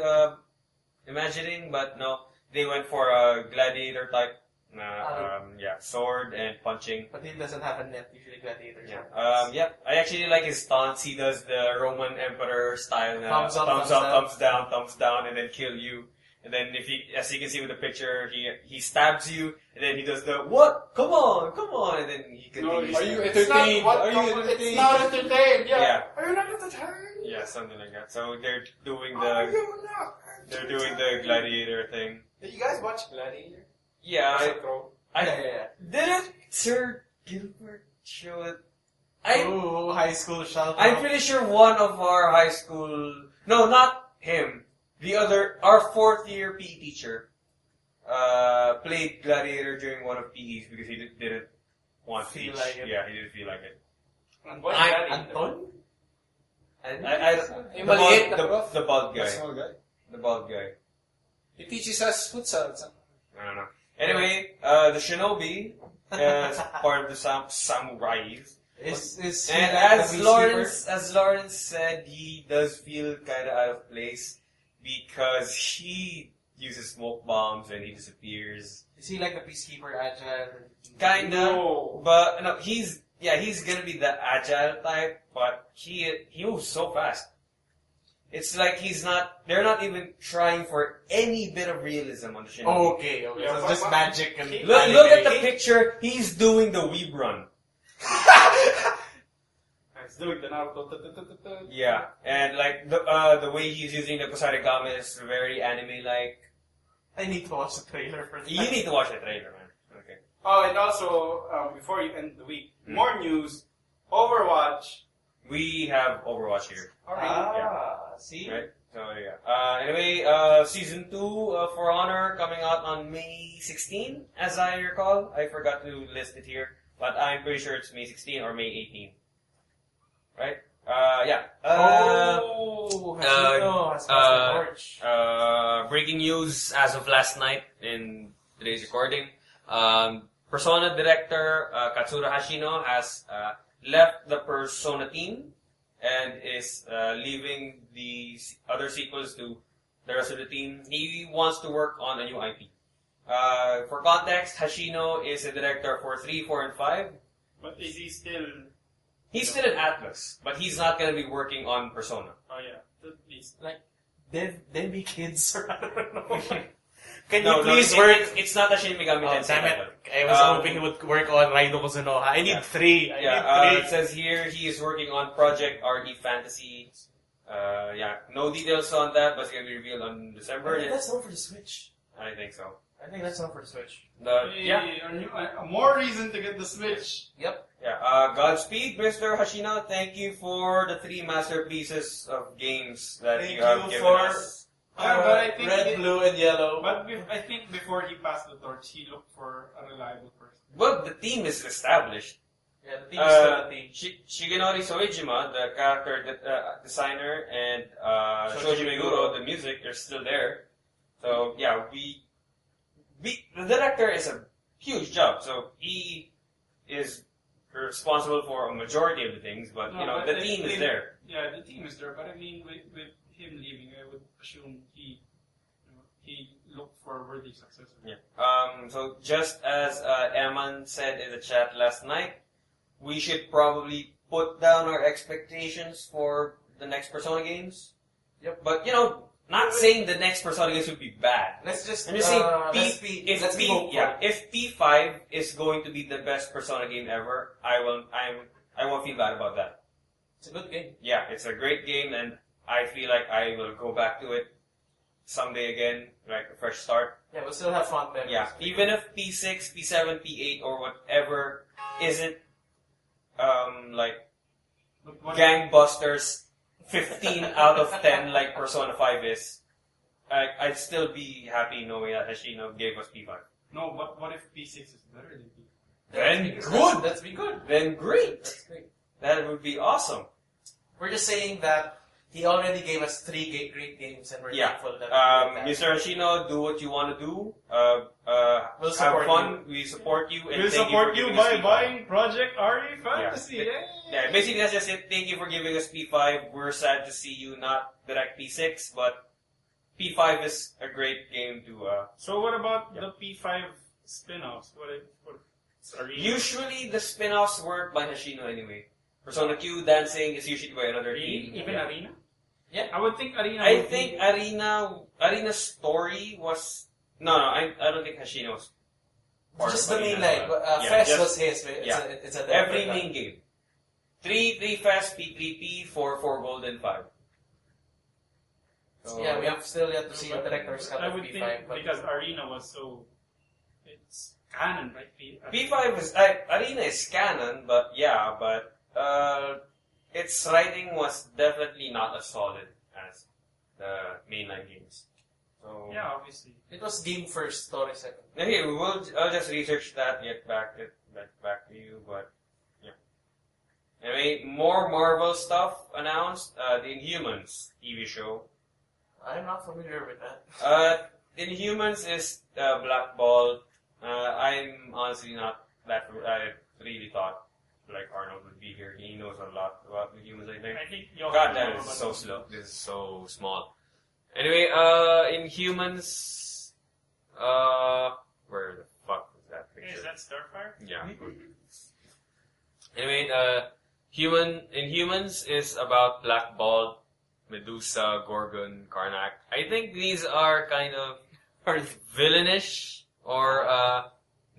imagining, but no, they went for a gladiator type. Sword and punching. But he doesn't have a net. Usually gladiators. Yeah. I actually like his taunts. He does the Roman Emperor style. Thumbs up, thumbs thumbs thumbs down, and then kill you. And then as you can see with the picture, he stabs you, and then he does the what? Come on, and then he continues. Are you It's not entertained? what- Are you It's entertained? not entertained. Yeah. Yeah. Are you not entertained? Yeah, something like that. So they're doing Are the you not? they're doing the gladiator thing. Did you guys watch Gladiator? Yeah, I Yeah. didn't Sir Gilbert show it. Oh, high school shout I'm out. pretty sure one of our high school, no, not him. Our fourth year PE teacher, played Gladiator during one of PEs because he didn't want to Feel teach. like it. Yeah, he didn't feel like it. And what's I- Gladiator? Anton? The bald The guy. small guy. The bald guy. He teaches us futsal. I don't know. Anyway, the Shinobi is part of the samurais. Is he And like as the Lawrence said, he does feel kind of out of place because he uses smoke bombs and he disappears. Is he like the peacekeeper agile? Kinda, No. but no, he's gonna be the agile type, but he moves so fast. It's like they're not even trying for any bit of realism on the Shinobi. Okay. Yeah, So just but- magic and Look at the picture, he's doing the weeb run. He's doing the Naruto. Yeah, and like the way he's using the Kusarigama is very anime-like. I need to watch the trailer for that. You need to watch the trailer, man. Okay. Oh, and also, before you end the week, more news. Overwatch. We have Overwatch here, See? right? So yeah. Anyway, season 2 For Honor coming out on May 16, as I recall. I forgot to list it here, but I'm pretty sure it's May 16 or May 18. Right? Yeah. Hasino has passed the torch. Breaking news as of last night in today's recording. Persona director Katsura Hashino has left the Persona team and is leaving the other sequels to the rest of the team. He wants to work on a new IP. For context, Hashino is the director for 3, 4, and 5. But is he still? He's still in Atlas, but he's not going to be working on Persona. Oh yeah, please. Like, Debbie kids or I don't know. Can No, you please it- work? It's not a Shin Megami Oh, Tensei damn it. level. I was hoping he would work on Raido Kozunoha. I need Yeah. 3. I Yeah, need it says here he is working on Project RE Fantasy. Yeah, no details on that, but it's going to be revealed on December. I think that's not for the Switch. I think so. I think that's not for the Switch. More reason to get the Switch. Yep. Yeah, Godspeed, Mr. Hashina. Thank you for the 3 masterpieces of games that Thank you have you given for us. But I think red, blue, and yellow. But I think before he passed the torch, he looked for a reliable person. Well, the team is established. Yeah, the team is still a team. Shigenori Soejima, the character designer, and Shoji Meguro, the music, they're still there. So yeah, the director is a huge job. So he is responsible for a majority of the things, but the team is there. Yeah, the team is there. But I mean, with him leaving, I would assume he looked for a worthy successor. Yeah. So just as Eman said in the chat last night, we should probably put down our expectations for the next Persona games. Yep. But not saying the next Persona games would be bad. Let's just I'm just saying, let's be hopeful. if P5 is going to be the best Persona game ever, I won't feel bad about that. It's a good game. Yeah, it's a great game, and I feel like I will go back to it someday again, like a fresh start. Yeah, we'll still have fun memories. Yeah, even if P6, P7, P8, or whatever isn't like gangbusters 15 out of 10 like Persona 5 is, I'd still be happy knowing that Hashino gave us P5. No, but what if P6 is better than P5? Then good! That's be good. Then great! That's great. That would be awesome. We're just saying that he already gave us 3 great games, and we're Yeah. thankful that. Mr. Hashino, do what you want to do. We'll have support fun. We support you. And We'll thank support you you for giving us by P5. buying Project RE Fantasy. Yeah. Yeah, basically that's just it. Thank you for giving us P5. We're sad to see you not direct P6, but P5 is a great game to. So what about the P5 spin-offs? What Arena? Usually the spin-offs work by Hashino anyway. Persona Q dancing is usually by another team. Even Yeah. Arena? Yeah. I would think Arena. I would think be, Arena's story was I don't think Hashino was part Just of the main Arena, line. but- Fest just was his. It's a every main game. 3 Fast, P3P, 4 Gold, and 5. So, Yeah, we have still yet to see a director's cut I of would P5. think But because Arena was so. It's canon, right? P5 is Arena is canon, but its writing was definitely not as solid as the mainline games. So Yeah, obviously. it was game first, story second. okay, I'll just research that, get back to you, but yeah. Anyway, more Marvel stuff announced. The Inhumans TV show. I'm not familiar with that. Inhumans is Blackball. I'm honestly not that. I really thought like Arnold would be here. He knows a lot about the humans. I think. I think you'll God have to damn, know this is about so those. slow. This is so small. Anyway, Inhumans. Where the fuck was that Hey, picture? is that Starfire? Yeah. Anyway, Inhumans is about Black Bolt, Medusa, Gorgon, Karnak. I think these are kind of villainish or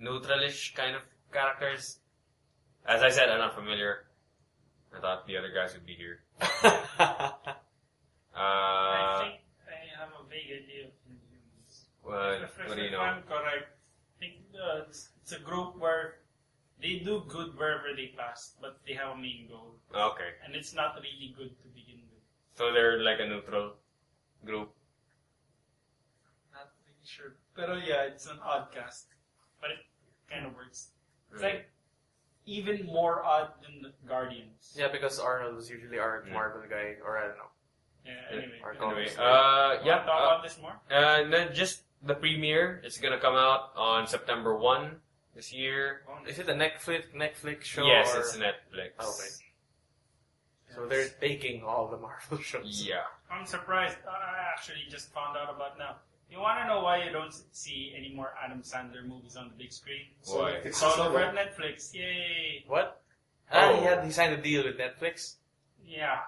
neutralish kind of characters. As I said, I'm not familiar. I thought the other guys would be here. I think I have a vague idea of Inhumans. What do you If know? I'm correct, I think it's a group where they do good wherever they pass, but they have a main goal. Okay. And it's not really good to begin with. So they're like a neutral group. Not really sure. Pero yeah, it's an odd cast. But it kind of works. It's like even more odd than the Guardians. Yeah, because Arnold was usually our Yeah. Marvel guy, or I don't know. Yeah, anyway. Our Anyway, comics. yeah. Talk about this more? And then just the premiere. It's gonna come out on September 1 this year. Is it a Netflix show? Yes, or? it's Netflix. Oh, okay. So they're taking all the Marvel shows. Yeah. I'm surprised. I actually just found out about now. You want to know why you don't see any more Adam Sandler movies on the big screen? Why? It's all over at Netflix. Yay! What? Oh. He signed a deal with Netflix. Yeah.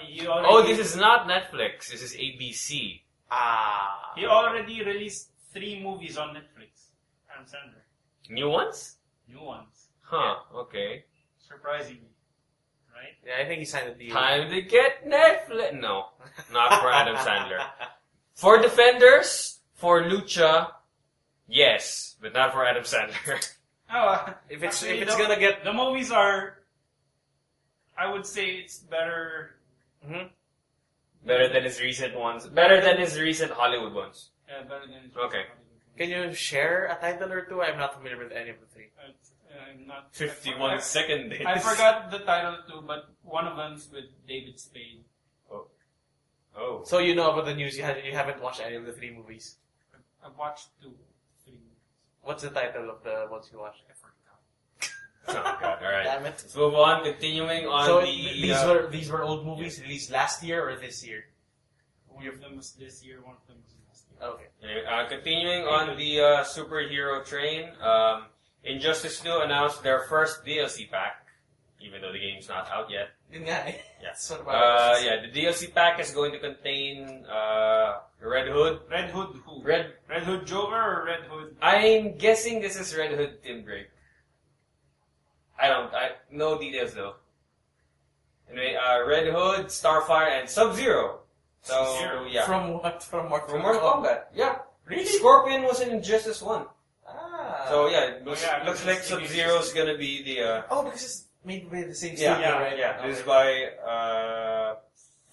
He already, Oh, this is not Netflix. This is ABC. Ah. He already released 3 movies on Netflix. Adam Sandler. New ones? New ones. Huh, okay. Surprisingly. Right? Yeah, I think he signed a deal. Time to get Netflix. No, not for Adam Sandler. For Defenders, for Lucha, yes, but not for Adam Sandler. Oh, If it's actually, gonna get the movies are, I would say it's better. Better than his recent ones. Better than his recent Hollywood ones. Yeah, better than. Okay. Can you share a title or two? I'm not familiar with any of the 3. I'm not. 51 second days. I forgot the title too, but one of them's with David Spade. Oh. So you know about the news. You haven't watched any of the 3 movies. I've watched 2, 3. What's the title of the ones you watched? I forgot. Oh god, alright. Damn it. Let's move on, continuing on So the... these were old movies released last year or this year? One of them was this year, one of them was last year. Okay. Anyway, continuing on the superhero train, Injustice 2 announced their first DLC pack, even though the game's not out yet. Yun nga eh. Yeah. That's what about it. Yeah, the DLC pack is going to contain Red Hood. Red Hood who? Red Hood Joker or Red Hood? I'm guessing this is Red Hood Tim Drake. No details though. Anyway, Red Hood, Starfire, and Sub-Zero. So, Sub-Zero? yeah. From what? From Mortal From Mortal Kombat. Yeah. Really? Scorpion was in Injustice 1. Ah. So, yeah, it looks, yeah, looks because like it's Sub-Zero's gonna be the, Oh, because it's made by the same yeah, studio, right? yeah. This is by,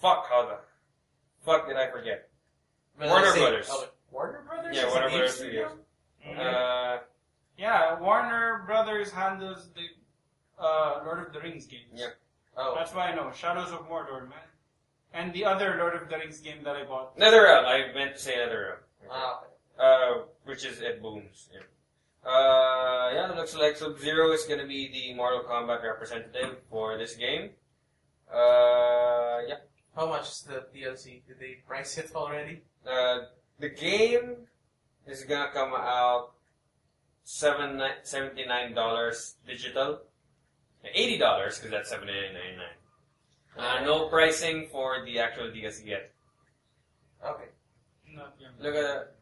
fuck did I forget? But Warner same- Brothers. Oh, Warner Brothers? Yeah, Is Warner it Brothers studio? Studios. Yeah, Warner Brothers handles the Lord of the Rings games. Yeah. Oh. That's why I know. Shadows of Mordor, man. And the other Lord of the Rings game that I bought. NetherRealm. I meant to say NetherRealm. Ah, okay. Which is Ed Boon's. Yeah. Yeah, it looks like Sub-Zero is gonna be the Mortal Kombat representative for this game. Yeah. How much is the DLC? Did they price it already? The game is gonna come out $79 digital. $80 because that's $79.99. No pricing for the actual DLC yet. Okay. Not yet. Look at that.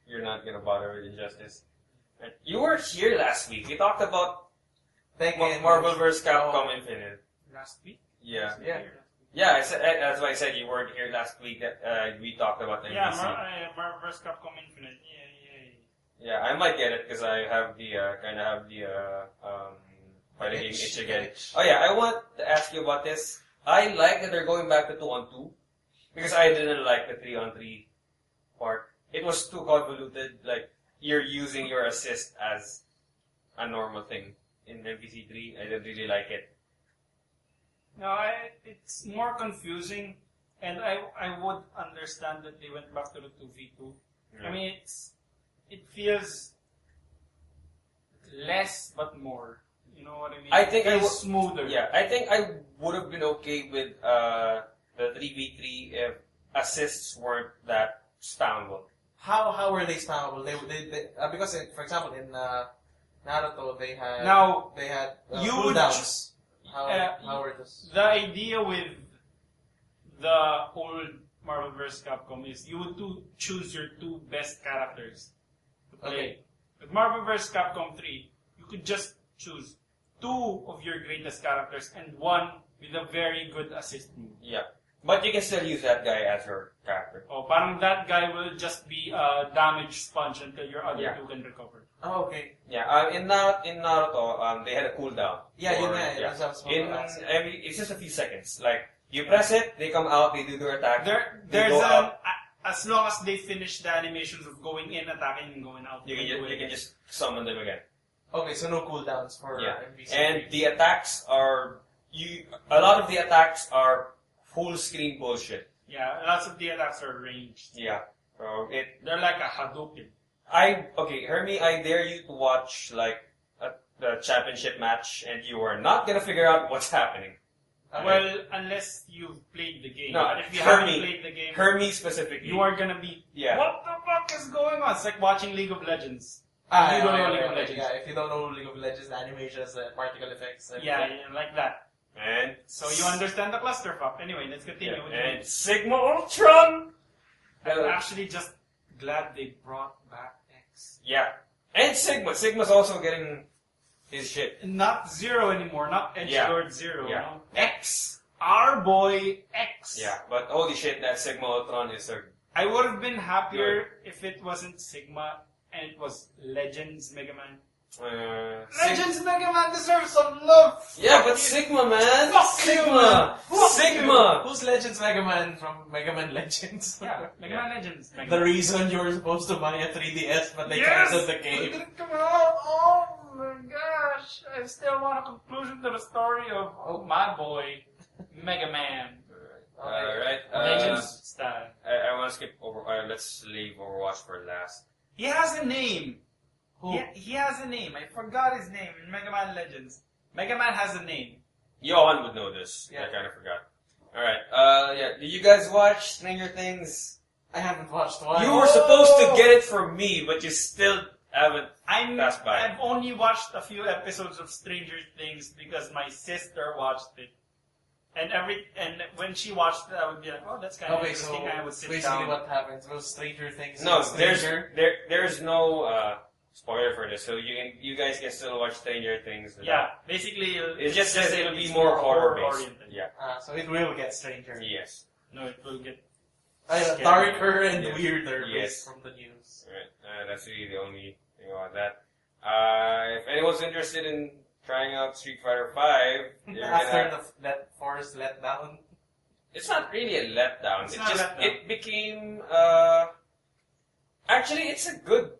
You're not gonna bother with Injustice. And you were here last week. We talked about Marvel vs. Capcom Infinite. Last week? Yeah. Yeah. Yeah, that's why I said you weren't here last week. That we talked about the Yeah, NBC. Marvel vs. Capcom Infinite. Yeah. Yeah, I might get it because I have the fighting game itch again. Oh yeah, I want to ask you about this. I like that they're going back to 2-on-2 because I didn't like the 3-on-3 part. It was too convoluted. Like you're using your assist as a normal thing in MVC 3. I didn't really like it. No, it's more confusing, and I would understand that they went back to the 2v2. Yeah. I mean, it feels less but more. You know what I mean? I think it I feels would- smoother. Yeah, I think I would have been okay with the 3v3 if assists weren't that spammable. How were they spammable? They because for example in Naruto they had you cooldowns. How were those? The idea with the old Marvel vs. Capcom is you would choose your 2 best characters to play. Okay. With Marvel vs. Capcom 3, you could just choose 2 of your greatest characters and 1 with a very good assist move. Yeah, but you can still use that guy as your character. Oh, parang that guy will just be a damage sponge until your other Yeah. 2 can recover. Oh, okay. Yeah, in Naruto, they had a cooldown. Yeah, for- that's what I was supposed to ask. It's just a few seconds. Like you press it, they come out, they do their attack. There's go out. as long as they finish the animations of going in, attacking, and going out. You can just summon them again. Okay, so no cooldowns for Yeah, MVC. and the attacks are a lot of the attacks are full screen bullshit. Yeah, lots of the attacks are ranged. Yeah, so They're like a Hadouken. Hermie, I dare you to watch like the championship match, and you are not gonna figure out what's happening. Well, unless you've played the game. No, But if you haven't Hermie. played the game, Hermes specifically. you are gonna be, Yeah. what the fuck is going on? It's like watching League of Legends. Ah, You don't know yeah, League yeah, of yeah, Legends. Yeah, if you don't know League of Legends, the animations, the particle effects. And Yeah, like that. And So you understand the clusterfuck. Anyway, let's continue. yeah, with the and game. Sigma Ultron. I'm actually just glad they brought back X. Yeah, and Sigma. Sigma's also getting his shit. Not Zero anymore, not Edgelord Zero. Yeah. No. X. Our boy X. Yeah, but holy shit, that Sigma Ultron is a I would have been happier if it wasn't Sigma and it was Legends Mega Man. Legends Mega Man deserves some love. Yeah, but Sigma, man. Fuck Sigma. you, man. Sigma. Who's Legends Mega Man from Mega Man Legends? Yeah, Mega Man Legends. Mega The Man. reason you were supposed to buy a 3DS, but they Yes! canceled the It game. didn't come out. Oh my gosh! I still want a conclusion to the story of my boy, Mega Man. Alright, Legends style. I want to skip over. Let's leave Overwatch for last. He has a name. Who? He has a name. I forgot his name in Mega Man Legends. Mega Man has a name. Johan would know this. Yeah. I kind of forgot. Alright, yeah. Did you guys watch Stranger Things? I haven't watched one. You were supposed to get it from me, but you still haven't. That's bad. I've only watched a few episodes of Stranger Things because my sister watched it. And when she watched it, I would be like, oh, that's kind of Okay, so interesting. I would sit basically down. what happens was Stranger Things. No, Stranger. there's no spoiler for this, so you guys can still watch Stranger Things. Yeah, basically, It just says it'll be it's more horror based. oriented. Yeah. So it will get stranger. Yes. No, it will get. Darker and Yes. weirder Yes. based from the news. Alright. That's really the only thing about that. If anyone's interested in trying out Street Fighter 5, you're After gonna. that forced letdown. It's not really a letdown. It's It not a just letdown. it became. Actually, it's a good.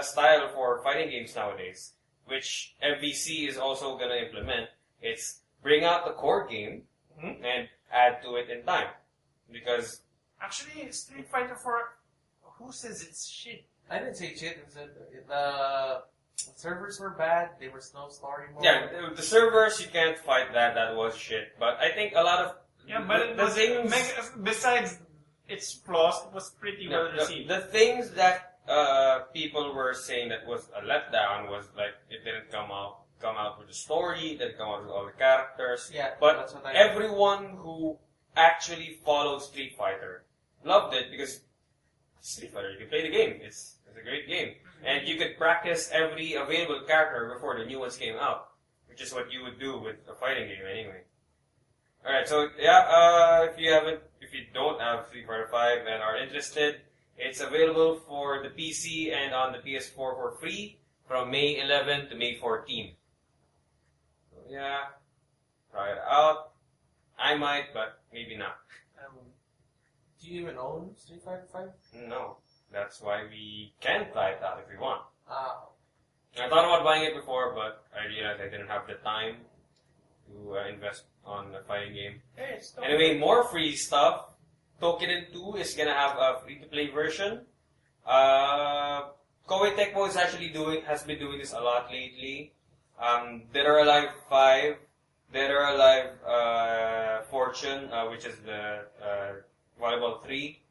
Style for fighting games nowadays, which MVC is also gonna implement. It's bring out the core game and add to it in time, because Actually, Street Fighter 4. Who says it's shit? I didn't say shit. It said the servers were bad. There was no story mode. yeah, the servers you can't fight that. That was shit. But I think a lot of Yeah, but it the was things. besides its flaws, it was pretty No, well received. the things that people were saying that was a letdown was like it didn't come out with the story, it didn't come out with all the characters. Yeah, But that's what I everyone who actually followed Street Fighter loved it because Street Fighter, you can play the game. It's a great game. And you could practice every available character before the new ones came out, which is what you would do with a fighting game anyway. Alright, so yeah, if you don't have Street Fighter 5 and are interested, it's available for the PC and on the PS4 for free from May 11 to May 14. So yeah, try it out. I might, but maybe not. Do you even own Street Fighter 5? No, that's why we can try it out if we want. Ah. I thought about buying it before, but I realized I didn't have the time to invest on a fighting game. Hey, it's not- Anyway, more free stuff. Tokiden 2 is gonna have a free-to-play version. Koei Tecmo has been doing this a lot lately. Dead or Alive 5, Dead or Alive Fortune, which is the Volleyball 3,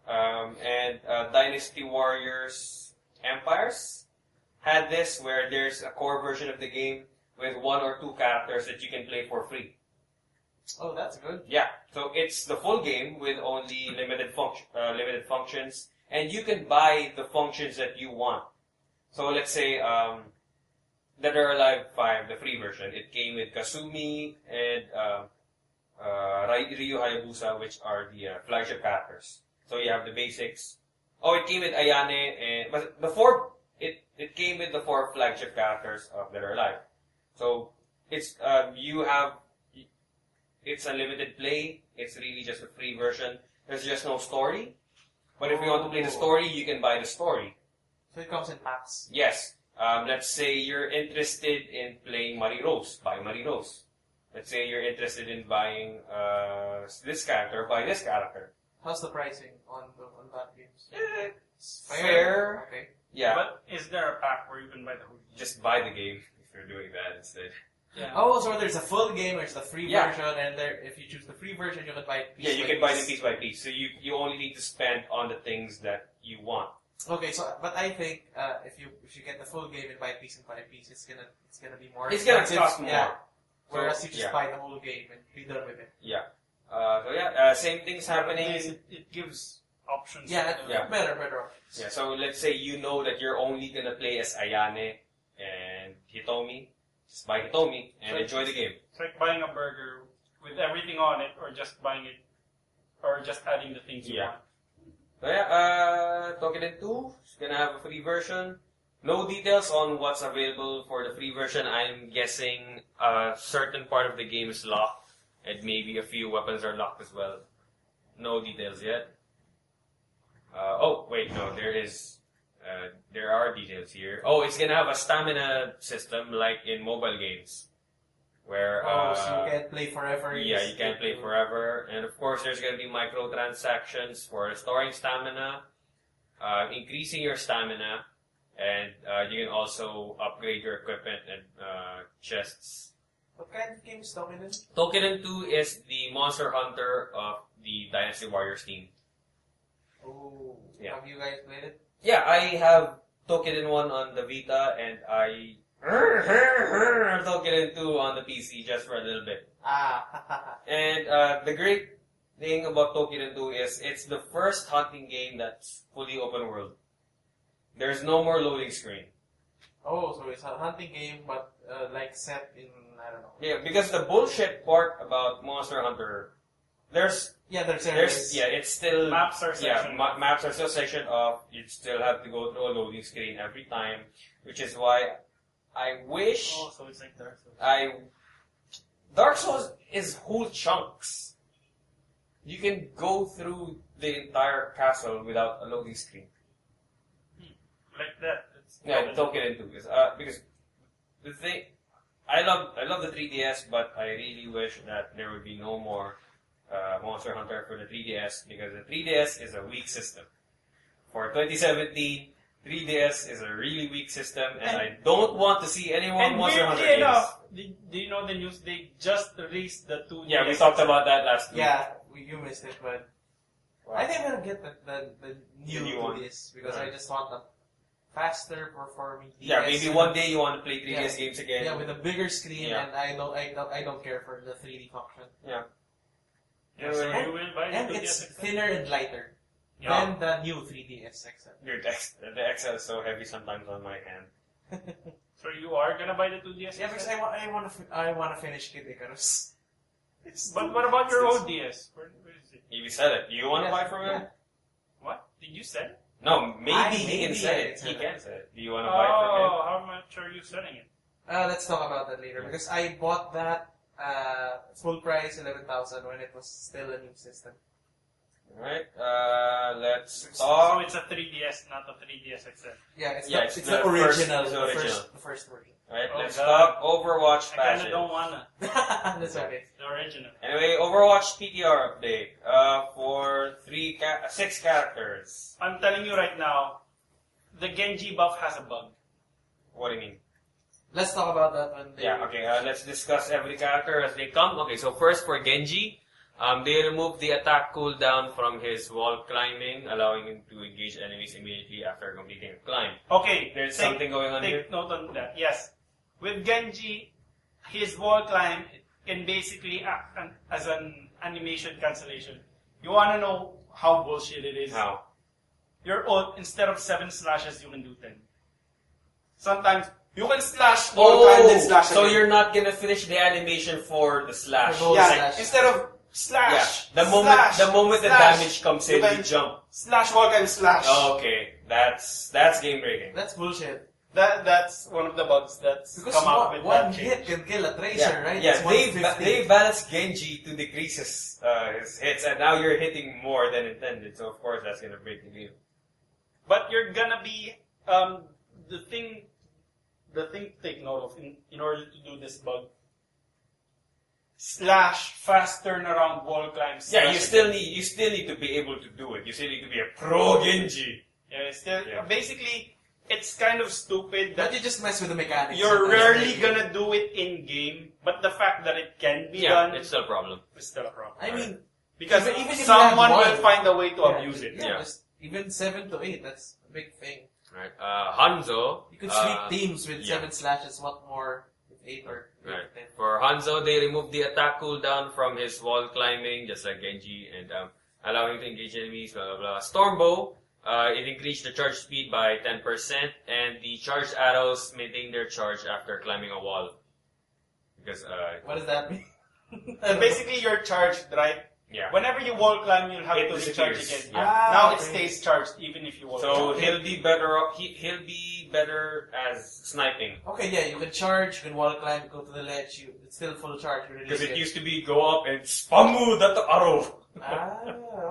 and Dynasty Warriors Empires had this where there's a core version of the game with 1 or 2 characters that you can play for free. Oh, that's good. Yeah, so it's the full game with only limited functions, and you can buy the functions that you want. So let's say Dead or Alive 5, the free version, it came with Kasumi and Ryu Hayabusa, which are the flagship characters. So you have the basics. Oh, it came with Ayane, but it came with the 4 flagship characters of Dead or Alive. So it's it's unlimited play. It's really just a free version. There's just no story. But if you want to play the story, you can buy the story. So it comes in packs. Yes. Let's say you're interested in playing Marie Rose. Buy Marie Rose. Let's say you're interested in buying this character. Buy this character. How's the pricing on that games? It's fair. Okay. Yeah. But is there a pack where you can buy the hoodie? Just buy the game if you're doing that instead. Yeah. Oh, so there's a full game, there's the free Yeah. version, and if you choose the free version, you can buy it piece Yeah, you by can buy them piece. piece by piece. So you only need to spend on the things that you want. Okay, so but I think if you get the full game and buy piece and buy piece, it's gonna be more. It's gonna expensive. cost more. Yeah. Whereas So, you just yeah. buy the whole game and be done with it. Yeah. Same things happening. It gives options. Yeah, Yeah. better. Yeah, so let's say you know that you're only gonna play as Ayane and Hitomi. Just buy Hitomi and So enjoy the game. It's like buying a burger with everything on it, or just buying it, or just adding the things you Yeah. want. So Tokiden 2 is gonna have a free version. No details on what's available for the free version. I'm guessing a certain part of the game is locked, and maybe a few weapons are locked as well. No details yet. There are details here. Oh, it's gonna have a stamina system like in mobile games, where so you can't play forever. yeah, you can play forever. And of course, there's going to be microtransactions for storing stamina, increasing your stamina, and you can also upgrade your equipment and chests. What kind of game is Tokiden? Tokiden 2 is the Monster Hunter of the Dynasty Warriors team. Oh, Yeah. have you guys played it? Yeah, I have Tokiden 1 on the Vita, and I Tokiden 2 on the PC just for a little bit. And the great thing about Tokiden 2 is it's the first hunting game that's fully open world. There's no more loading screen. Oh, so it's a hunting game, but like set in, I don't know. Yeah, because the bullshit part about Monster Hunter, there's There's it's still Maps are yeah, section. maps are still section off. You still have to go through a loading screen every time, which is why I wish Oh, so it's like Dark Souls. Dark Souls is whole chunks. You can go through the entire castle without a loading screen. Like that. It's Yeah, Tokiden 2 is because the thing I love the 3DS, but I really wish that there would be no more Monster Hunter for the 3DS, because the 3DS is a weak system. For 2017, 3DS is a really weak system, and I don't want to see any more And Monster Hunter weirdly games. enough, do you know the news? They just released the 2DS. Yeah, we talked about that last week. Yeah, you missed it, but Wow. I think I'm gonna get the new new to one. this because I just want a faster performing. Yeah, DS. maybe one day you want to play 3DS Yeah. games again. Yeah, with a bigger screen, Yeah. and I don't care for the 3D function. Yeah. Yeah, so you will buy And the 2DS it's XL? thinner and lighter Yeah. than the new 3DS XL. Dude, the XL is so heavy sometimes on my hand. So you are gonna buy the 2DS Yeah, because XL? I want to finish Kid Icarus. But what about your old DS? Where is it? If you said it, do you want to Yeah, buy from him? yeah. What? Did you sell it? No, maybe he can maybe say I it. can He say can it. say it. Do you want to buy from him? Oh, how much are you selling it? Let's talk about that later because I bought that full price 11,000 when it was still a new system. Alright, let's So talk. it's a 3DS, not a 3DS XL. Yeah, it's Yeah, the, it's it's the the first- original, it's the the original. first version. Alright, Oh, let's God. talk Overwatch I kinda patches. don't wanna. That's okay. The original. Anyway, Overwatch PTR update for 6 characters. I'm telling you right now, the Genji buff has a bug. What do you mean? Let's talk about that when they... Yeah, okay, let's discuss every character as they come. Okay, so first for Genji, they removed the attack cooldown from his wall climbing, allowing him to engage enemies immediately after completing a climb. Okay, There's something going on here? Take note on that. Yes, with Genji, his wall climb can basically act as an animation cancellation. You wanna know how bullshit it is? How? Your ult, instead of 7 slashes, you can do 10. Sometimes you can slash wall climb, then slash so again. you're not gonna finish the animation for the slash. For both Yeah, slash. instead of slash. Yeah. The moment the slash, damage comes in, you can you jump. slash wall climb slash. Okay, that's game breaking. That's bullshit. That's one of the bugs that's Because come out with one that hit change. can kill a tracer, Yeah, right? yeah. It's 150. They balanced Genji to decrease his hits, and now you're hitting more than intended. So of course that's gonna break the game. But you're gonna be the thing to take note of in order to do this bug. Slash fast turnaround wall climbs. Yeah, you still need to be able to do it. You still need to be a pro Genji. Yeah, still Yeah. basically it's kind of stupid But that you just mess with the mechanics. you're Sometimes rarely they- gonna do it in game. But the fact that it can be Yeah, done it's still a problem. is still a problem. I mean, Because even if you someone have will one- find a way to abuse it. Yeah. just even 7 to 8. That's a big thing. Right. Hanzo. You could sweep uh, teams with yeah. 7 slashes. What more with 8 or 8 Right. to 10? For Hanzo, they removed the attack cooldown from his wall climbing, just like Genji, and allowing him to engage enemies, blah, blah, blah. Stormbow, it increased the charge speed by 10%, and the charged arrows maintain their charge after climbing a wall. Because, What does that mean? Basically, you're charged, right? yeah. Whenever you wall climb, you'll have It to recharge disappears. again. Yeah. Now it okay. stays charged even if you wall So climb. he'll be better. He'll be better as sniping. Okay, yeah, you can charge, you can wall climb, go to the ledge. It's still full charge. You Because release it used to be go up and spamu that arrow.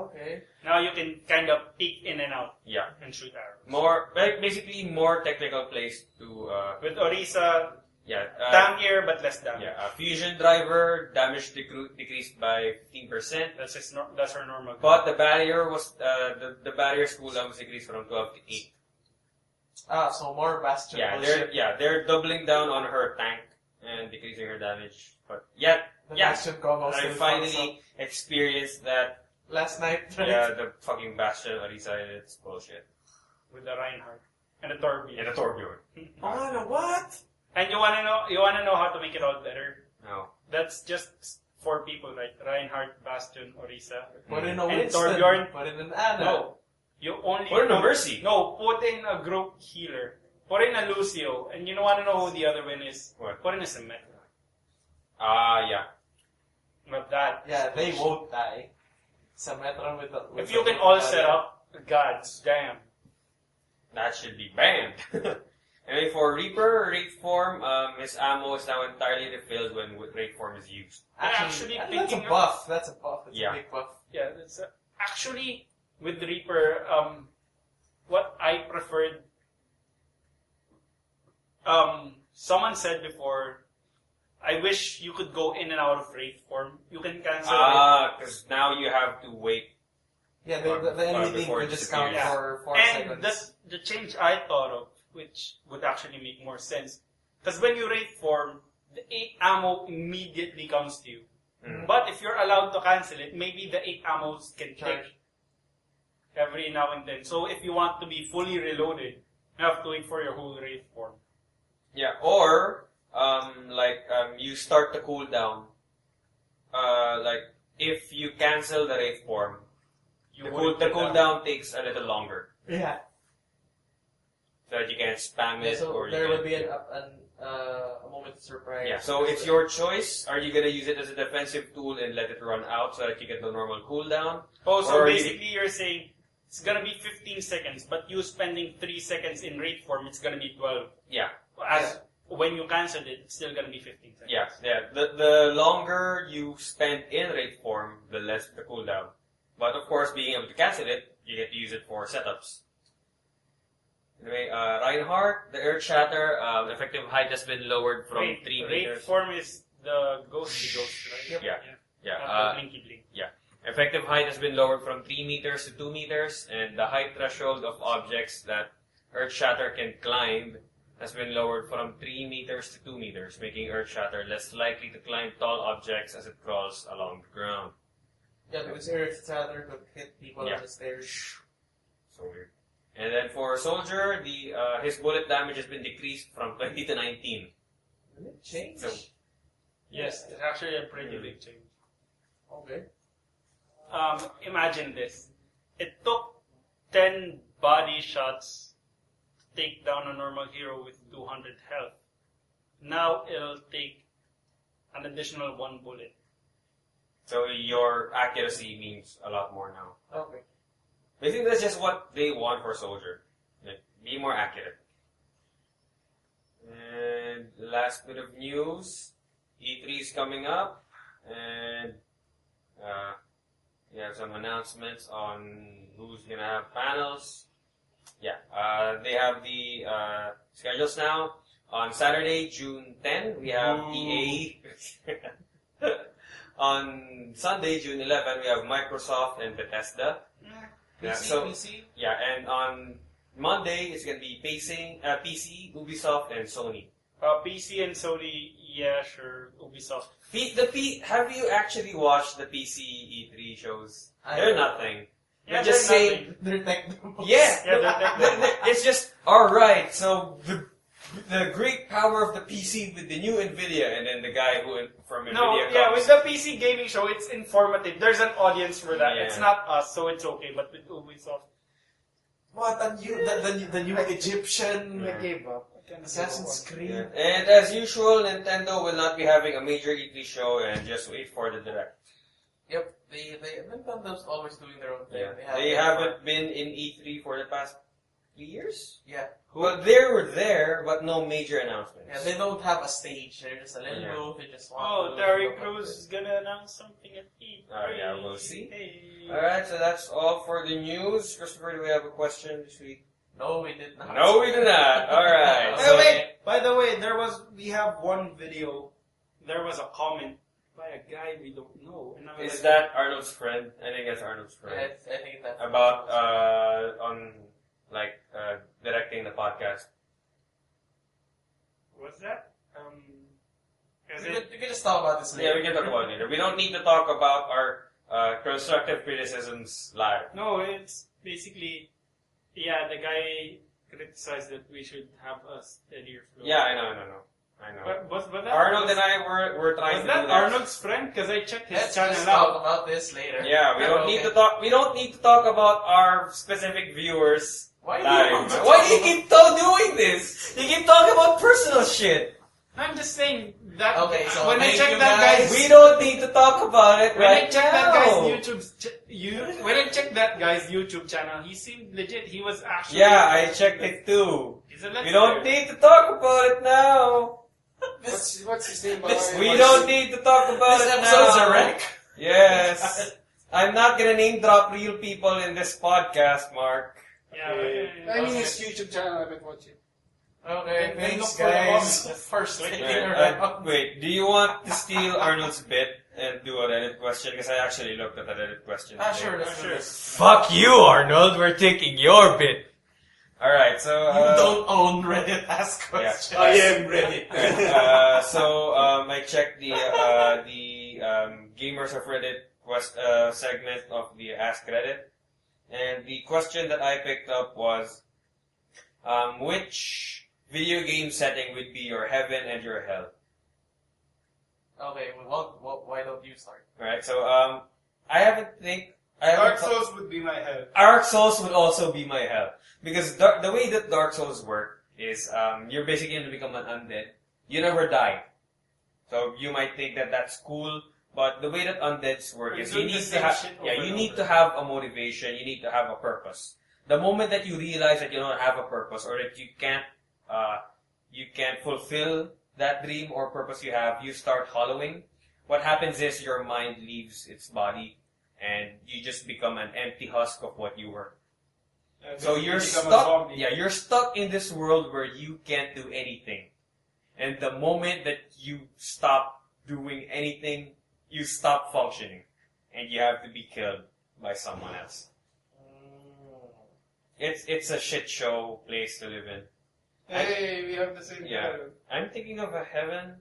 Okay. Now you can kind of peek in and out Yeah. and shoot arrows. More, like, basically more technical plays to, With Orisa, yeah. tankier but less damage. Yeah, fusion driver, damage decreased by 15%. That's her normal. But the barrier was, the barrier's cooldown was decreased from 12 to 8. So more Bastion Yeah, they're doubling down on her tank and decreasing her damage. But yet, The yeah, Bastion combo I still fucks finally experienced that, up. Last night, right? yeah, the fucking Bastion Arisa, it's bullshit. With the Reinhardt and the Torbjorn. And the Torbjorn. Oh, no, what? And you wanna know how to make it all better? No. That's just 4 people, right? Reinhardt, Bastion, Orisa. Put in a And Winston. Torbjorn? Put in an Ana. No. You only Put in a Mercy. No, put in a group healer. Put in a Lucio. And you wanna know who the other one is? What? Put in a Symmetra. Yeah. But that. Yeah, they won't die. Symmetra with the... If you can all set up, gods damn. That should be banned. Anyway, for Reaper, Wraith form, his ammo is now entirely refilled when Wraith form is used. Actually, that's a thinking of- buff. That's a buff. It's Yeah. a big buff. Yeah, that's actually with Reaper. What I preferred. Someone said before, I wish you could go in and out of Wraith form. You can cancel it. Because now you have to wait. Yeah, the enemy thing before will it discount disappears. for 4 And seconds. the change I thought of, which would actually make more sense, because when you Wraith form, the 8 ammo immediately comes to you. Mm. But if you're allowed to cancel it, maybe the 8 ammos can Charge. take every now and then. So if you want to be fully reloaded, you have to wait for your whole Wraith form. Yeah, or, you start the cooldown. If you cancel the Wraith form, the cooldown takes a little longer. Yeah. So that you can spam it So or there you will can, be a moment of surprise. Yeah, so it's your choice. Are you gonna use it as a defensive tool and let it run out so that you get the normal cooldown? Oh, so Or basically you're saying it's gonna be 15 seconds, but you spending 3 seconds in Wraith form, it's gonna be 12. Yeah. As when you cancel it, it's still gonna be 15 seconds. Yeah. The longer you spend in Wraith form, the less the cooldown. But of course, being able to cancel it, you get to use it for setups. Anyway, Reinhardt, the Earth Shatter, effective height has been lowered from 3 Wraith meters. form is the ghostly ghost, right? Yeah. Yeah. Not the blinky blink. Effective height has been lowered from 3 meters to 2 meters, and the height threshold of objects that Earth Shatter can climb has been lowered from 3 meters to 2 meters, making Earth Shatter less likely to climb tall objects as it crawls along the ground. Yeah, because Earth Shatter could hit people Yeah. on the stairs. So weird. And then for Soldier, his bullet damage has been decreased from 20 to 19. Did it change? So, Yes, it's actually a pretty big change. Okay. Imagine this. It took 10 body shots to take down a normal hero with 200 health. Now it'll take an additional 1 bullet. so your accuracy means a lot more now. Okay. I think that's just what they want for Soldier. Like, be more accurate. And last bit of news, E3 is coming up, and we have some announcements on who's gonna have panels. Yeah, they have the schedules now. On Saturday, June 10, we have EA. On Sunday, June 11, we have Microsoft and Bethesda. Yeah, PC? Yeah, and on Monday, it's gonna be PC, Ubisoft, and Sony. PC and Sony, yeah, sure. Ubisoft. Have you actually watched the PC E3 shows? They're nothing. Yeah, They're just they're saying, nothing. They're tech demos. yeah, Yeah, they're it's just alright. So the great power of the PC with the new Nvidia, and then the guy from Nvidia No, comes. yeah, with the PC gaming show, it's informative. There's an audience for that. Yeah. It's not us, so it's okay. But with Ubisoft, What the new Egyptian I gave up. Assassin's Creed? Yeah. And as usual, Nintendo will not be having a major E3 show, and just wait for the direct. Yep, Nintendo's always doing their own thing. Yeah. They haven't been in E3 for the past 3 years. Yeah. Well, they were there, but no major announcements. Yeah, they don't have a stage. They're just a little Yeah. booth. They just Oh, want Terry Crews is gonna announce something at E3. Oh, yeah, we'll see. Hey. Alright, so that's all for the news. Christopher, do we have a question this week? No, we did not. No, we do not. Alright. By So, the way, we have one video. There was a comment by a guy we don't know, and I was is like, that Arnold's friend? I think that's Arnold's Yeah, friend. I think that's About, directing the podcast. what's that? Is We it? could just talk about this later. Yeah, we can talk about it later. We don't need to talk about our constructive criticisms live. No, it's basically, yeah, the guy criticized that we should have a steadier flow. Yeah, I know. But that Arnold and I were trying was to that do that. Arnold's friend? Because I checked his Let's channel just out. talk about this later. Yeah, we don't need to talk. We don't need to talk about our specific viewers. Why do live. you want to Why talk do you keep doing this? You keep talking about personal shit. I'm just saying that Okay, so when I thank checked you that guys. guy's We don't need to talk about it when I right checked now. that guy's when I checked that guy's YouTube channel, he seemed legit. He was actually Yeah, I checked it too. He's a We don't need to talk about it now. What's his name? We don't need to talk about This it episode's now. a wreck. Yes. I'm not gonna name drop real people in this podcast, Mark. Yeah, I mean, his YouTube channel, I've been watching. Okay, Then thanks look for the guys. comments. First Wait, thing around. wait, do you want to steal Arnold's bit and do a Reddit question? Because I actually looked at the Reddit question. Sure, today. let's do this. Fuck you, Arnold. We're taking your bit. Alright, so... You don't own Reddit Ask Questions. I am ready. I checked the Gamers of Reddit segment of the Ask Reddit. And the question that I picked up was, which video game setting would be your heaven and your hell? Okay, well, why don't you start? Alright, so I haven't Dark Souls would be my hell. Dark Souls would also be my hell. Because the way that Dark Souls work is, you're basically going to become an undead. You never die. So you might think that that's cool, but the way that undeads work You're is doing you the need to same have, shit over you and need over. to have a motivation, you need to have a purpose. The moment that you realize that you don't have a purpose or that you can't fulfill that dream or purpose you have, you start hollowing. What happens is your mind leaves its body and you just become an empty husk of what you were. So you're stuck. Yeah, you're stuck in this world where you can't do anything. And the moment that you stop doing anything, you stop functioning, and you have to be killed by someone else. It's a shit show place to live in. Hey, we have the same Yeah, title. I'm thinking of a heaven.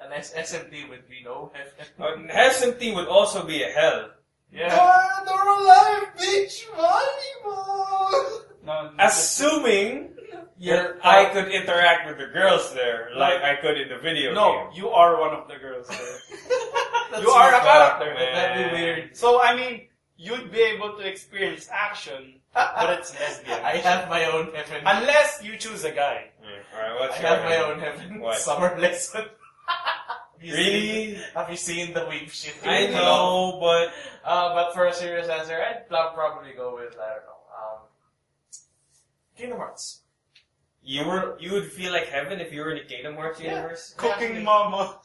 An SMT would be no heaven. SMT would also be a hell. Yeah. They're alive, beach volleyball! No, Assuming I could interact with the girls there, like I could in the video no, game. you are one of the girls there. That's You are a fuck, character. man. That'd be weird. So I mean, you'd be able to experience action, but it's lesbian. I have my own heaven. Unless you choose a guy. Alright, I what's your have my heaven? own heaven. What? Summer lesson. Really? Have you seen the weep shit? I know, but But for a serious answer, I'd probably go with, I don't know, Kingdom Hearts. you would feel like heaven if you were in the Kingdom Hearts universe. Cooking mama.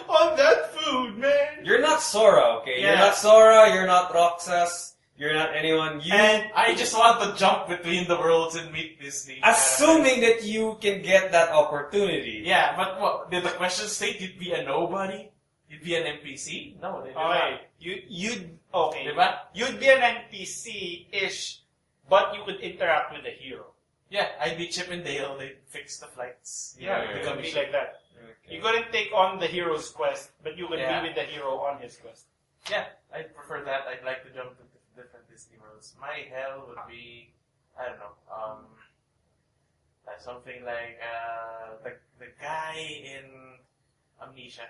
On that food, man. You're not Sora, okay? You're Yeah. not Sora. You're not Roxas. You're not anyone. You And I just want to jump between the worlds and meet Disney. assuming that you can get that opportunity. Yeah, but what? Did the question state you'd be a nobody? You'd be an NPC? No, they did not. Okay, you'd okay. Diba? You'd be an NPC-ish, but you could interact with the hero. Yeah, I'd be Chip and Dale. They'd fix the flights. Yeah, Yeah, it become could be ship. like that. Okay. You couldn't take on the hero's quest, but you could Yeah. be with the hero on his quest. Yeah, I'd prefer that. I'd like to jump to different Disney worlds. My hell would be, I don't know, something like the guy in Amnesia,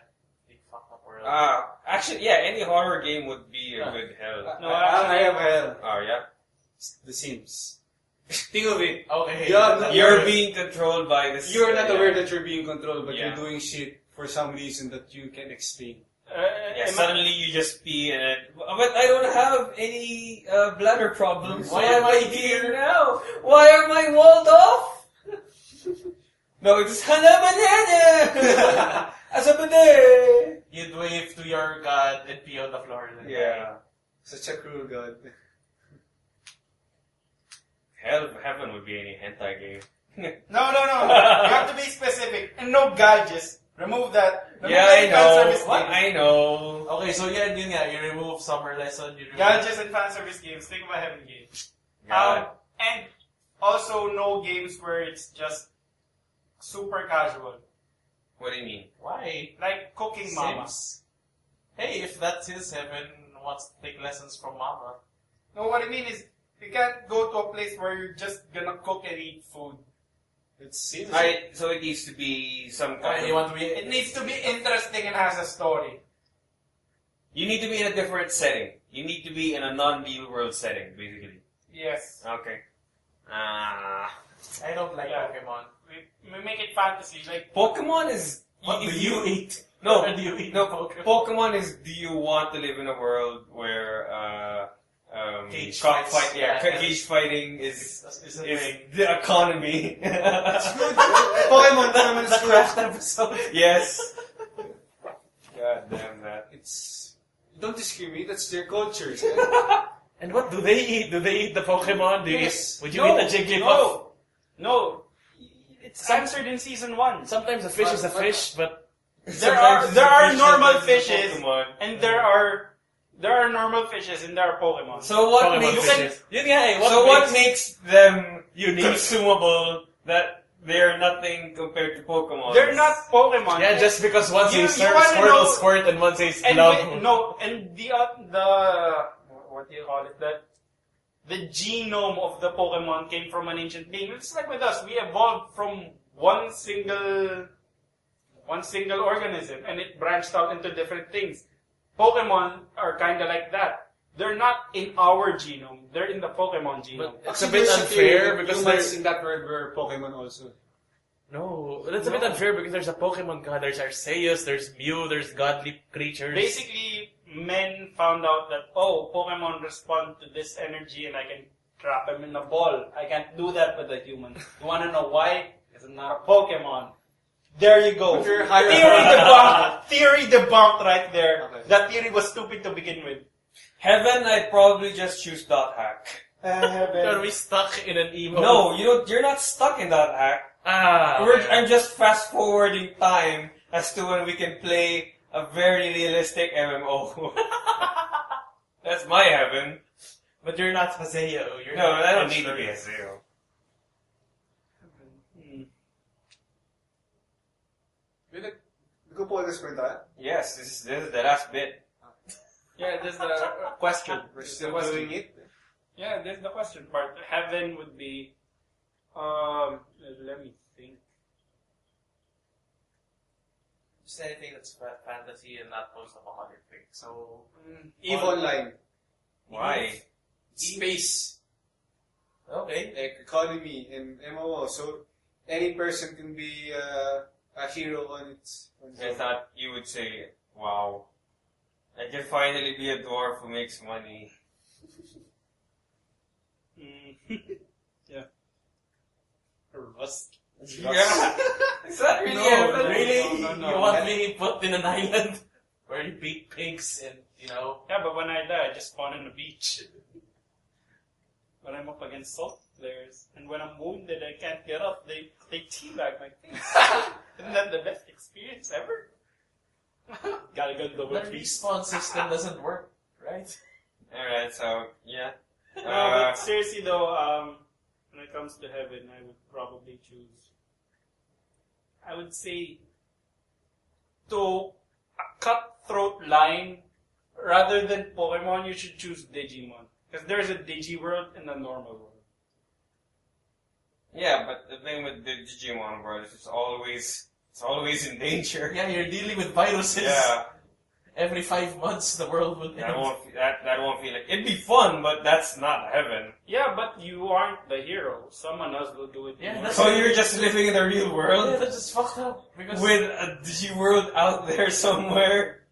the fucked up world. Actually, yeah, any horror game would be a good hell. No, I have hell. Oh, yeah? The Sims. Think of it. Okay, You're being controlled by this. You're not aware that you're being controlled, but Yeah. you're doing shit for some reason that you can explain. Yeah, suddenly you just pee in it. But I don't have any bladder problems. Why am I here now? Why am I walled off? No, it's Hana Banana! Asabade! You'd wave to your god and pee on the floor. Then. Yeah. Such a cruel god. Heaven would be any hentai game. No. You have to be specific. And no gadgets. Remove that. Remove Yeah, any I fan know. service What? games. I know. Okay, so yeah, yun nga, you remove summer lesson, you remove... Gadgets and fan service games. Think of a heaven game. God. And also no games where it's just super casual. What do you mean? Why? Like cooking mama. Sims. Hey, if that's his heaven, wants to take lessons from mama. No, what I mean is, you can't go to a place where you're just gonna cook and eat food. So it needs to be some kind You of... want to be... It needs to be interesting and has a story. You need to be in a different setting. You need to be in a non-real world setting, basically. Yes. Okay. I don't like Yeah. Pokemon. We make it fantasy. Like, Pokemon is... What do you eat? No, What do you eat? no. Pokemon. Pokemon is, do you want to live in a world where Cage cockfight, fights. yeah, Yeah. cage fighting is Is a thing. the economy. Pokemon is The good. craft episode. Yes. God damn that. Don't discriminate, that's their culture. And what do they eat? Do they eat the Pokemon? Do you Yes. eat, would you No. eat a Jigglypuff? no. It's answered in season 1. Sometimes a fish is a fish, but There are normal fishes, Pokemon. and there are normal fishes, and there are Pokemon. So what Pokemon makes fishes. Yun nga eh, what makes them unique? consumable that they're nothing compared to Pokemon? They're not Pokemon. Yeah, just because one You- says you wanna Squirtle know- squirt and one says and love. and the what do you call it? The genome of the Pokemon came from an ancient being. It's like with us, we evolved from one single organism, and it branched out into different things. Pokemon are kind of like that. They're not in our genome; they're in the Pokemon genome. But it's a bit unfair because humans there's in that world were Pokemon also. no. That's a bit unfair because there's a Pokemon god. There's Arceus. There's Mew. There's godly creatures. Basically, men found out that, Pokemon respond to this energy and I can trap them in a ball. I can't do that with a human. You want to know why? Because I'm not a Pokemon. There you go. But you're Theory higher- debunked. Theory debunked right there. Okay. That theory was stupid to begin with. Heaven, I'd probably just choose dot hack. Are we stuck in an emo? No, you're not stuck in dot hack. Okay. I'm just fast forwarding time as to when we can play a very realistic MMO. That's my heaven. But you're not Haseo. You're No, not I don't need to Ashura. be a zero. Go po this kwenta. Yes, this is the last bit. Yeah, this is the question. We're This is still the question. doing it. Yeah, this is the question part. Heaven would be, let me think. Just anything that's fantasy and not post-apocalyptic. So, EVE Online. Why? Space. okay. Like economy and MMO. So any person can be a hero on its own. I thought you would say, wow, I can finally be a dwarf who makes money. Yeah. Rust. Yeah. Is that really No, heaven? really? No. You want me put in an island where you beat pigs and, Yeah, but when I die, I just spawn on the beach. When I'm up against salt players, and when I'm wounded, I can't get up, they teabag my face. Isn't that the best experience ever? Gotta go double the feast. respawn system doesn't work, right? Alright, so, yeah. No, but seriously though, when it comes to heaven, I would probably choose. I would say to a cutthroat line, rather than Pokemon, you should choose Digimon. Because there's a Digiworld and a normal world. Yeah, but the thing with the Digimon world is it's always in danger. Yeah, you're dealing with viruses. Yeah, Every 5 months, the world will that end. won't feel like it'd be fun, but that's not heaven. Yeah, but you aren't the hero. Someone else will do it. Yeah, more. that's- So you're just living in the real Yeah, world that's just fucked up. Because with a Digiworld out there somewhere.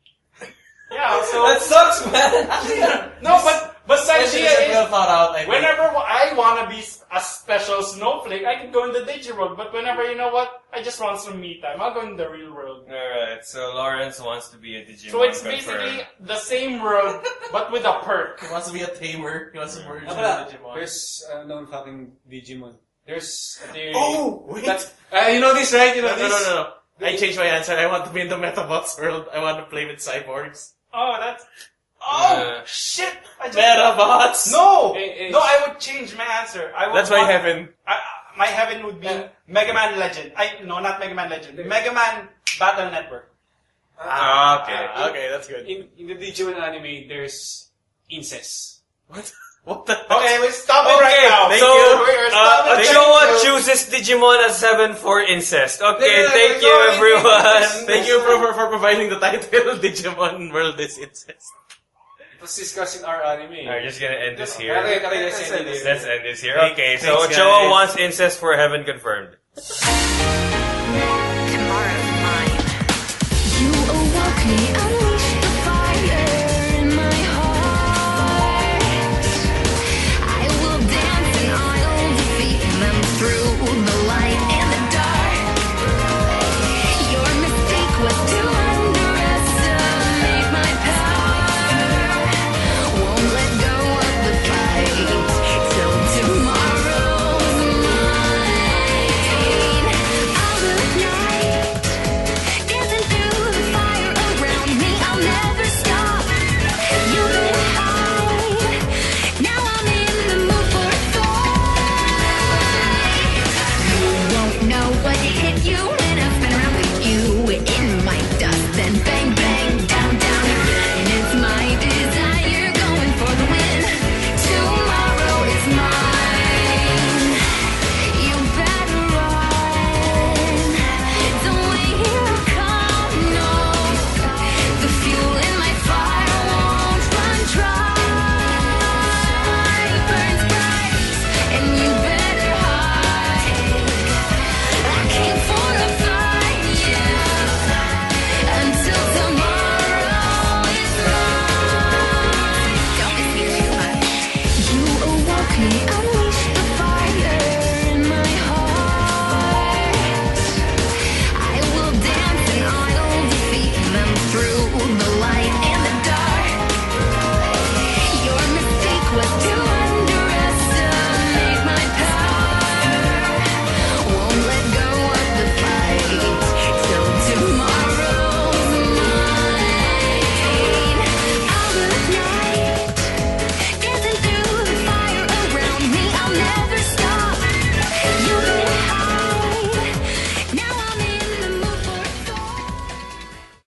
Yeah, so That sucks, man. no, but the this idea is well is thought out. I think. whenever I want to be a special snowflake, I can go in the Digiworld. But whenever, you know what, I just want some me time, I'll go in the real world. Alright, so Lawrence wants to be a Digimon. So it's confirmed. basically the same world, but with a perk. He wants to be a tamer. He wants to merge with Wala. Digimon. There's known fucking Digimon. There's a theory. Oh, wait. That, you know this, right? You know No, this? no. I changed my answer. I want to be in the Metabots world. I want to play with cyborgs. Oh, that's... Yeah. shit! I just... Metabots! No! Eh, eh. No, I would change my answer. I would That's my want- heaven. My heaven would be Mega Man Legend. No, not Mega Man Legend. Mega Man Battle Network. Okay. Okay, that's good. In the Digimon anime, there's incest. What the? Okay, we stop it right now. so We're stopping it. Choa chooses Digimon as 7 for incest. Okay, No, thank no, you no, everyone. Thank you for providing the title. Digimon World is Incest. Let's discuss in our anime. Alright, just gonna end this here. Okay, let's end it. Let's end this here. Thanks, Okay, so guys. Choa wants incest for heaven confirmed.